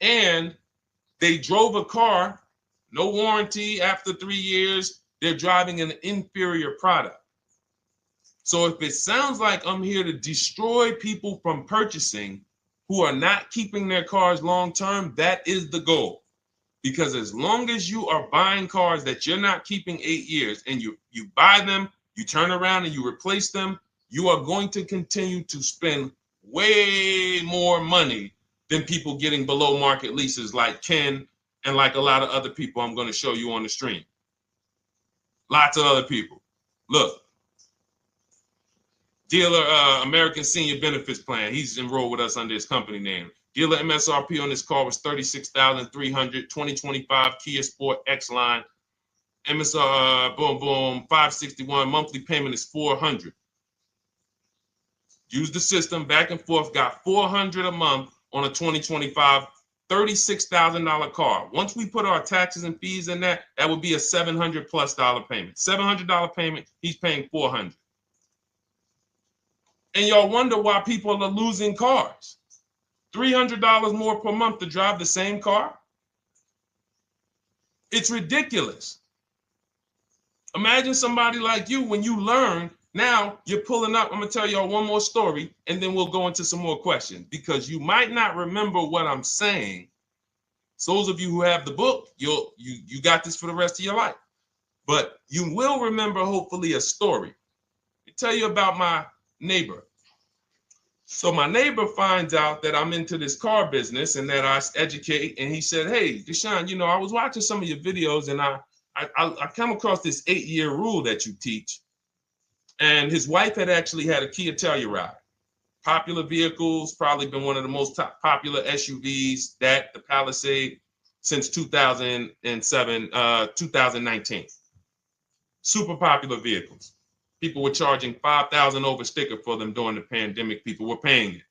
A: and they drove a car, no warranty after 3 years. They're driving an inferior product. So if it sounds like I'm here to destroy people from purchasing who are not keeping their cars long term, that is the goal. Because as long as you are buying cars that you're not keeping 8 years and you buy them, you turn around and you replace them, you are going to continue to spend way more money than people getting below market leases like Ken and like a lot of other people I'm going to show you on the stream. Lots of other people. Look, dealer American Senior Benefits Plan. He's enrolled with us under his company name. Dealer MSRP on this car was $36,300. 2025 Kia Sport X line. MSR boom 561. Monthly payment is $400. Use the system back and forth. Got $400 a month on a 2025 $36,000 car. Once we put our taxes and fees in that would be a $700+ payment. $700 payment. He's paying $400. And y'all wonder why people are losing cars. $300 more per month to drive the same car? It's ridiculous. Imagine somebody like you, when you learn, now you're pulling up. I'm going to tell y'all one more story, and then we'll go into some more questions, because you might not remember what I'm saying. So those of you who have the book, you got this for the rest of your life. But you will remember, hopefully, a story. I'll tell you about my neighbor. So my neighbor finds out that I'm into this car business and that I educate. And he said, hey, Deshone, I was watching some of your videos and I come across this 8-year rule that you teach. And his wife had actually had a Kia Telluride. Popular vehicles, probably been one of the most popular SUVs, that the Palisade, since 2007, 2019. Super popular vehicles. People were charging $5,000 over sticker for them during the pandemic. People were paying it.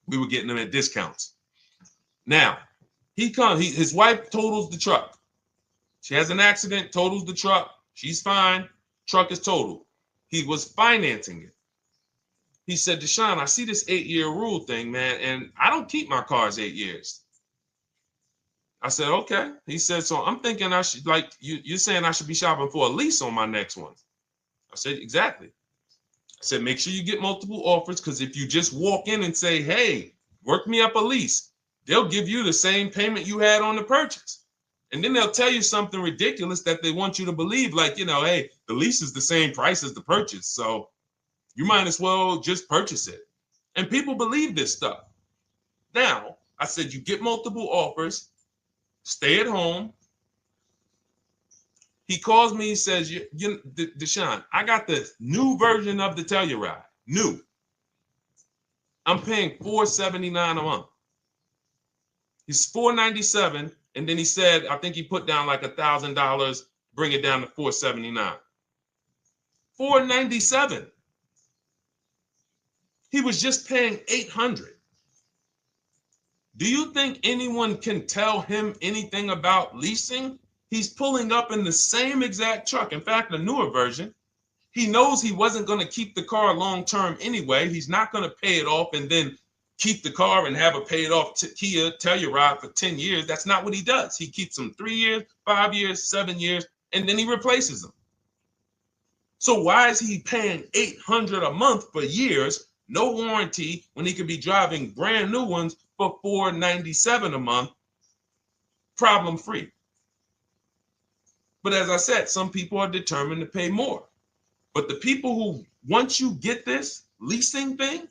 A: We were getting them at discounts. Now, his wife totals the truck. She has an accident, totals the truck. She's fine. Truck is totaled. He was financing it. He said, Deshone, I see this 8-year rule thing, man, and I don't keep my cars 8 years. I said, okay. He said, so I'm thinking I should, like, you're saying I should be shopping for a lease on my next one. I said, exactly. I said, make sure you get multiple offers, because if you just walk in and say, hey, work me up a lease, they'll give you the same payment you had on the purchase. And then they'll tell you something ridiculous that they want you to believe, like, hey, the lease is the same price as the purchase, so you might as well just purchase it. And people believe this stuff. Now, I said, you get multiple offers, stay at home. He calls me, he says, Deshone, I got the new version of the Telluride, new. I'm paying $479 a month. He's $497, and then he said, I think he put down like $1,000, bring it down to $479. $497. He was just paying $800. Do you think anyone can tell him anything about leasing? He's pulling up in the same exact truck. In fact, the newer version. He knows he wasn't going to keep the car long term anyway. He's not going to pay it off and then keep the car and have a paid off Kia Telluride for 10 years. That's not what he does. He keeps them 3 years, 5 years, 7 years, and then he replaces them. So why is he paying $800 a month for years, no warranty, when he could be driving brand new ones for $497 a month, problem free? But as I said, some people are determined to pay more. But the people who, once you get this leasing thing,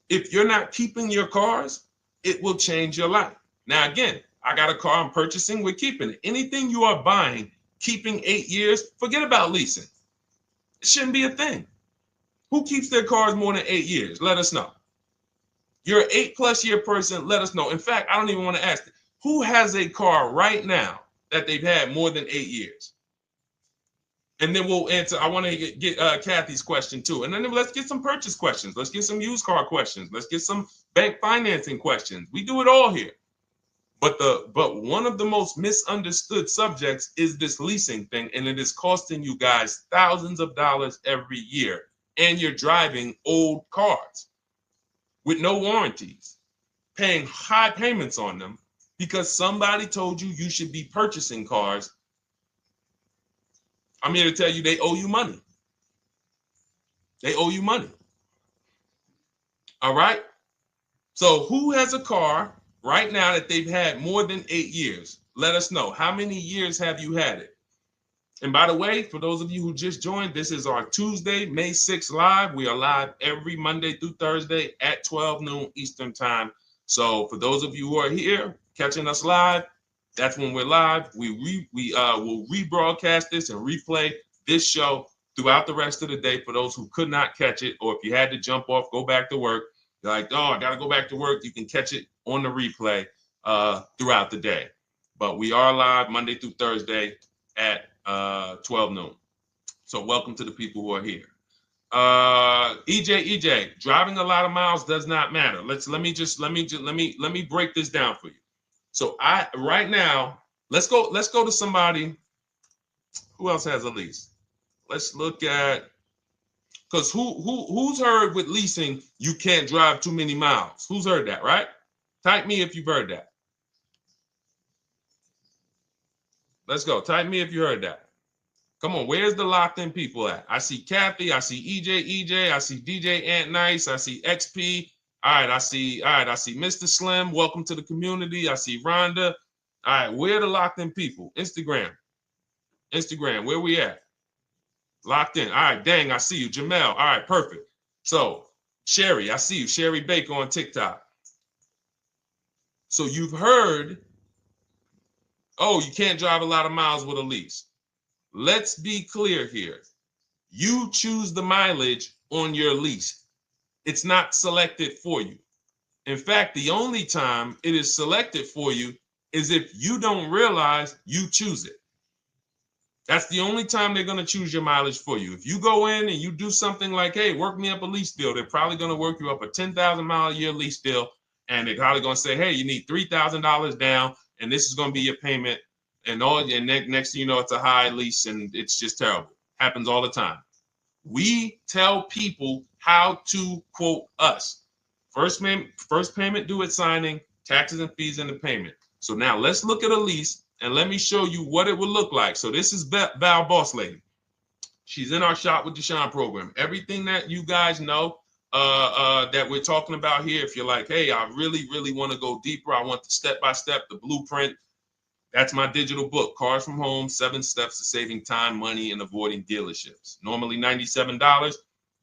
A: if you're not keeping your cars, it will change your life. Now, again, I got a car I'm purchasing, we're keeping it. Anything you are buying, keeping 8 years, forget about leasing. It shouldn't be a thing. Who keeps their cars more than 8 years? Let us know. You're an 8+ year person, let us know. In fact, I don't even want to ask, who has a car right now that they've had more than 8 years? And then we'll answer. I want to get Kathy's question too. And then let's get some purchase questions. Let's get some used car questions. Let's get some bank financing questions. We do it all here. But one of the most misunderstood subjects is this leasing thing, and it is costing you guys thousands of dollars every year. And you're driving old cars with no warranties, paying high payments on them because somebody told you you should be purchasing cars. I'm here to tell you they owe you money. They owe you money. All right? So who has a car right now that they've had more than 8 years? Let us know. How many years have you had it? And by the way, for those of you who just joined, this is our Tuesday, May 6th live. We are live every Monday through Thursday at 12 noon Eastern time. So for those of you who are here catching us live, that's when we're live. We will rebroadcast this and replay this show throughout the rest of the day for those who could not catch it, or if you had to jump off, go back to work. You're like, oh, I got to go back to work. You can catch it on the replay throughout the day. But we are live Monday through Thursday at 12 noon. So welcome to the people who are here. EJ, driving a lot of miles does not matter. Let me break this down for you. So right now, let's go to somebody who else has a lease. Let's look at, because who's heard with leasing you can't drive too many miles? Who's heard that, right? Type me if you've heard that. Let's go. Type me if you heard that. Come on, where's the locked in people at? I see Kathy, I see EJ, I see DJ Ant Nice, I see XP. All right, I see Mr. Slim. Welcome to the community. I see Rhonda. All right, where are the locked in people? Instagram, where we at? Locked in. All right, dang, I see you. Jamel. All right, perfect. So, Sherry, I see you. Sherry Baker on TikTok. So you've heard, oh, you can't drive a lot of miles with a lease. Let's be clear here. You choose the mileage on your lease. It's not selected for you. In fact, the only time it is selected for you is if you don't realize you choose it. That's the only time they're going to choose your mileage for you. If you go in and you do something like, hey, work me up a lease deal, they're probably going to work you up a 10,000 mile a year lease deal. And they're probably going to say, hey, you need $3,000 down, and this is going to be your payment. And next thing you know, it's a high lease, and it's just terrible. Happens all the time. We tell people how to quote us. First payment due at signing, taxes and fees in the payment. So now let's look at a lease, and let me show you what it would look like. So this is Val Boss Lady. She's in our Shop with Deshone program. Everything that you guys know that we're talking about here, if you're like, hey, I really, really want to go deeper, I want the step-by-step, the blueprint, that's my digital book, Cars from Home, 7 Steps to Saving Time, Money, and Avoiding Dealerships. Normally $97.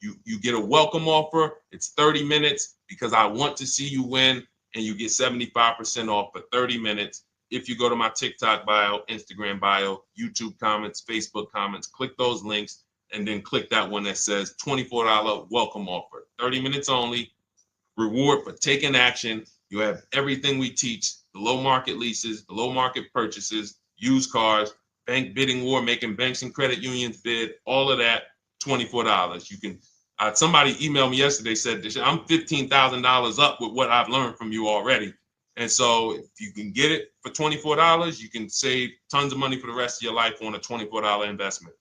A: You get a welcome offer. It's 30 minutes because I want to see you win, and you get 75% off for 30 minutes. If you go to my TikTok bio, Instagram bio, YouTube comments, Facebook comments, click those links, and then click that one that says $24 welcome offer. 30 minutes only, reward for taking action. You have everything we teach, the low market leases, the low market purchases, used cars, bank bidding war, making banks and credit unions bid, all of that, $24. You can, somebody emailed me yesterday, said, I'm $15,000 up with what I've learned from you already. And so if you can get it for $24, you can save tons of money for the rest of your life on a $24 investment.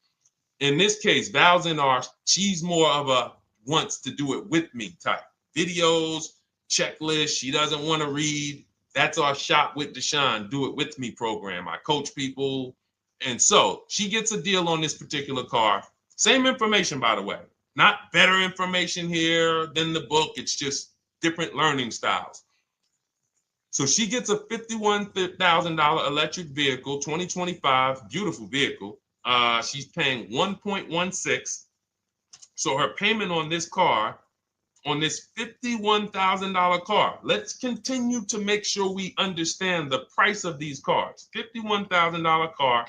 A: In this case, Val's in our, she's more of a wants to do it with me type. Videos, checklist, she doesn't want to read. That's our Shop with Deshone, do it with me program. I coach people. And so she gets a deal on this particular car. Same information, by the way. Not better information here than the book. It's just different learning styles. So she gets a $51,000 electric vehicle, 2025, beautiful vehicle. She's paying 1.16. So her payment on this car, on this $51,000 car, let's continue to make sure we understand the price of these cars. $51,000 car,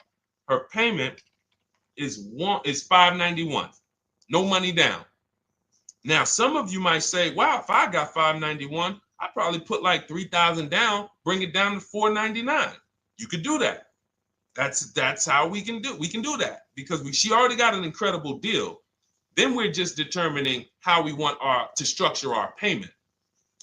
A: her payment is $591. No money down. Now, some of you might say, wow, if I got $591, I'd probably put like $3,000 down, bring it down to $499. You could do that. That's how we can do. We can do that because she already got an incredible deal. Then we're just determining how we want to structure our payment.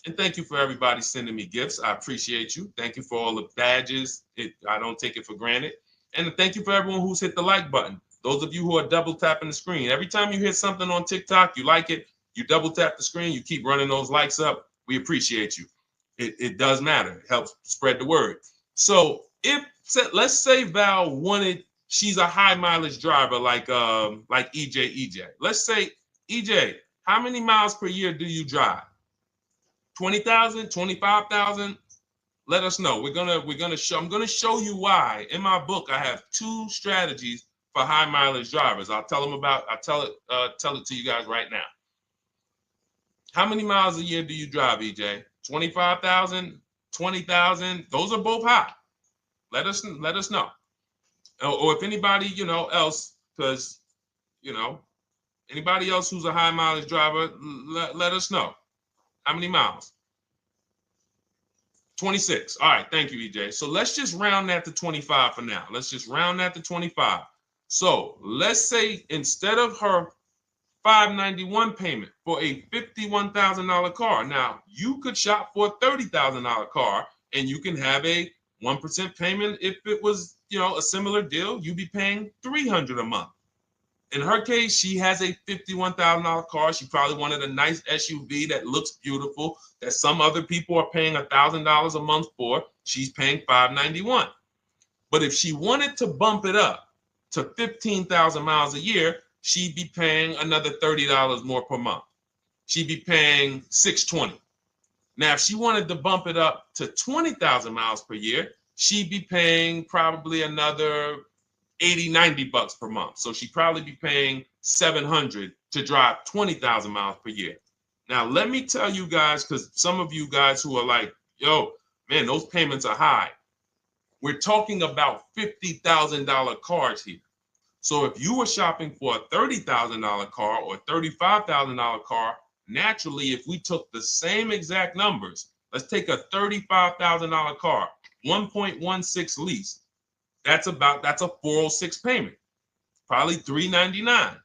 A: And thank you for everybody sending me gifts. I appreciate you. Thank you for all the badges. I don't take it for granted. And thank you for everyone who's hit the like button. Those of you who are double tapping the screen. Every time you hit something on TikTok, you like it, you double tap the screen, you keep running those likes up. We appreciate you. It does matter. It helps spread the word. So let's say Val wanted, she's a high mileage driver like EJ. Let's say, EJ, how many miles per year do you drive? 20,000, 25,000? Let us know. I'm gonna show you why. In my book, I have 2 strategies for high mileage drivers. I'll tell it to you guys right now. How many miles a year do you drive, EJ? 25,000, 20,000? Those are both high. Let us know. Or if anybody, else, because, anybody else who's a high mileage driver, let us know. How many miles? 26. All right. Thank you, EJ. So let's just round that to 25 for now. Let's just round that to 25. So let's say instead of her $591 payment for a $51,000 car, now you could shop for a $30,000 car and you can have a 1% payment. If it was, a similar deal, you'd be paying $300 a month. In her case, she has a $51,000 car. She probably wanted a nice SUV that looks beautiful, that some other people are paying $1,000 a month for. She's paying $591. But if she wanted to bump it up to 15,000 miles a year, she'd be paying another $30 more per month. She'd be paying $620. Now, if she wanted to bump it up to 20,000 miles per year, she'd be paying probably another $80-90 per month. So she'd probably be paying $700 to drive 20,000 miles per year. Now, let me tell you guys, because some of you guys who are like, yo, man, those payments are high. We're talking about $50,000 cars here. So if you were shopping for a $30,000 car or $35,000 car, naturally, if we took the same exact numbers, let's take a $35,000 car, 1.16 lease. That's a 406 payment, probably $399.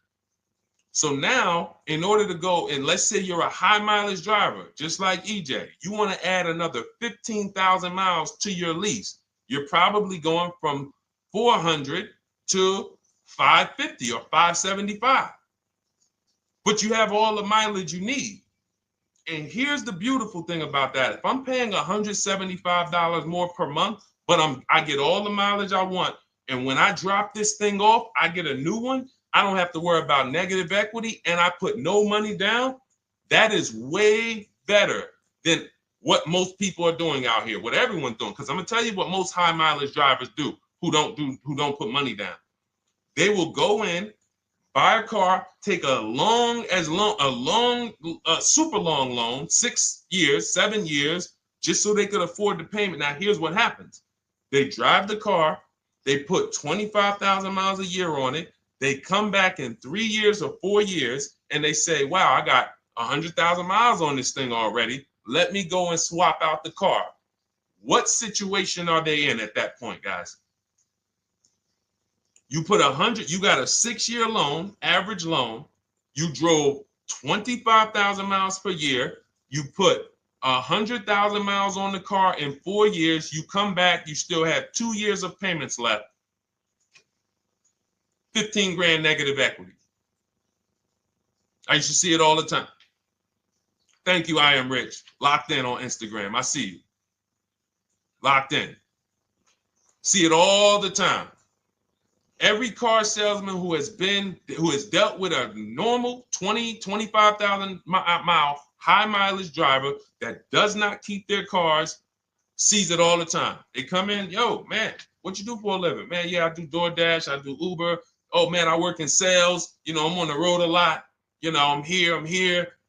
A: So now, in order to go, and let's say you're a high mileage driver, just like EJ, you want to add another 15,000 miles to your lease. You're probably going from 400 to 550 or 575. But you have all the mileage you need. And here's the beautiful thing about that. If I'm paying $175 more per month, but I get all the mileage I want, and when I drop this thing off, I get a new one, I don't have to worry about negative equity, and I put no money down. That is way better than what most people are doing out here, what everyone's doing. Because I'm gonna tell you what most high mileage drivers do who don't put money down. They will go in, buy a car, take a super long loan, 6 years, 7 years, just so they could afford the payment. Now, here's what happens. They drive the car, they put 25,000 miles a year on it. They come back in 3 years or 4 years, and they say, wow, I got 100,000 miles on this thing already. Let me go and swap out the car. What situation are they in at that point, guys? You put 100, you got a 6-year loan, average loan. You drove 25,000 miles per year. You put 100,000 miles on the car in 4 years. You come back, you still have 2 years of payments left. 15 grand negative equity. I used to see it all the time. Thank you, I am rich. Locked in on Instagram. I see you. Locked in. See it all the time. Every car salesman who has dealt with a normal 25,000 mile high mileage driver that does not keep their cars sees it all the time. They come in, yo, man, what you do for a living? Man, yeah, I do DoorDash, I do Uber. Oh man, I work in sales. You know, I'm on the road a lot. You know, I'm here.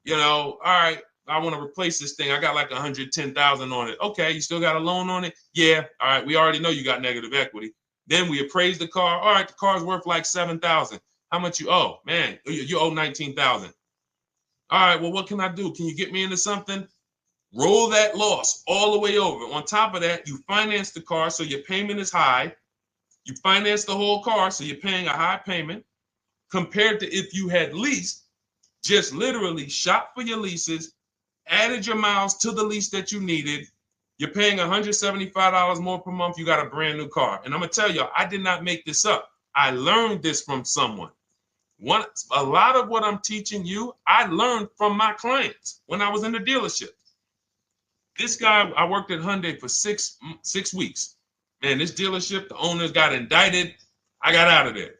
A: You know, all right, I want to replace this thing. I got like 110,000 on it. Okay, you still got a loan on it? Yeah. All right, we already know you got negative equity. Then we appraise the car. All right, the car's worth like 7,000. How much you owe? Man, you owe 19,000. All right, well, what can I do? Can you get me into something? Roll that loss all the way over. On top of that, you finance the car, so your payment is high. You finance the whole car, so you're paying a high payment compared to if you had leased, just literally shop for your leases, added your miles to the lease that you needed. You're paying $175 more per month. You got a brand new car. And I'm going to tell you, I did not make this up. I learned this from someone. A lot of what I'm teaching you, I learned from my clients when I was in the dealership. This guy, I worked at Hyundai for six weeks. Man, this dealership, the owners got indicted. I got out of there.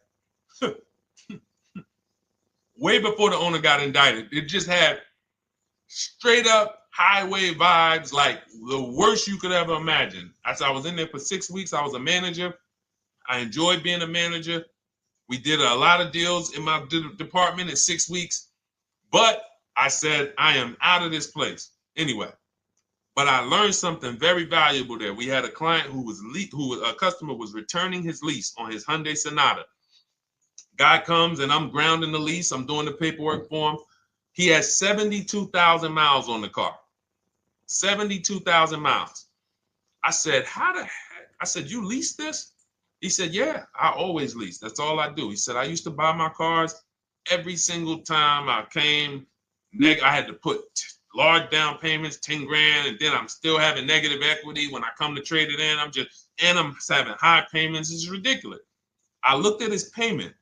A: Way before the owner got indicted. It just had straight up highway vibes, like the worst you could ever imagine. As I was in there for 6 weeks, I was a manager. I enjoyed being a manager. We did a lot of deals in my department in 6 weeks. But I said, I am out of this place. Anyway. But I learned something very valuable there. We had a client a customer was returning his lease on his Hyundai Sonata. Guy comes and I'm grounding the lease. I'm doing the paperwork for him. He has 72,000 miles on the car. 72,000 miles. I said, how the heck? I said, you lease this? He said, yeah, I always lease. That's all I do. He said, I used to buy my cars every single time I came. I had to put large down payments, 10 grand, and then I'm still having negative equity when I come to trade it in. I'm having high payments. It's ridiculous. I looked at his payment,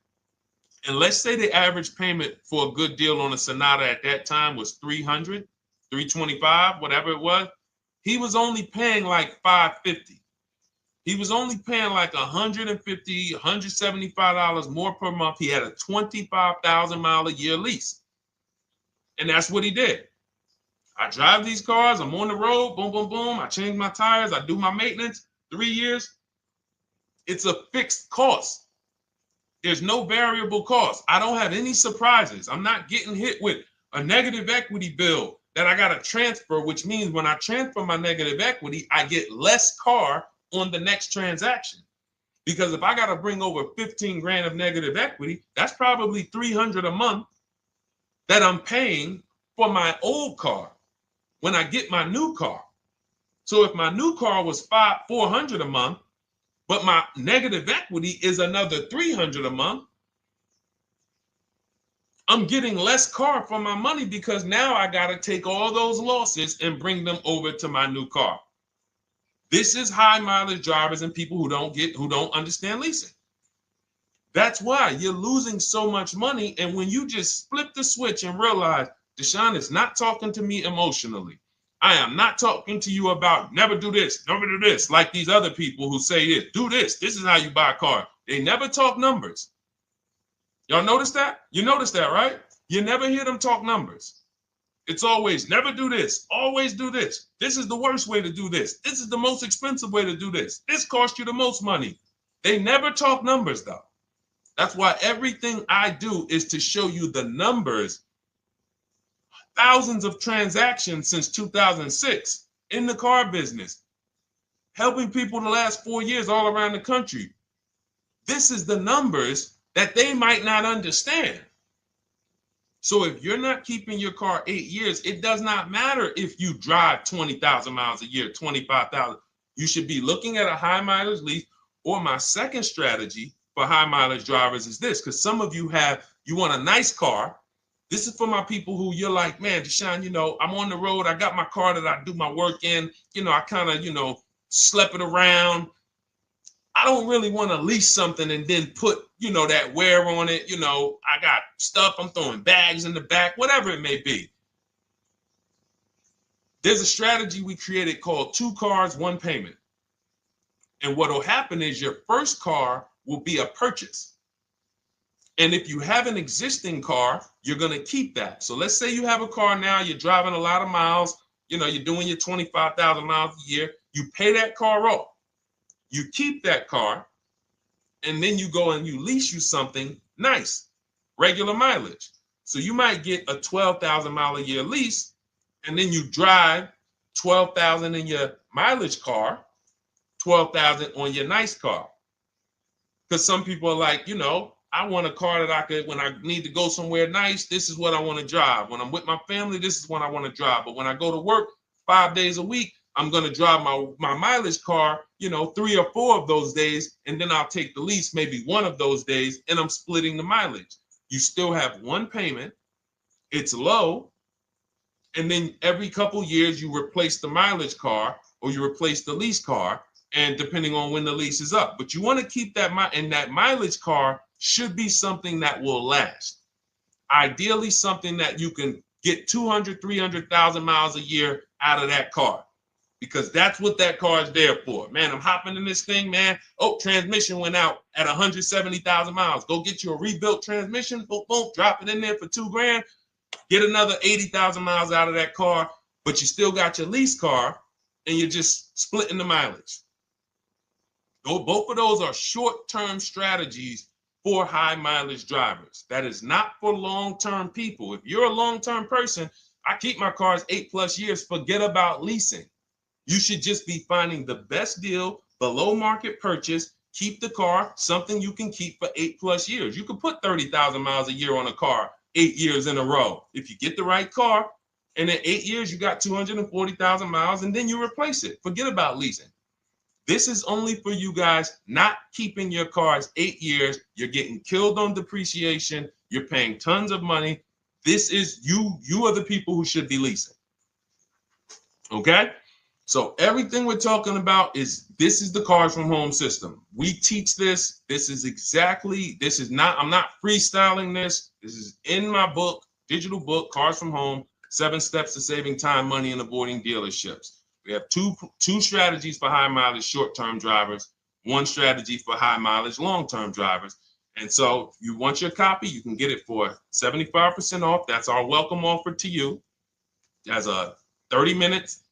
A: and let's say the average payment for a good deal on a Sonata at that time was $300, $325, whatever it was. He was only paying like $550. He was only paying like $150, $175 more per month. He had a 25,000 mile a year lease. And that's what he did. I drive these cars. I'm on the road. Boom, boom, boom. I change my tires. I do my maintenance. 3 years. It's a fixed cost. There's no variable cost. I don't have any surprises. I'm not getting hit with a negative equity bill that I got to transfer, which means when I transfer my negative equity, I get less car on the next transaction. Because if I got to bring over 15 grand of negative equity, that's probably 300 a month that I'm paying for my old car when I get my new car. So if my new car was 400 a month, but my negative equity is another 300 a month, I'm getting less car for my money because now I got to take all those losses and bring them over to my new car. This is high mileage drivers and people who don't understand leasing. That's why you're losing so much money. And when you just flip the switch and realize Deshone is not talking to me emotionally, I am not talking to you about never do this, never do this, like these other people who say this, do this. This is how you buy a car. They never talk numbers. Y'all notice that? You notice that, right? You never hear them talk numbers. It's always never do this, always do this. This is the worst way to do this. This is the most expensive way to do this. This costs you the most money. They never talk numbers, though. That's why everything I do is to show you the numbers. Thousands of transactions since 2006 in the car business, helping people the last 4 years all around the country. This is the numbers that they might not understand. So if you're not keeping your car 8 years, it does not matter if you drive 20,000 miles a year, 25,000. You should be looking at a high mileage lease. Or my second strategy for high mileage drivers is this, because some of you want a nice car. This is for my people who you're like, man, Deshone, I'm on the road. I got my car that I do my work in. I kind of, slep it around. I don't really want to lease something and then put, that wear on it. I got stuff. I'm throwing bags in the back, whatever it may be. There's a strategy we created called 2 cars, 1 payment. And what will happen is your first car will be a purchase. And if you have an existing car, you're going to keep that. So let's say you have a car now, you're driving a lot of miles, you're doing your 25,000 miles a year. You pay that car off. You keep that car, and then you go and you lease you something nice, regular mileage. So you might get a 12,000 mile a year lease, and then you drive 12,000 in your mileage car, 12,000 on your nice car. Because some people are like, I want a car that I could, when I need to go somewhere nice, this is what I want to drive. When I'm with my family, this is what I want to drive. But when I go to work 5 days a week, I'm going to drive my mileage car, 3 or 4 of those days, and then I'll take the lease maybe 1 of those days, and I'm splitting the mileage. You still have 1 payment. It's low. And then every couple years, you replace the mileage car or you replace the lease car, and depending on when the lease is up. But you want to keep that, and that mileage car should be something that will last. Ideally, something that you can get 200, 300,000 miles a year out of that car. Because that's what that car is there for. Man, I'm hopping in this thing, man. Oh, transmission went out at 170,000 miles. Go get you a rebuilt transmission. Boom, boom, drop it in there for $2 grand. Get another 80,000 miles out of that car, but you still got your lease car, and you're just splitting the mileage. Both of those are short-term strategies for high mileage drivers. That is not for long-term people. If you're a long-term person, I keep my cars 8+ years. Forget about leasing. You should just be finding the best deal, below market purchase, keep the car, something you can keep for 8+ years. You can put 30,000 miles a year on a car 8 years in a row. If you get the right car, and in 8 years, you got 240,000 miles, and then you replace it. Forget about leasing. This is only for you guys not keeping your cars 8 years. You're getting killed on depreciation. You're paying tons of money. This is you are the people who should be leasing. Okay? So everything we're talking about this is the Cars from Home system. We teach this. I'm not freestyling this. This is in my book, digital book, Cars from Home, 7 Steps to Saving Time, Money, and Avoiding Dealerships. We have two strategies for high mileage short-term drivers, 1 strategy for high mileage long-term drivers. And so if you want your copy, you can get it for 75% off. That's our welcome offer to you. As a 30 minutes.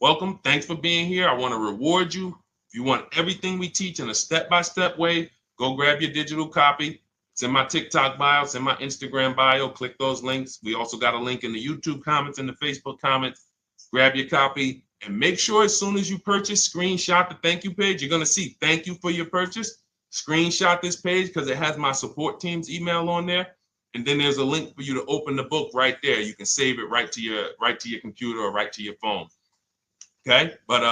A: Welcome. Thanks for being here. I want to reward you. If you want everything we teach in a step-by-step way, go grab your digital copy. It's in my TikTok bio. It's in my Instagram bio. Click those links. We also got a link in the YouTube comments and the Facebook comments. Grab your copy and make sure as soon as you purchase, screenshot the thank you page. You're going to see thank you for your purchase. screenshot this page because it has my support team's email on there. And then there's a link for you to open the book right there. You can save it right to your computer or right to your phone. Okay, but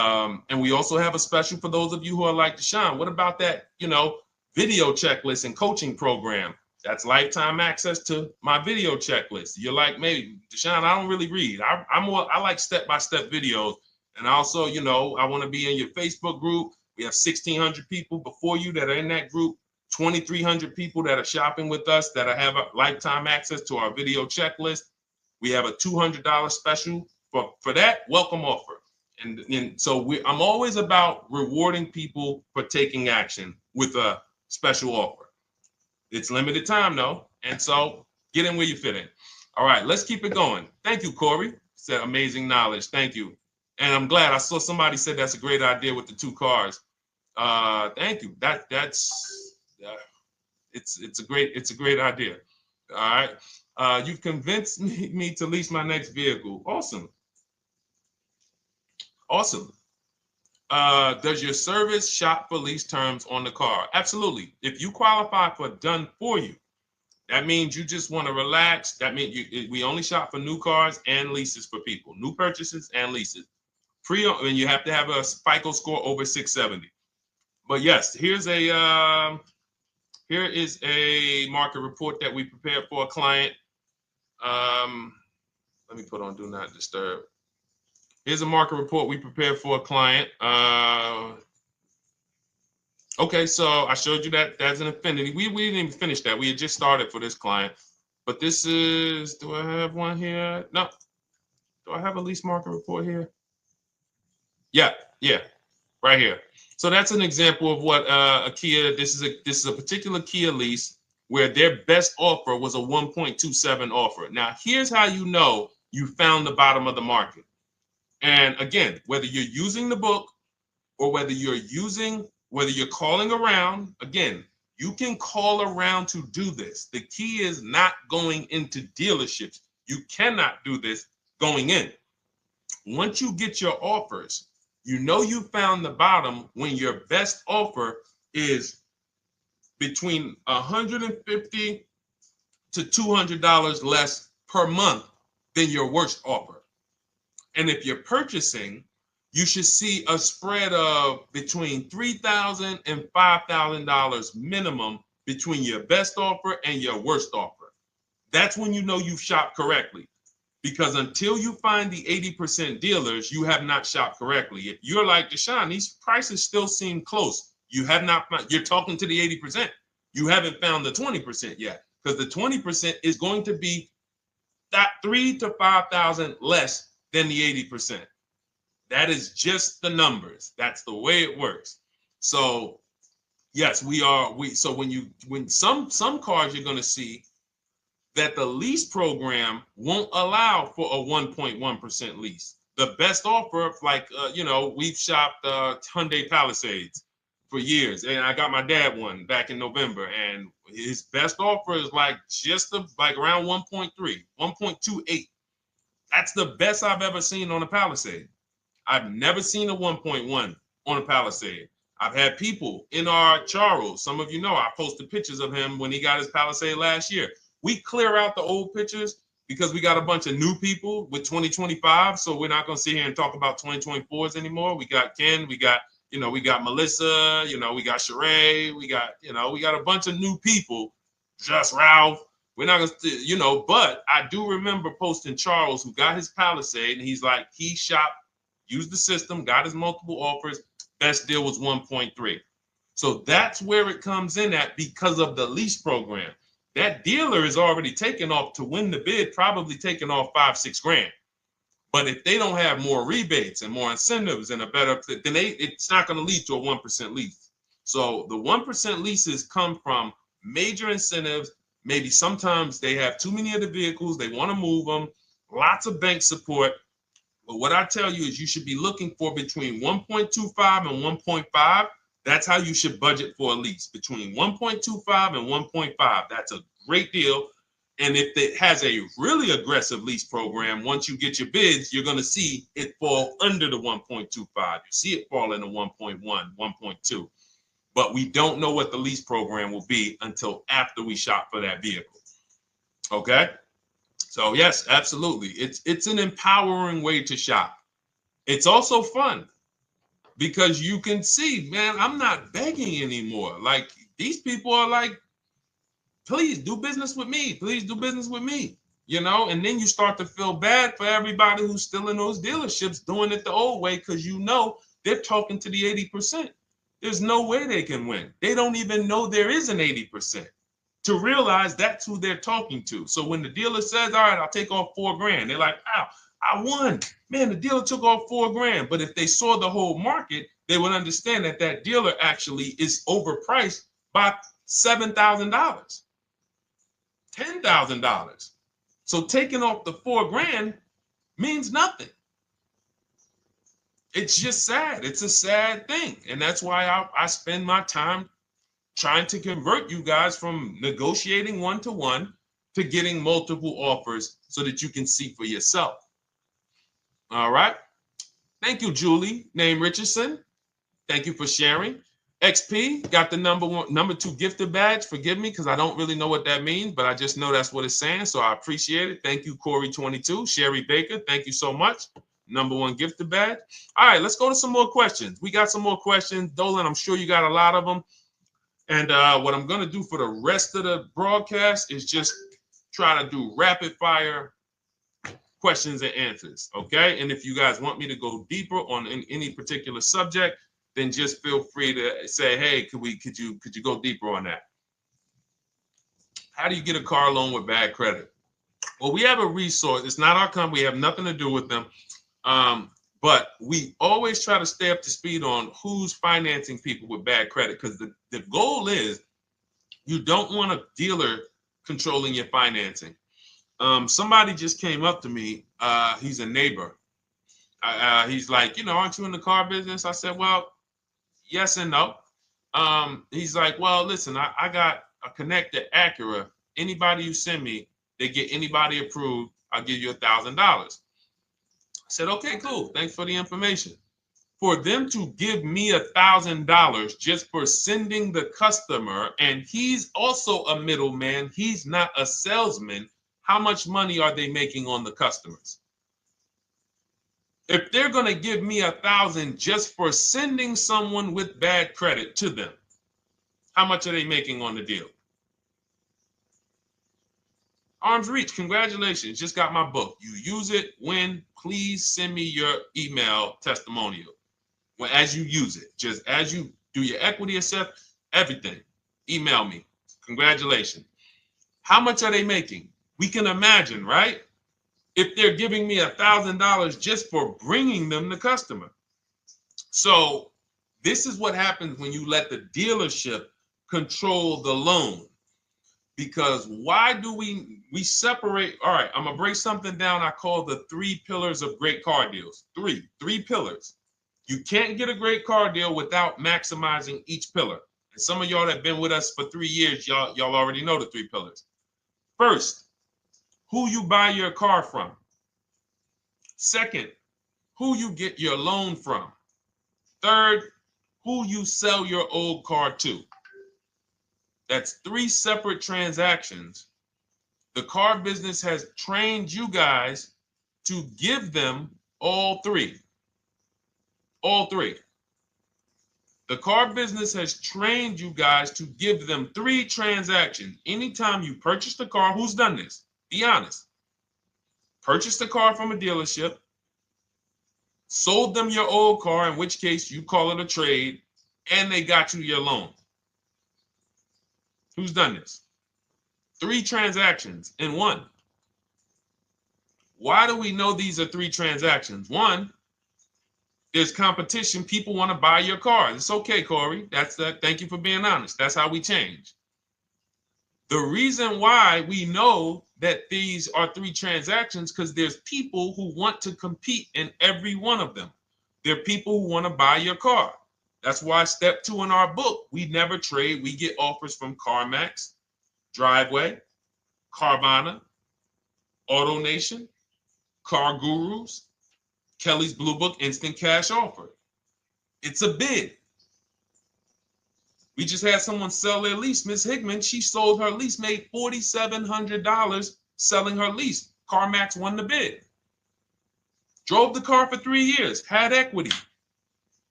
A: and we also have a special for those of you who are like Deshone. What about that, video checklist and coaching program? That's lifetime access to my video checklist. You're like, maybe Deshone, I don't really read. I like step-by-step videos. And also, I want to be in your Facebook group. We have 1,600 people before you that are in that group, 2,300 people that are shopping with us that have a lifetime access to our video checklist. We have a $200 special for that welcome offer. And so I'm always about rewarding people for taking action with a special offer. It's limited time though, and so get in where you fit in. All right, let's keep it going. Thank you, Corey. Said amazing knowledge. Thank you. And I'm glad I saw somebody said that's a great idea with the 2 cars. Thank you. It's a great idea. All right. You've convinced me to lease my next vehicle. Awesome. Awesome. Does your service shop for lease terms on the car? Absolutely. If you qualify for done for you, that means you just want to relax. That means we only shop for new cars and leases for people, new purchases and leases. And you have to have a FICO score over 670. But yes, here is a market report that we prepared for a client. Let me put on do not disturb. Here's a market report we prepared for a client. Okay, so I showed you that that's an affinity. We didn't even finish that. We had just started for this client. But this is, do I have one here? No. Do I have a lease market report here? Yeah, right here. So that's an example of what a Kia, this is a particular Kia lease where their best offer was a 1.27 offer. Now, here's how you know you found the bottom of the market. And again, whether you're using the book or whether you're calling around, again, you can call around to do this. The key is not going into dealerships. You cannot do this going in. Once you get your offers, you know you found the bottom when your best offer is between $150 to $200 less per month than your worst offer. And if you're purchasing, you should see a spread of between $3,000 and $5,000 minimum between your best offer and your worst offer. That's when you know you've shopped correctly. Because until you find the 80% dealers, you have not shopped correctly. If you're like Deshone, these prices still seem close. You have not found, you're talking to the 80%. You haven't found the 20% yet. Because the 20% is going to be that $3,000 to $5,000 less than the 80%. That is just the numbers. That's the way it works. So yes, so when some cars you're going to see that the lease program won't allow for a 1.1% lease. The best offer, like we've shopped Hyundai Palisades for years, and I got my dad one back in November, and his best offer is like around 1.3, 1.28. That's the best I've ever seen on a Palisade. I've never seen a 1.1 on a Palisade. I've had people in our Charles, some of you know, I posted pictures of him when he got his Palisade last year. We clear out the old pictures because we got a bunch of new people with 2025. So we're not going to sit here and talk about 2024s anymore. We got Ken, we got Melissa, we got Sheree, we got a bunch of new people, just Ralph. We're not going to, but I do remember posting Charles who got his Palisade and he's like, he shopped, used the system, got his multiple offers. Best deal was 1.3. So that's where it comes in at because of the lease program. That dealer is already taken off to win the bid, probably taking off $5-6 grand. But if they don't have more rebates and more incentives and a better, then it's not going to lead to a 1% lease. So the 1% leases come from major incentives. Maybe sometimes they have too many of the vehicles. They want to move them. Lots of bank support. But what I tell you is you should be looking for between 1.25 and 1.5. That's how you should budget for a lease, between 1.25 and 1.5. That's a great deal. And if it has a really aggressive lease program, once you get your bids, you're going to see it fall under the 1.25. You see it fall into 1.1, 1.2. but we don't know what the lease program will be until after we shop for that vehicle. Okay? So yes, absolutely. It's an empowering way to shop. It's also fun because you can see, man, I'm not begging anymore. Like these people are like, please do business with me. Please do business with me. And then you start to feel bad for everybody who's still in those dealerships doing it the old way because they're talking to the 80%. There's no way they can win. They don't even know there is an 80% to realize that's who they're talking to. So when the dealer says, all right, I'll take off $4,000, they're like, wow, I won. Man, the dealer took off $4,000. But if they saw the whole market, they would understand that that dealer actually is overpriced by $7,000, $10,000. So taking off the $4,000 means nothing. It's just sad. It's a sad thing. And that's why I spend my time trying to convert you guys from negotiating one-to-one to getting multiple offers so that you can see for yourself. All right. Thank you, Julie, name Richardson. Thank you for sharing. XP got the number 2 gifted badge. Forgive me because I don't really know what that means, but I just know that's what it's saying. So I appreciate it. Thank you, Corey22. Sherry Baker, thank you so much. Number 1 gifted badge. All right, let's go to some more questions. We got some more questions. Dolan, I'm sure you got a lot of them. And what I'm going to do for the rest of the broadcast is just try to do rapid fire questions and answers. Okay. And if you guys want me to go deeper on any particular subject, then just feel free to say, hey, could you go deeper on that? How do you get a car loan with bad credit? Well, we have a resource. It's not our company. We have nothing to do with them. But we always try to stay up to speed on who's financing people with bad credit, because the goal is you don't want a dealer controlling your financing. Somebody just came up to me. He's a neighbor. He's like, aren't you in the car business? I said, well, yes and no. He's like, well, listen, I got a connected Acura. Anybody you send me, they get anybody approved, I'll give you $1,000. I said, okay, cool. Thanks for the information. For them to give me $1,000 just for sending the customer, and he's also a middleman, he's not a salesman, how much money are they making on the customers? If they're going to give me $1,000 just for sending someone with bad credit to them, how much are they making on the deal? Arms Reach, congratulations. Just got my book. You use it when, please send me your email testimonial. Well, as you use it, just as you do your equity assess, everything, email me. Congratulations. How much are they making? We can imagine, right? If they're giving me $1,000 just for bringing them the customer. So this is what happens when you let the dealership control the loan. Because why do we separate? All right, I'm gonna break something down I call the 3 pillars of great car deals. Three pillars. You can't get a great car deal without maximizing each pillar. And some of y'all that have been with us for 3 years, y'all already know the 3 pillars. First, who you buy your car from. Second, who you get your loan from. Third, who you sell your old car to. That's 3 separate transactions. The car business has trained you guys to give them all 3. All 3. The car business has trained you guys to give them 3 transactions. Anytime you purchase the car, who's done this? Be honest. Purchased the car from a dealership, sold them your old car, in which case you call it a trade, and they got you your loan. Who's done this? 3 transactions in one. Why do we know these are 3 transactions? One, there's competition. People want to buy your car. It's okay, Corey. That's that. Thank you for being honest. That's how we change. The reason why we know that these are 3 transactions because there's people who want to compete in every one of them. There are people who want to buy your car. That's why step 2 in our book, we never trade. We get offers from CarMax, Driveway, Carvana, AutoNation, Car Gurus, Kelly's Blue Book Instant Cash Offer. It's a bid. We just had someone sell their lease. Miss Hickman, she sold her lease, made $4,700 selling her lease. CarMax won the bid. Drove the car for 3 years, had equity.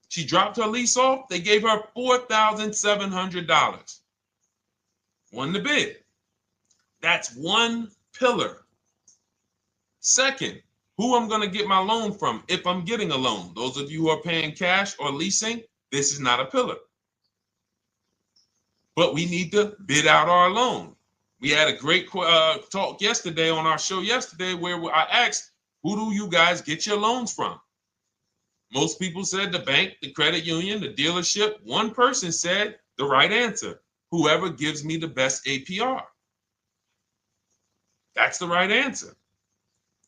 A: She dropped her lease off. They gave her $4,700. Won the bid. That's one pillar. Second, who I'm going to get my loan from if I'm getting a loan. Those of you who are paying cash or leasing, this is not a pillar. But we need to bid out our loan. We had a great talk yesterday on our show yesterday where I asked, who do you guys get your loans from? Most people said the bank, the credit union, the dealership. One person said the right answer, whoever gives me the best APR. That's the right answer.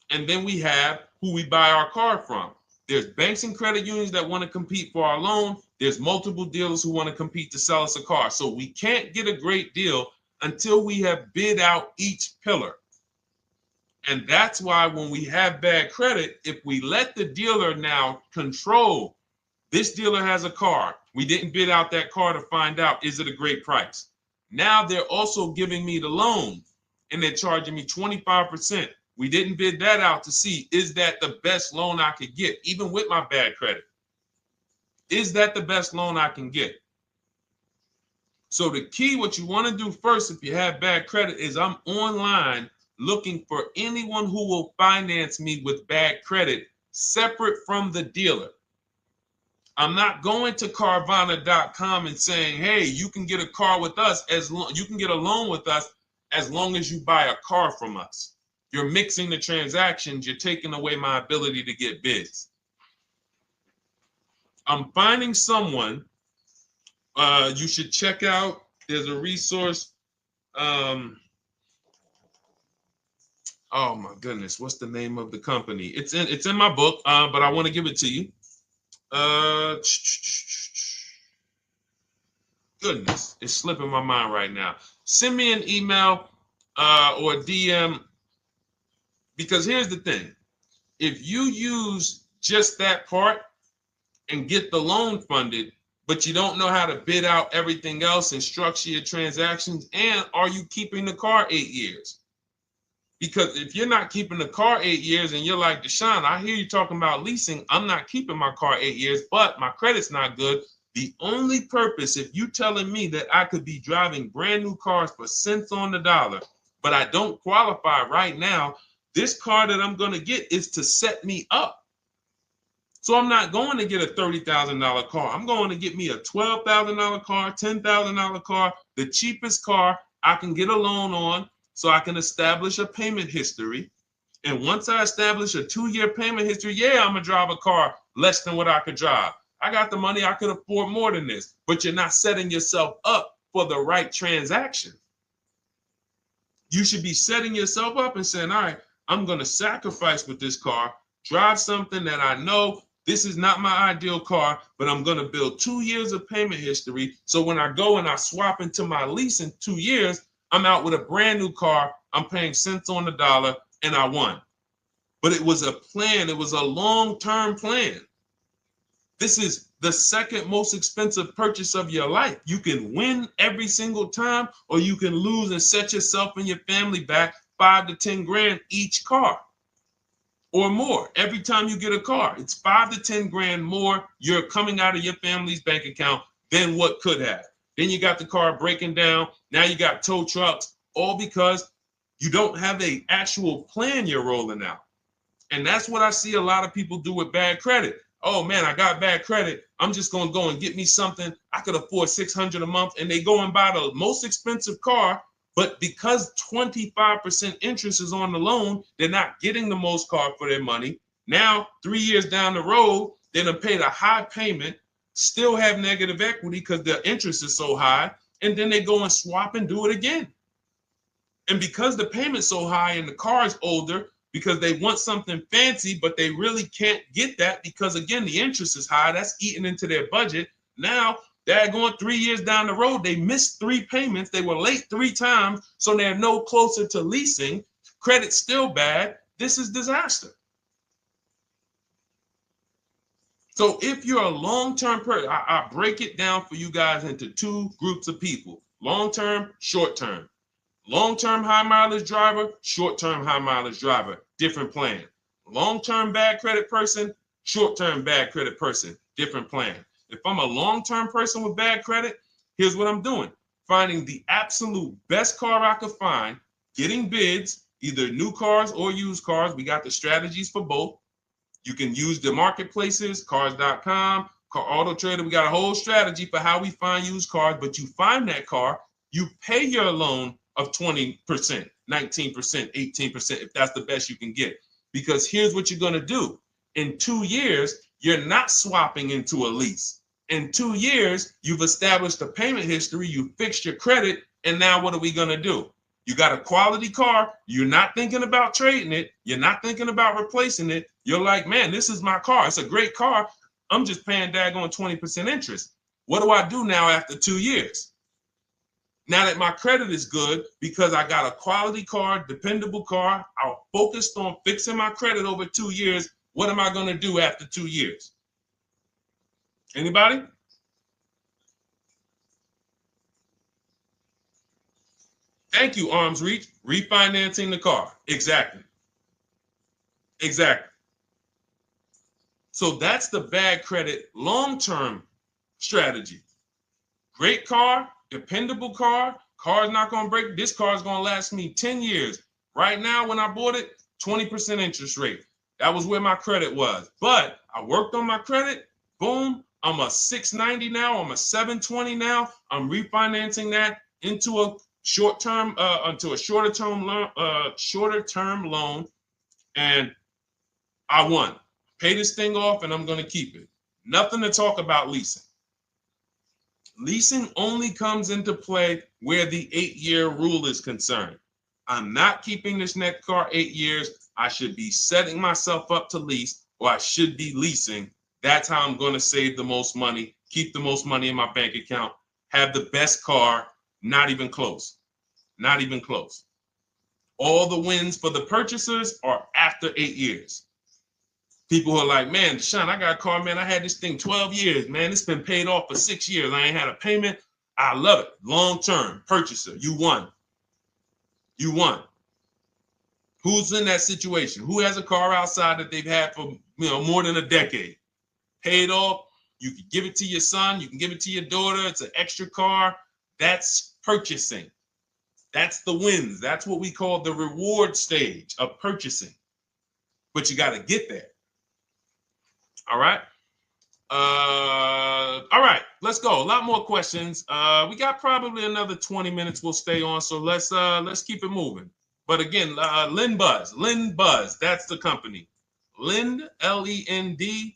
A: And then we have who we buy our car from. There's banks and credit unions that want to compete for our loan. There's multiple dealers who want to compete to sell us a car. So we can't get a great deal until we have bid out each pillar. And that's why when we have bad credit, if we let the dealer now control, this dealer has a car. We didn't bid out that car to find out, is it a great price? Now they're also giving me the loan and they're charging me 25%. We didn't bid that out to see, is that the best loan I could get, even with my bad credit? Is that the best loan I can get? So the key, what you want to do first, if you have bad credit, is I'm online looking for anyone who will finance me with bad credit separate from the dealer. I'm not going to Carvana.com and saying, hey, you can get a car with us you can get a loan with us as long as you buy a car from us. You're mixing the transactions. You're taking away my ability to get bids. I'm finding someone you should check out. There's a resource. Oh my goodness, what's the name of the company? It's in my book, but I want to give it to you. Goodness, it's slipping my mind right now. Send me an email or a DM, because here's the thing. If you use just that part and get the loan funded, but you don't know how to bid out everything else and structure your transactions, and are you keeping the car 8 years? Because if you're not keeping the car 8 years and you're like, Deshone, I hear you talking about leasing. I'm not keeping my car 8 years, but my credit's not good. The only purpose, if you telling me that I could be driving brand new cars for cents on the dollar, but I don't qualify right now, this car that I'm going to get is to set me up. So I'm not going to get a $30,000 car. I'm going to get me a $12,000 car, $10,000 car, the cheapest car I can get a loan on, so I can establish a payment history. And once I establish a 2-year payment history, yeah, I'm going to drive a car less than what I could drive. I got the money. I could afford more than this. But you're not setting yourself up for the right transaction. You should be setting yourself up and saying, all right, I'm going to sacrifice with this car, drive something that I know this is not my ideal car, but I'm going to build 2 years of payment history. So when I go and I swap into my lease in 2 years, I'm out with a brand new car. I'm paying cents on the dollar, and I won. But it was a plan. It was a long-term plan. This is the second most expensive purchase of your life. You can win every single time, or you can lose and set yourself and your family back 5 to 10 grand each car or more. Every time you get a car, it's 5 to 10 grand more you're coming out of your family's bank account than what could have. Then you got the car breaking down. Now you got tow trucks, all because you don't have an actual plan you're rolling out. And that's what I see a lot of people do with bad credit. Oh man, I got bad credit. I'm just going to go and get me something. I could afford $600 a month. And they go and buy the most expensive car. But because 25% interest is on the loan, they're not getting the most car for their money. Now, 3 years down the road, they're going to pay the high payment, still have negative equity because the interest is so high, and then they go and swap and do it again. And because the payment's so high and the car is older, because they want something fancy, but they really can't get that because, again, the interest is high. That's eating into their budget. Now they're going 3 years down the road. They missed 3 payments. They were late 3 times, so they're no closer to leasing. Credit's still bad. This is disaster. So if you're a long-term person, I break it down for you guys into two groups of people: long-term, short-term. Long-term high mileage driver, short-term high mileage driver, different plan. Long-term bad credit person, short-term bad credit person, different plan. If I'm a long-term person with bad credit, here's what I'm doing: finding the absolute best car I could find, getting bids, either new cars or used cars. We got the strategies for both. You can use the marketplaces, cars.com, Car Auto Trader. We got a whole strategy for how we find used cars, but you find that car, you pay your loan of 20%, 19%, 18%, if that's the best you can get. Because here's what you're going to do. In 2 years, you're not swapping into a lease. In 2 years, you've established a payment history, you fixed your credit, and now what are we going to do? You got a quality car. You're not thinking about trading it. You're not thinking about replacing it. You're like, man, this is my car. It's a great car. I'm just paying daggone 20% interest. What do I do now after 2 years? Now that my credit is good because I got a quality car, dependable car, I'm focused on fixing my credit over 2 years. What am I going to do after 2 years? Anybody? Thank you, Arms Reach. Refinancing the car. Exactly. Exactly. So that's the bad credit long-term strategy. Great car, dependable car, car's not going to break. This car is going to last me 10 years. Right now, when I bought it, 20% interest rate. That was where my credit was. But I worked on my credit. Boom. I'm a 690 now. I'm a 720 now. I'm refinancing that into a short-term, into a shorter-term loan, and I won. Pay this thing off, and I'm going to keep it. Nothing to talk about leasing. Leasing only comes into play where the 8-year rule is concerned. I'm not keeping this next car 8 years. I should be setting myself up to lease, or I should be leasing. That's how I'm going to save the most money, keep the most money in my bank account, have the best car. Not even close. Not even close. All the wins for the purchasers are after 8 years. People who are like, man, Deshone, I got a car, man. I had this thing 12 years, man. It's been paid off for 6 years. I ain't had a payment. I love it. Long-term purchaser. You won. You won. Who's in that situation? Who has a car outside that they've had for more than a decade? Paid off. You can give it to your son. You can give it to your daughter. It's an extra car. That's purchasing. That's the wins. That's what we call the reward stage of purchasing. But you got to get there. All right. All right, let's go. A lot more questions. We got probably another 20 minutes we'll stay on, so let's keep it moving. But again, Lend Buzz, that's the company. Lend, Lendbuzz.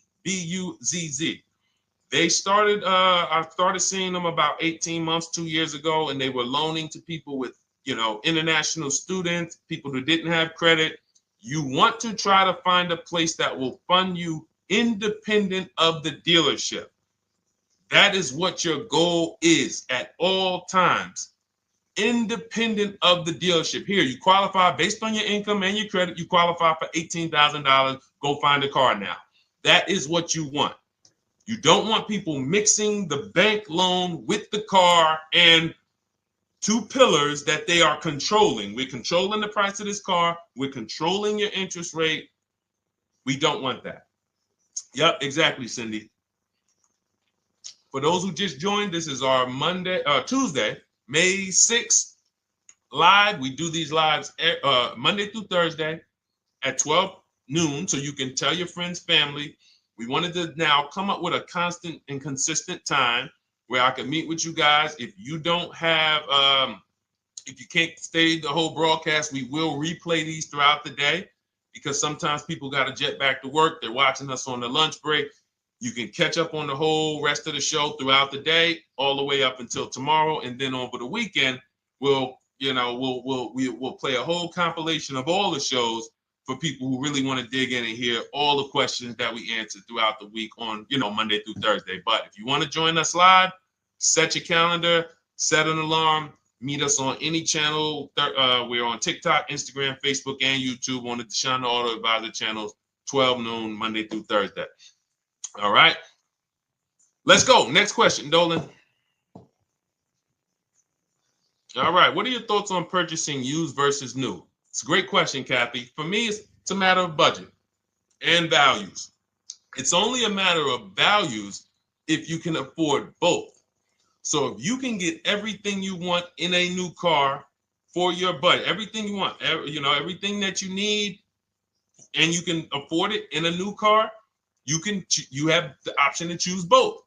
A: They started, I started seeing them about 18 months, 2 years ago, and they were loaning to people with, international students, people who didn't have credit. You want to try to find a place that will fund you independent of the dealership. That is what your goal is at all times. Independent of the dealership. Here, you qualify based on your income and your credit. You qualify for $18,000. Go find a car now. That is what you want. You don't want people mixing the bank loan with the car and two pillars that they are controlling. We're controlling the price of this car. We're controlling your interest rate. We don't want that. Yep, exactly, Cindy. For those who just joined, this is our Tuesday, May 6th live. We do these lives Monday through Thursday at 12 noon, so you can tell your friends, family. We wanted to now come up with a constant and consistent time where I can meet with you guys. If you don't have, if you can't stay the whole broadcast, we will replay these throughout the day because sometimes people got to jet back to work. They're watching us on the lunch break. You can catch up on the whole rest of the show throughout the day, all the way up until tomorrow, and then over the weekend, we'll play a whole compilation of all the shows for people who really want to dig in and hear all the questions that we answered throughout the week on, Monday through Thursday. But if you want to join us live, set your calendar, set an alarm, meet us on any channel. We're on TikTok, Instagram, Facebook, and YouTube on the Deshone the Auto Advisor channels, 12 noon, Monday through Thursday. All right. Let's go. Next question, Dolan. All right. What are your thoughts on purchasing used versus new? It's a great question, Kathy. For me, it's a matter of budget and values. It's only a matter of values if you can afford both. So if you can get everything you want in a new car for your budget, everything you want, everything that you need, and you can afford it in a new car, you have the option to choose both.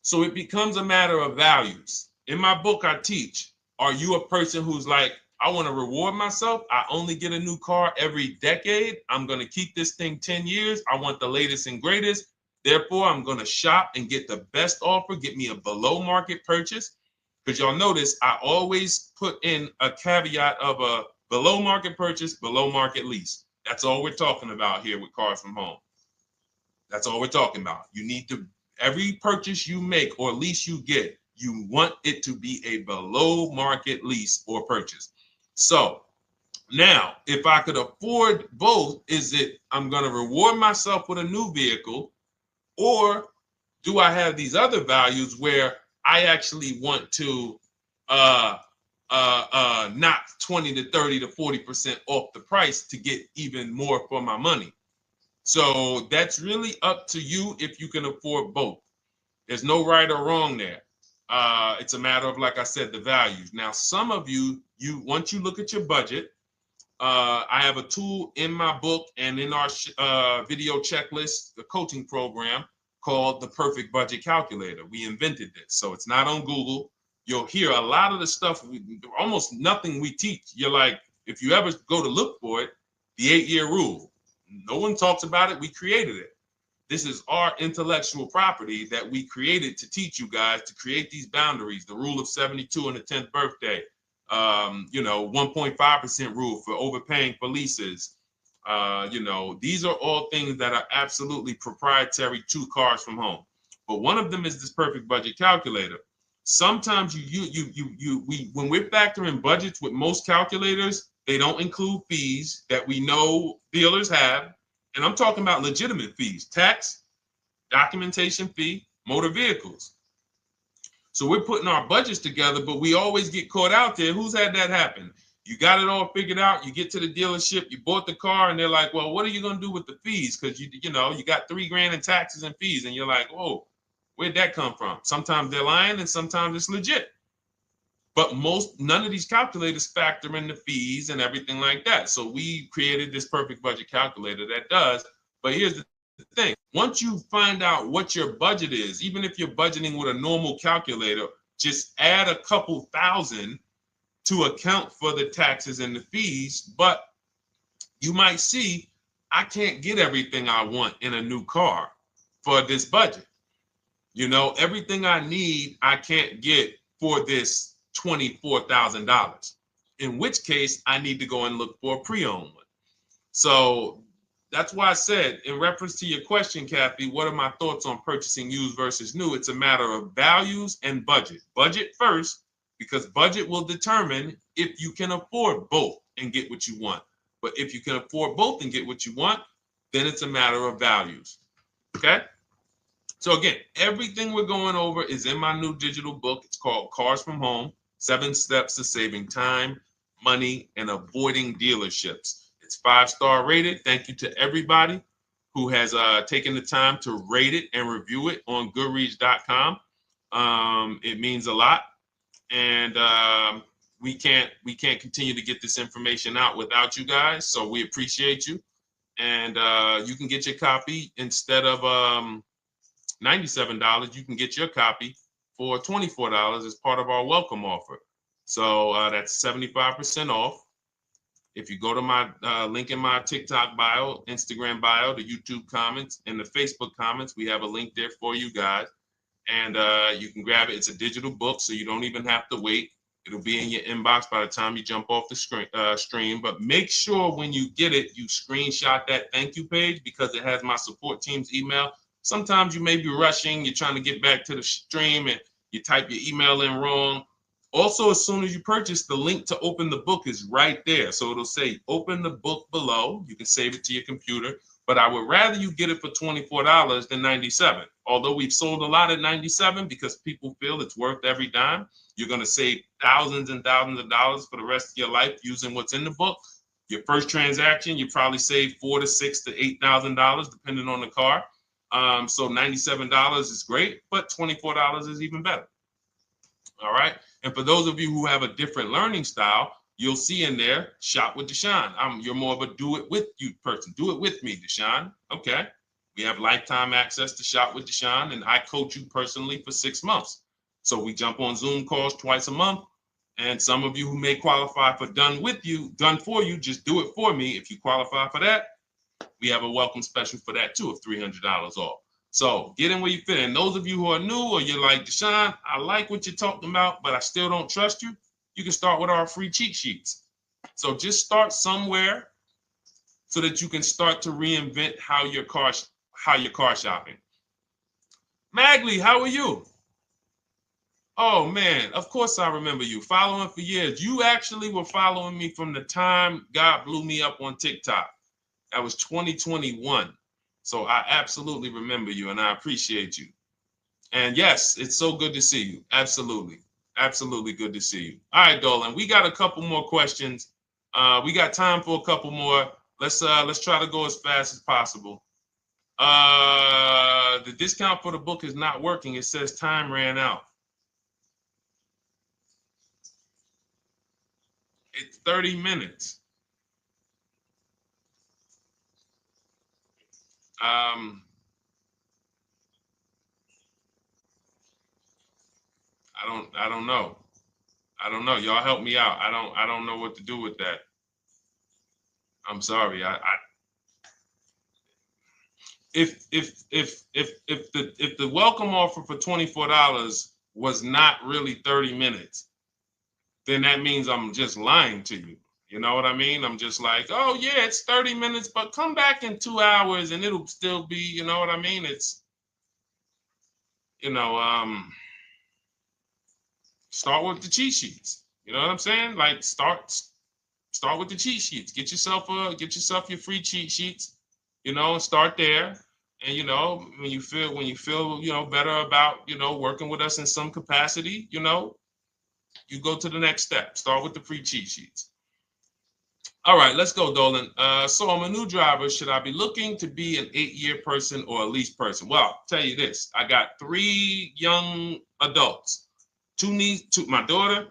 A: So it becomes a matter of values. In my book, I teach, are you a person who's like, I want to reward myself. I only get a new car every decade. I'm going to keep this thing 10 years. I want the latest and greatest. Therefore, I'm going to shop and get the best offer, get me a below market purchase. Because y'all notice I always put in a caveat of a below market purchase, below market lease. That's all we're talking about here with Cars from Home. That's all we're talking about. You need to, every purchase you make or lease you get, you want it to be a below market lease or purchase. So now, if I could afford both, is it I'm going to reward myself with a new vehicle, or do I have these other values where I actually want to knock 20 to 30 to 40% off the price to get even more for my money? So that's really up to you if you can afford both. There's no right or wrong there. It's a matter of, like I said, the values. Now, some of you once you look at your budget, I have a tool in my book and in our video checklist, the coaching program called the Perfect Budget Calculator. We invented this. So it's not on Google. You'll hear a lot of the stuff, almost nothing we teach. You're like, if you ever go to look for it, the 8-year rule. No one talks about it. We created it. This is our intellectual property that we created to teach you guys to create these boundaries, the rule of 72 and the 10th birthday, 1.5% rule for overpaying for leases. These are all things that are absolutely proprietary to Cars from Home. But one of them is this Perfect Budget Calculator. Sometimes when we're factoring budgets with most calculators, they don't include fees that we know dealers have. And I'm talking about legitimate fees, tax, documentation fee, motor vehicles. So we're putting our budgets together, but we always get caught out there. Who's had that happen? You got it all figured out. You get to the dealership, you bought the car, and they're like, well, what are you going to do with the fees? Because you got $3,000 in taxes and fees. And you're like, whoa, where'd that come from? Sometimes they're lying and sometimes it's legit. But none of these calculators factor in the fees and everything like that. So we created this Perfect Budget Calculator that does. But here's the thing. Once you find out what your budget is, even if you're budgeting with a normal calculator, just add a couple thousand to account for the taxes and the fees. But you might see, I can't get everything I want in a new car for this budget. Everything I need, I can't get for this $24,000, in which case I need to go and look for a pre-owned one. So that's why I said, in reference to your question, Kathy, what are my thoughts on purchasing used versus new? It's a matter of values and budget. Budget first, because budget will determine if you can afford both and get what you want. But if you can afford both and get what you want, then it's a matter of values. Okay? So again, everything we're going over is in my new digital book. It's called Cars from Home, 7 Steps to Saving Time, Money, and Avoiding Dealerships. It's 5-star rated. Thank you to everybody who has taken the time to rate it and review it on Goodreads.com. It means a lot. And we can't continue to get this information out without you guys. So we appreciate you. And you can get your copy instead of $97, you can get your copy for $24 as part of our welcome offer. So that's 75% off. If you go to my link in my TikTok bio, Instagram bio, the YouTube comments, and the Facebook comments, we have a link there for you guys. And you can grab it. It's a digital book, so you don't even have to wait. It'll be in your inbox by the time you jump off the stream. But make sure when you get it, you screenshot that thank you page, because it has my support team's email. Sometimes you may be rushing, you're trying to get back to the stream and you type your email in wrong. Also, as soon as you purchase, the link to open the book is right there. So it'll say open the book below. You can save it to your computer. but I would rather you get it for $24 than $97. Although we've sold a lot at $97 because people feel it's worth every dime. You're going to save thousands and thousands of dollars for the rest of your life using what's in the book. Your first transaction, you probably save $4,000 to $6,000 to $8,000 depending on the car. So $97 is great, but $24 is even better. All right. And for those of you who have a different learning style, you'll see in there, shop with Deshone. You're more of a do it with you person. Do it with me, Deshone. Okay. We have lifetime access to shop with Deshone, and I coach you personally for 6 months. So we jump on Zoom calls twice a month. And some of you who may qualify for done for you, just do it for me. If you qualify for that, we have a welcome special for that too of $300 off. So get in where you fit. And those of you who are new or you're like, Deshone, I like what you're talking about, but I still don't trust you. You can start with our free cheat sheets. So just start somewhere so that you can start to reinvent how you're car shopping. Magley, how are you? Oh man, of course I remember you. Following for years. You actually were following me from the time God blew me up on TikTok. That was 2021. So I absolutely remember you and I appreciate you. And yes, it's so good to see you. Absolutely. Absolutely good to see you. All right, Dolan, we got a couple more questions. We got time for a couple more. Let's try to go as fast as possible. The discount for the book is not working. It says time ran out. It's 30 minutes. I don't know. I don't know. Y'all help me out. I don't know what to do with that. I'm sorry. If the welcome offer for $24 was not really 30 minutes, then that means I'm just lying to you. You know what I mean? I'm just like, oh yeah, it's 30 minutes, but come back in 2 hours and it'll still be, you know what I mean? It's, start with the cheat sheets. You know what I'm saying? Like start with the cheat sheets. Get yourself your free cheat sheets, and start there. And when you feel better about working with us in some capacity, you go to the next step. Start with the free cheat sheets. All right, let's go, Dolan. So I'm a new driver. Should I be looking to be an 8-year person or a lease person? Well, I'll tell you this. I got 3 young adults. 2 my daughter,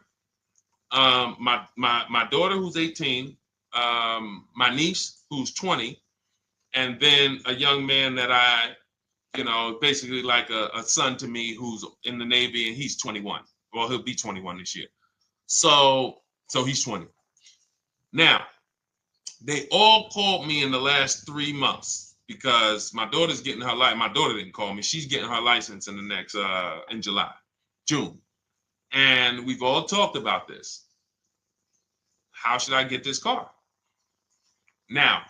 A: my daughter who's 18, my niece who's 20, and then a young man that I, basically like a son to me who's in the Navy and he's 21. Well, he'll be 21 this year. So he's 20. Now, they all called me in the last 3 months because my daughter's getting her license. My daughter didn't call me. She's getting her license in the next, in June. And we've all talked about this. How should I get this car? Now,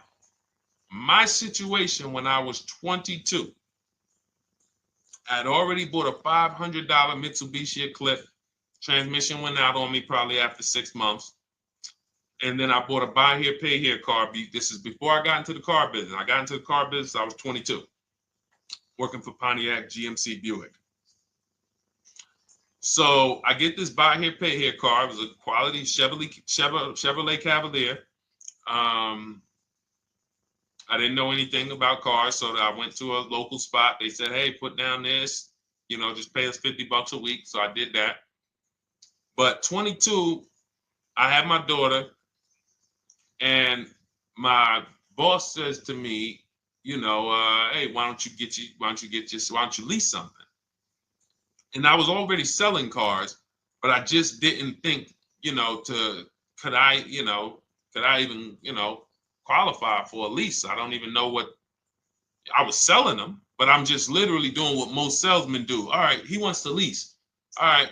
A: my situation when I was 22, I'd already bought a $500 Mitsubishi Eclipse. Transmission went out on me probably after 6 months. And then I bought a buy here, pay here car. This is before I got into the car business. I got into the car business, I was 22, working for Pontiac GMC Buick. So I get this buy here, pay here car. It was a quality Chevrolet Cavalier. I didn't know anything about cars, so I went to a local spot. They said, hey, put down this, just pay us $50 a week. So I did that. But 22, I had my daughter, and my boss says to me, hey, why don't you lease something? And I was already selling cars, but I just didn't think, could I even, qualify for a lease? I don't even know what I was selling them, but I'm just literally doing what most salesmen do. All right, he wants to lease. All right,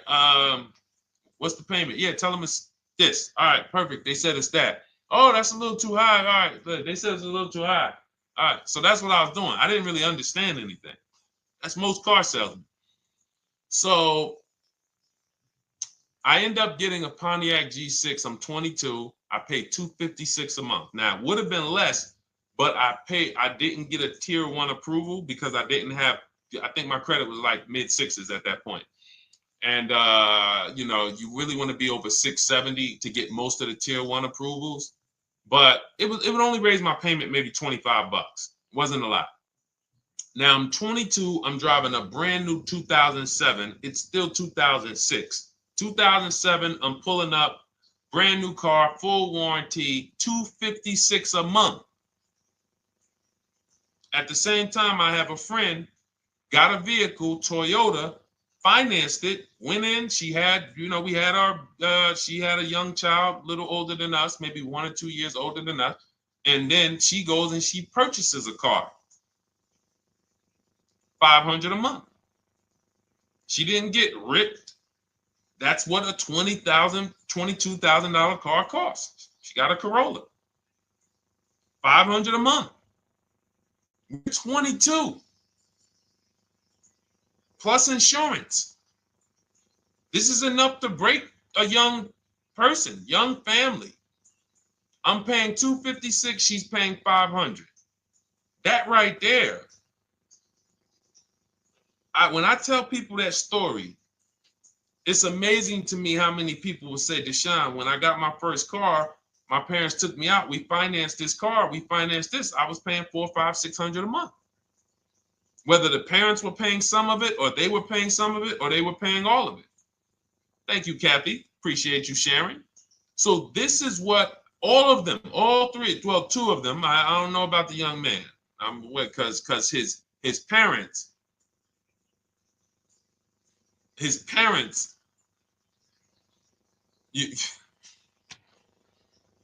A: what's the payment? Yeah, tell him it's this. All right, perfect. They said it's that. Oh, that's a little too high. All right, they said it's a little too high. All right, so that's what I was doing. I didn't really understand anything. That's most car salesmen. So I end up getting a Pontiac G6. I'm 22. I paid $256 a month. Now, it would have been less, but I didn't get a tier 1 approval because I didn't have, I think my credit was like mid sixes at that point. And you know, you really want to be over 670 to get most of the tier 1 approvals. But it would only raise my payment maybe 25 bucks. Wasn't a lot. Now I'm 22. I'm driving a brand new 2007. It's still 2006. 2007. I'm pulling up, brand new car, full warranty, $256 a month. At the same time, I have a friend, got a vehicle, Toyota, financed it, went in. She had, you know, we had our, she had a young child, a little older than us, maybe 1 or 2 years older than us. And then she goes and she purchases a car. $500 a month. She didn't get ripped. That's what a $20,000, $22,000 car costs. She got a Corolla. $500 a month. We're 22. Plus insurance. This is enough to break a young person, young family. I'm paying $256. She's paying $500. That right there. When I tell people that story, it's amazing to me how many people will say, Deshone, when I got my first car, my parents took me out. We financed this car. We financed this. I was paying $400, $500, $600 a month. Whether the parents were paying some of it, or they were paying some of it, or they were paying all of it. Thank you, Kathy. Appreciate you sharing. So this is what all of them, all three, well, 2 of them. I don't know about the young man. Because his parents.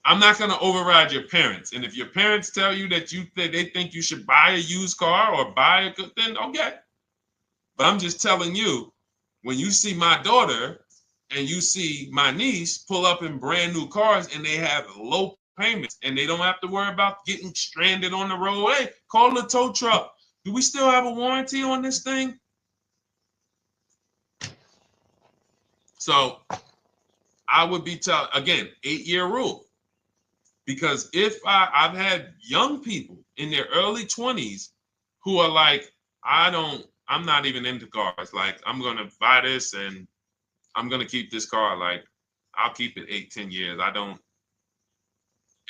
A: I'm not going to override your parents. And if your parents tell you that they think you should buy a used car or buy a good, then okay. But I'm just telling you, when you see my daughter and you see my niece pull up in brand new cars and they have low payments and they don't have to worry about getting stranded on the road, hey, call the tow truck. Do we still have a warranty on this thing? So I would be telling, again, 8-year rule. Because if I've had young people in their early 20s who are like, I'm not even into cars. Like, I'm going to buy this and I'm going to keep this car. Like, I'll keep it 8, 10 years. I don't.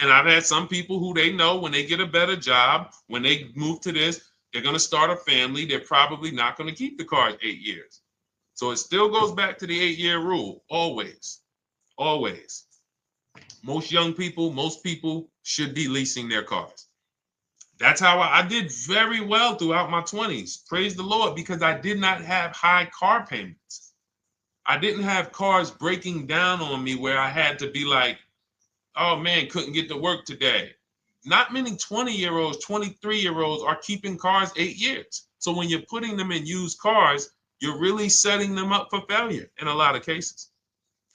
A: And I've had some people who they know when they get a better job, when they move to this, they're going to start a family. They're probably not going to keep the car 8 years. So it still goes back to the 8-year rule. Always. Always. Most young people, most people should be leasing their cars. That's how I did very well throughout my 20s. Praise the Lord, because I did not have high car payments. I didn't have cars breaking down on me where I had to be like, oh man, couldn't get to work today. Not many 20-year-olds, 23-year-olds are keeping cars 8 years. So when you're putting them in used cars, you're really setting them up for failure in a lot of cases,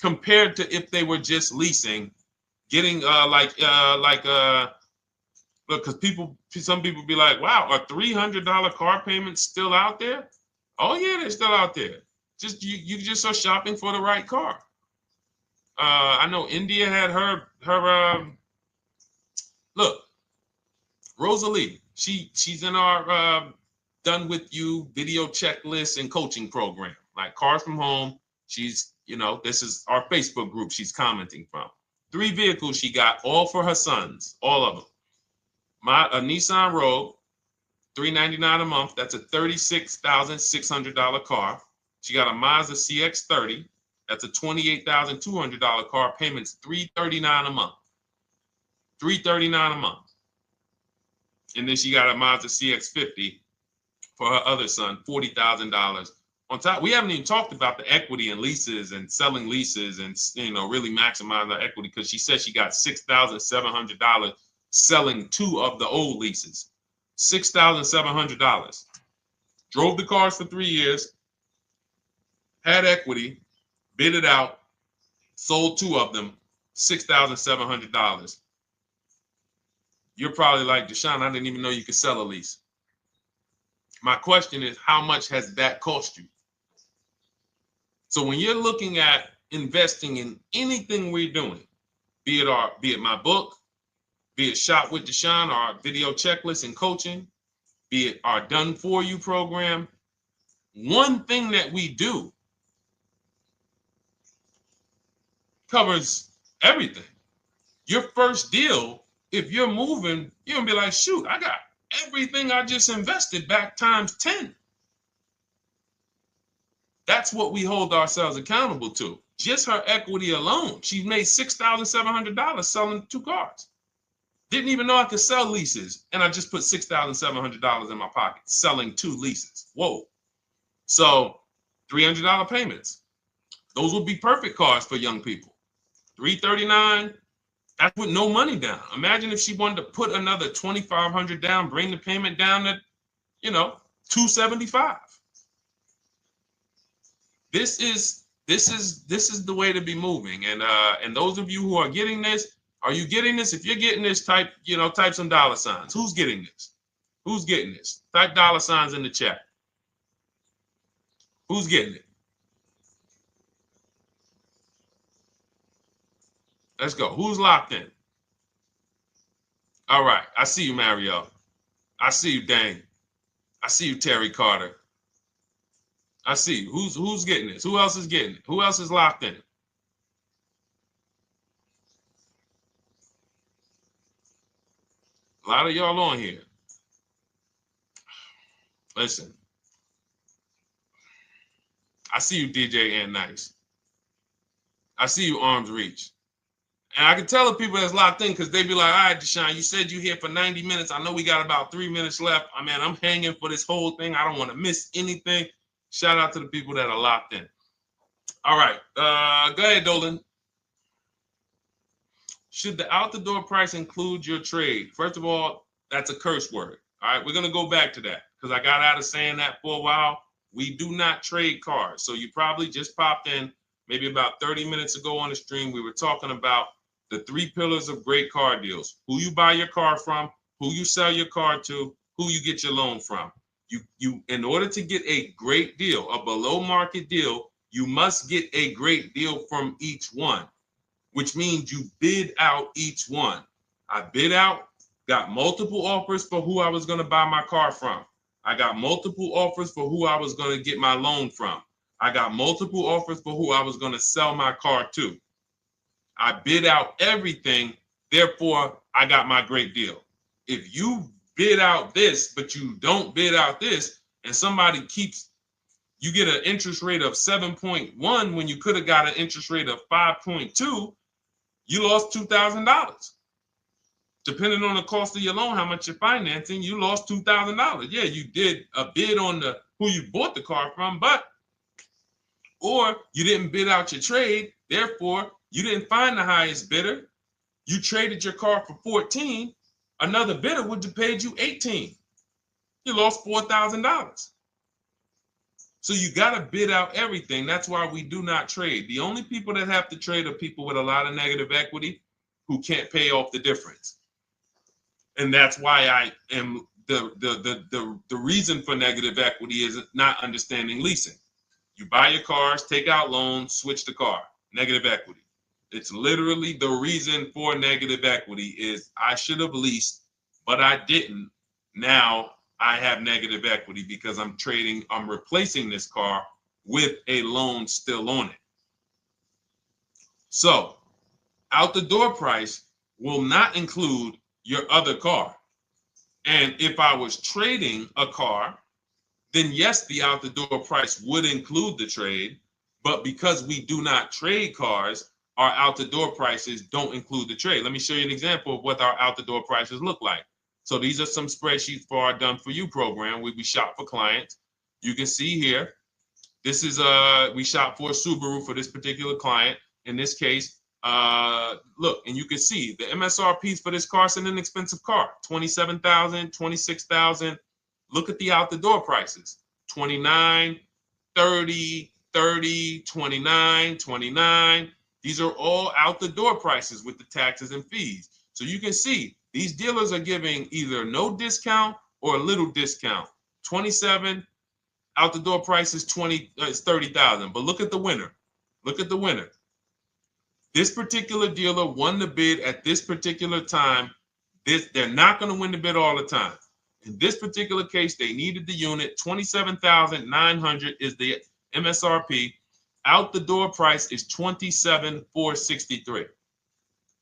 A: compared to if they were just leasing, getting look, because some people be like, wow, are $300 car payments still out there? Oh yeah, they're still out there. Just you just are shopping for the right car. I know India had her look, Rosalie, she's in our Done With You video checklist and coaching program, like Cars from Home. She's, you know, this is our Facebook group she's commenting from. 3 vehicles she got, all for her sons, all of them. A Nissan Rogue, $399 a month. That's a $36,600 car. She got a Mazda CX-30. That's a $28,200 car. Payments $339 a month. $339 a month. And then she got a Mazda CX-50 for her other son, $40,000. On top, we haven't even talked about the equity and leases and selling leases and, you know, really maximizing the equity, because she said she got $6,700 selling 2 of the old leases. $6,700. Drove the cars for 3 years, had equity, bid it out, sold 2 of them, $6,700. You're probably like, Deshone, I didn't even know you could sell a lease. My question is, how much has that cost you? So when you're looking at investing in anything we're doing, be it my book, be it Shop with Deshone, our video checklist and coaching, be it our Done For You program. One thing that we do covers everything. Your first deal, if you're moving, you're gonna be like, shoot, I got everything I just invested back times 10. That's what we hold ourselves accountable to. Just her equity alone, she made $6,700 selling 2 cars. Didn't even know I could sell leases, and I just put $6,700 in my pocket selling 2 leases. Whoa. So $300 payments. Those would be perfect cars for young people. $339, that's with no money down. Imagine if she wanted to put another $2,500 down, bring the payment down to, $275. This is the way to be moving. And those of you who are getting this, are you getting this? If you're getting this, type some dollar signs. Who's getting this? Who's getting this? Type dollar signs in the chat. Who's getting it? Let's go. Who's locked in? All right. I see you, Mario. I see you, Dane. I see you, Terry Carter. I see you. Who's getting this? Who else is getting it? Who else is locked in? A lot of y'all on here. Listen. I see you, DJ and Nice. I see you, Arms Reach. And I can tell the people that's locked in because they be like, all right, Deshone, you said you're here for 90 minutes. I know we got about 3 minutes left. I mean, I'm hanging for this whole thing. I don't want to miss anything. Shout out to the people that are locked in. All right. Go ahead, Dolan. Should the out-the-door price include your trade? First of all, that's a curse word. All right, we're going to go back to that because I got out of saying that for a while. We do not trade cars. So you probably just popped in maybe about 30 minutes ago on the stream. We were talking about the 3 pillars of great car deals: who you buy your car from, who you sell your car to, who you get your loan from. You in order to get a great deal, a below market deal, you must get a great deal from each one, which means you bid out each one. I bid out, got multiple offers for who I was going to buy my car from. I got multiple offers for who I was going to get my loan from. I got multiple offers for who I was going to sell my car to. I bid out everything, therefore I got my great deal. If you bid out this, but you don't bid out this, and somebody you get an interest rate of 7.1 when you could have got an interest rate of 5.2, you lost $2,000. Depending on the cost of your loan, how much you're financing, you lost $2,000. Yeah, you did a bid on who you bought the car from, or you didn't bid out your trade, therefore you didn't find the highest bidder. You traded your car for 14. Another bidder would have paid you 18. You lost $4,000. So you got to bid out everything. That's why we do not trade. The only people that have to trade are people with a lot of negative equity who can't pay off the difference. And that's why I am the reason for negative equity is not understanding leasing. You buy your cars, take out loans, switch the car. Negative equity. It's literally the reason for negative equity is I should have leased, but I didn't. Now I have negative equity because I'm replacing this car with a loan still on it. So out the door price will not include your other car. And if I was trading a car, then yes, the out the door price would include the trade. But because we do not trade cars, our out the door prices don't include the trade. Let me show you an example of what our out the door prices look like. So these are some spreadsheets for our Done For You program where we shop for clients. You can see here, this is we shop for a Subaru for this particular client. In this case, look, and you can see the MSRPs for this car is an inexpensive car, $27,000, $26,000. Look at the out the door prices, 29, 30, 30, 29, 29. These are all out the door prices with the taxes and fees. So you can see these dealers are giving either no discount or a little discount. 27 out the door price is 30,000. But look at the winner. Look at the winner. This particular dealer won the bid at this particular time They're not going to win the bid all the time. In this particular case, they needed the unit. $27,900 is the MSRP. Out the door price is $27,463.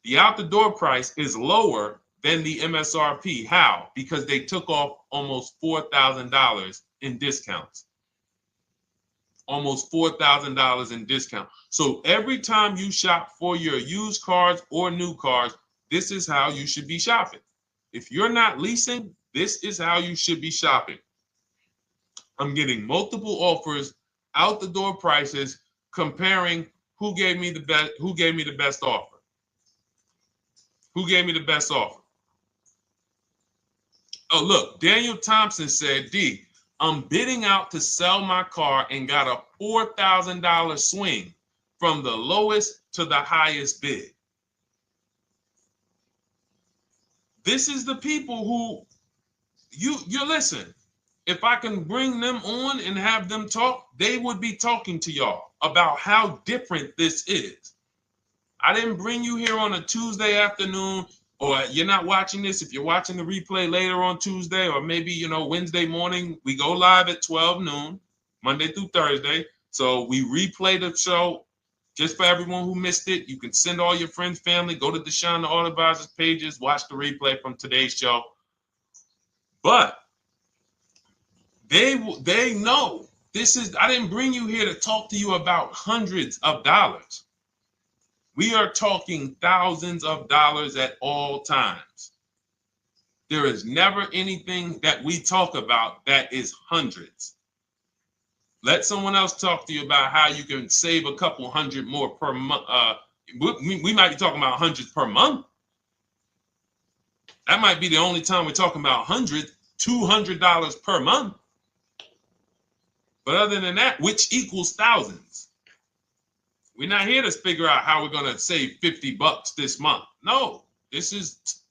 A: The out the door price is lower than the MSRP. How? Because they took off almost $4,000 in discounts. Almost $4,000 in discount. So every time you shop for your used cars or new cars, this is how you should be shopping. If you're not leasing, this is how you should be shopping. I'm getting multiple offers, out the door prices, comparing who gave me the best offer. Who gave me the best offer? Oh, look, Daniel Thompson said, D, I'm bidding out to sell my car and got a $4,000 swing from the lowest to the highest bid. This is the people who you listen. If I can bring them on and have them talk, they would be talking to y'all about how different this is. I didn't bring you here on a Tuesday afternoon, or you're not watching this. If you're watching the replay later on Tuesday, or maybe, Wednesday morning, we go live at 12 noon, Monday through Thursday. So we replay the show just for everyone who missed it. You can send all your friends, family, go to Deshone the Auto Advisor's pages, watch the replay from today's show. But they know this is, I didn't bring you here to talk to you about hundreds of dollars. We are talking thousands of dollars at all times. There is never anything that we talk about that is hundreds. Let someone else talk to you about how you can save a couple hundred more per month. We might be talking about hundreds per month. That might be the only time we're talking about hundreds, $200 per month. But other than that, which equals thousands. We're not here to figure out how we're going to save $50 this month. No, this is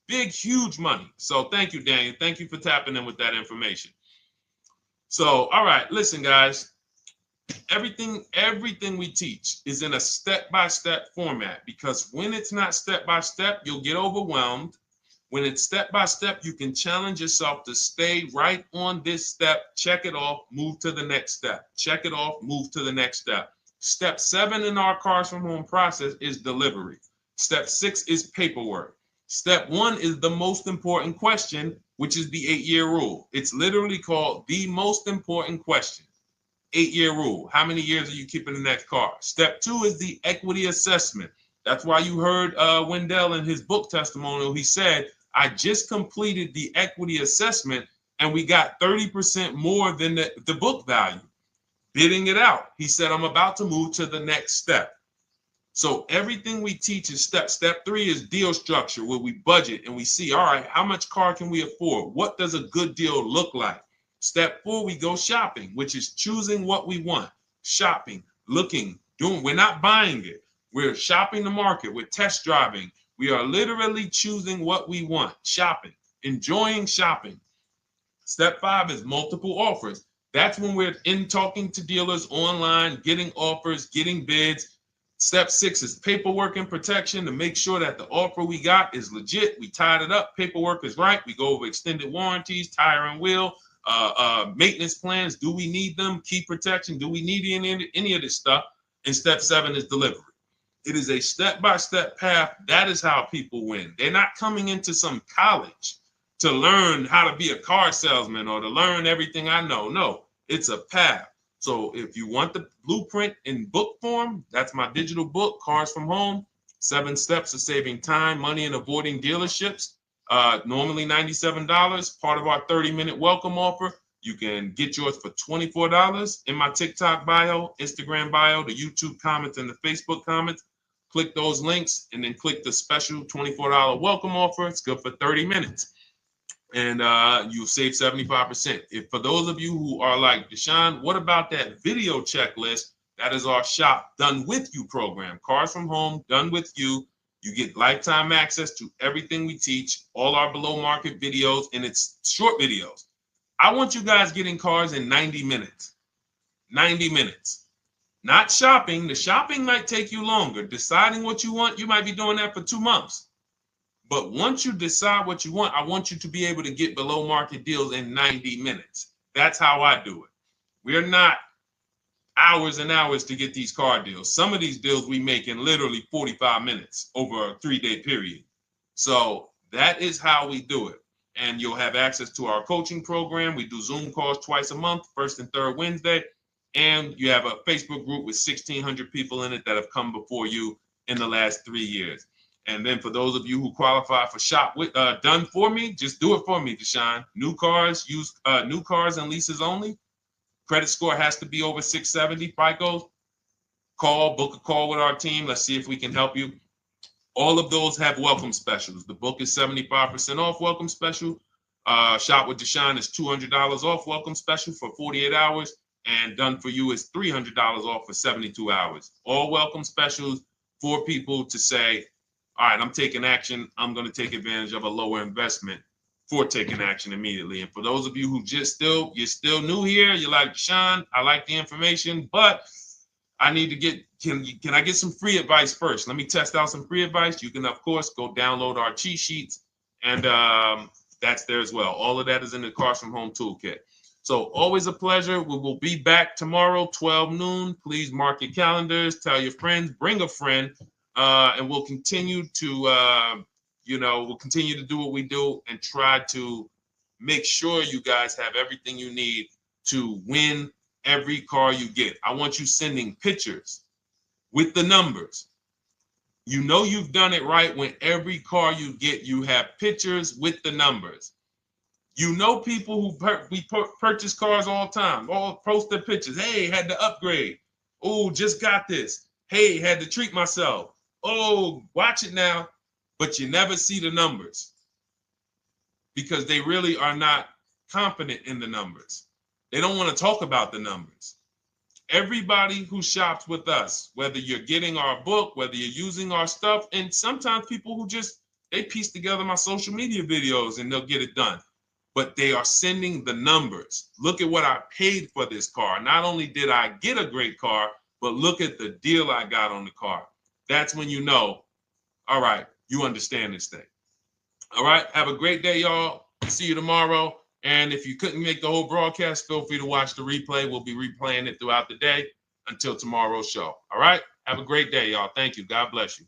A: big, huge money. So thank you, Daniel. Thank you for tapping in with that information. So, all right, listen, guys. Everything we teach is in a step-by-step format, because when it's not step-by-step, you'll get overwhelmed. When it's step-by-step, you can challenge yourself to stay right on this step, check it off, move to the next step. Check it off, move to the next step. Step 7 in our Cars from Home process is delivery. Step 6 is paperwork. Step 1 is the most important question, which is the 8-year rule. It's literally called the most important question. 8-year rule. How many years are you keeping the next car? Step 2 is the equity assessment. That's why you heard Wendell in his book testimonial. He said, I just completed the equity assessment and we got 30% more than the book value. Bidding it out. He said, I'm about to move to the next step. So everything we teach is step. Step 3 is deal structure, where we budget and we see, all right, how much car can we afford? What does a good deal look like? Step 4, we go shopping, which is choosing what we want. Shopping, looking, doing. We're not buying it. We're shopping the market. We're test driving. We are literally choosing what we want. Shopping, enjoying shopping. Step 5 is multiple offers. That's when we're in talking to dealers online, getting offers, getting bids. Step 6 is paperwork and protection to make sure that the offer we got is legit. We tied it up. Paperwork is right. We go over extended warranties, tire and wheel, maintenance plans. Do we need them? Key protection. Do we need any of this stuff? And step 7 is delivery. It is a step-by-step path. That is how people win. They're not coming into some college to learn how to be a car salesman or to learn everything I know. No, it's a path. So if you want the blueprint in book form, that's my digital book, Cars from Home, 7 Steps of Saving Time, Money, and Avoiding Dealerships. Normally $97, part of our 30-minute welcome offer. You can get yours for $24 in my TikTok bio, Instagram bio, the YouTube comments, and the Facebook comments. Click those links and then click the special $24 welcome offer. It's good for 30 minutes. And you'll save 75%. If for those of you who are like, Deshone, what about that video checklist? That is our Shop Done With You program. Cars from Home, done with you. You get lifetime access to everything we teach, all our below market videos, and it's short videos. I want you guys getting cars in 90 minutes. 90 minutes. Not shopping. The shopping might take you longer. Deciding what you want, you might be doing that for 2 months. But once you decide what you want, I want you to be able to get below market deals in 90 minutes. That's how I do it. We're not hours and hours to get these car deals. Some of these deals we make in literally 45 minutes over a 3-day period. So that is how we do it. And you'll have access to our coaching program. We do Zoom calls twice a month, first and third Wednesday. And you have a Facebook group with 1,600 people in it that have come before you in the last 3 years. And then for those of you who qualify for shop with done for me, just do it for me, Deshone. New cars, new cars and leases only. Credit score has to be over 670 FICO. Book a call with our team. Let's see if we can help you. All of those have welcome specials. The book is 75% off welcome special. Shop with Deshone is $200 off welcome special for 48 hours. And done for you is $300 off for 72 hours. All welcome specials for people to say, all right, I'm taking action. I'm going to take advantage of a lower investment for taking action immediately. And for those of you who you're still new here, you're like, Deshone, I like the information, but I need to get, can I get some free advice first? Let me test out some free advice. You can, of course, go download our cheat sheets, and that's there as well. All of that is in the Cars from Home Toolkit. So always a pleasure. We will be back tomorrow, 12 noon. Please mark your calendars, tell your friends, bring a friend, and we'll continue to, we'll continue to do what we do and try to make sure you guys have everything you need to win every car you get. I want you sending pictures with the numbers. You know you've done it right when every car you get, you have pictures with the numbers. You know people who purchase cars all the time, all post their pictures. Hey, had to upgrade. Oh, just got this. Hey, had to treat myself. Oh, watch it now. But you never see the numbers because they really are not confident in the numbers. They don't want to talk about the numbers. Everybody who shops with us, whether you're getting our book, whether you're using our stuff, and sometimes people who they piece together my social media videos and they'll get it done. But they are sending the numbers. Look at what I paid for this car. Not only did I get a great car, but look at the deal I got on the car. That's when you know, all right, you understand this thing. All right, have a great day, y'all. See you tomorrow. And if you couldn't make the whole broadcast, feel free to watch the replay. We'll be replaying it throughout the day until tomorrow's show. All right, have a great day, y'all. Thank you. God bless you.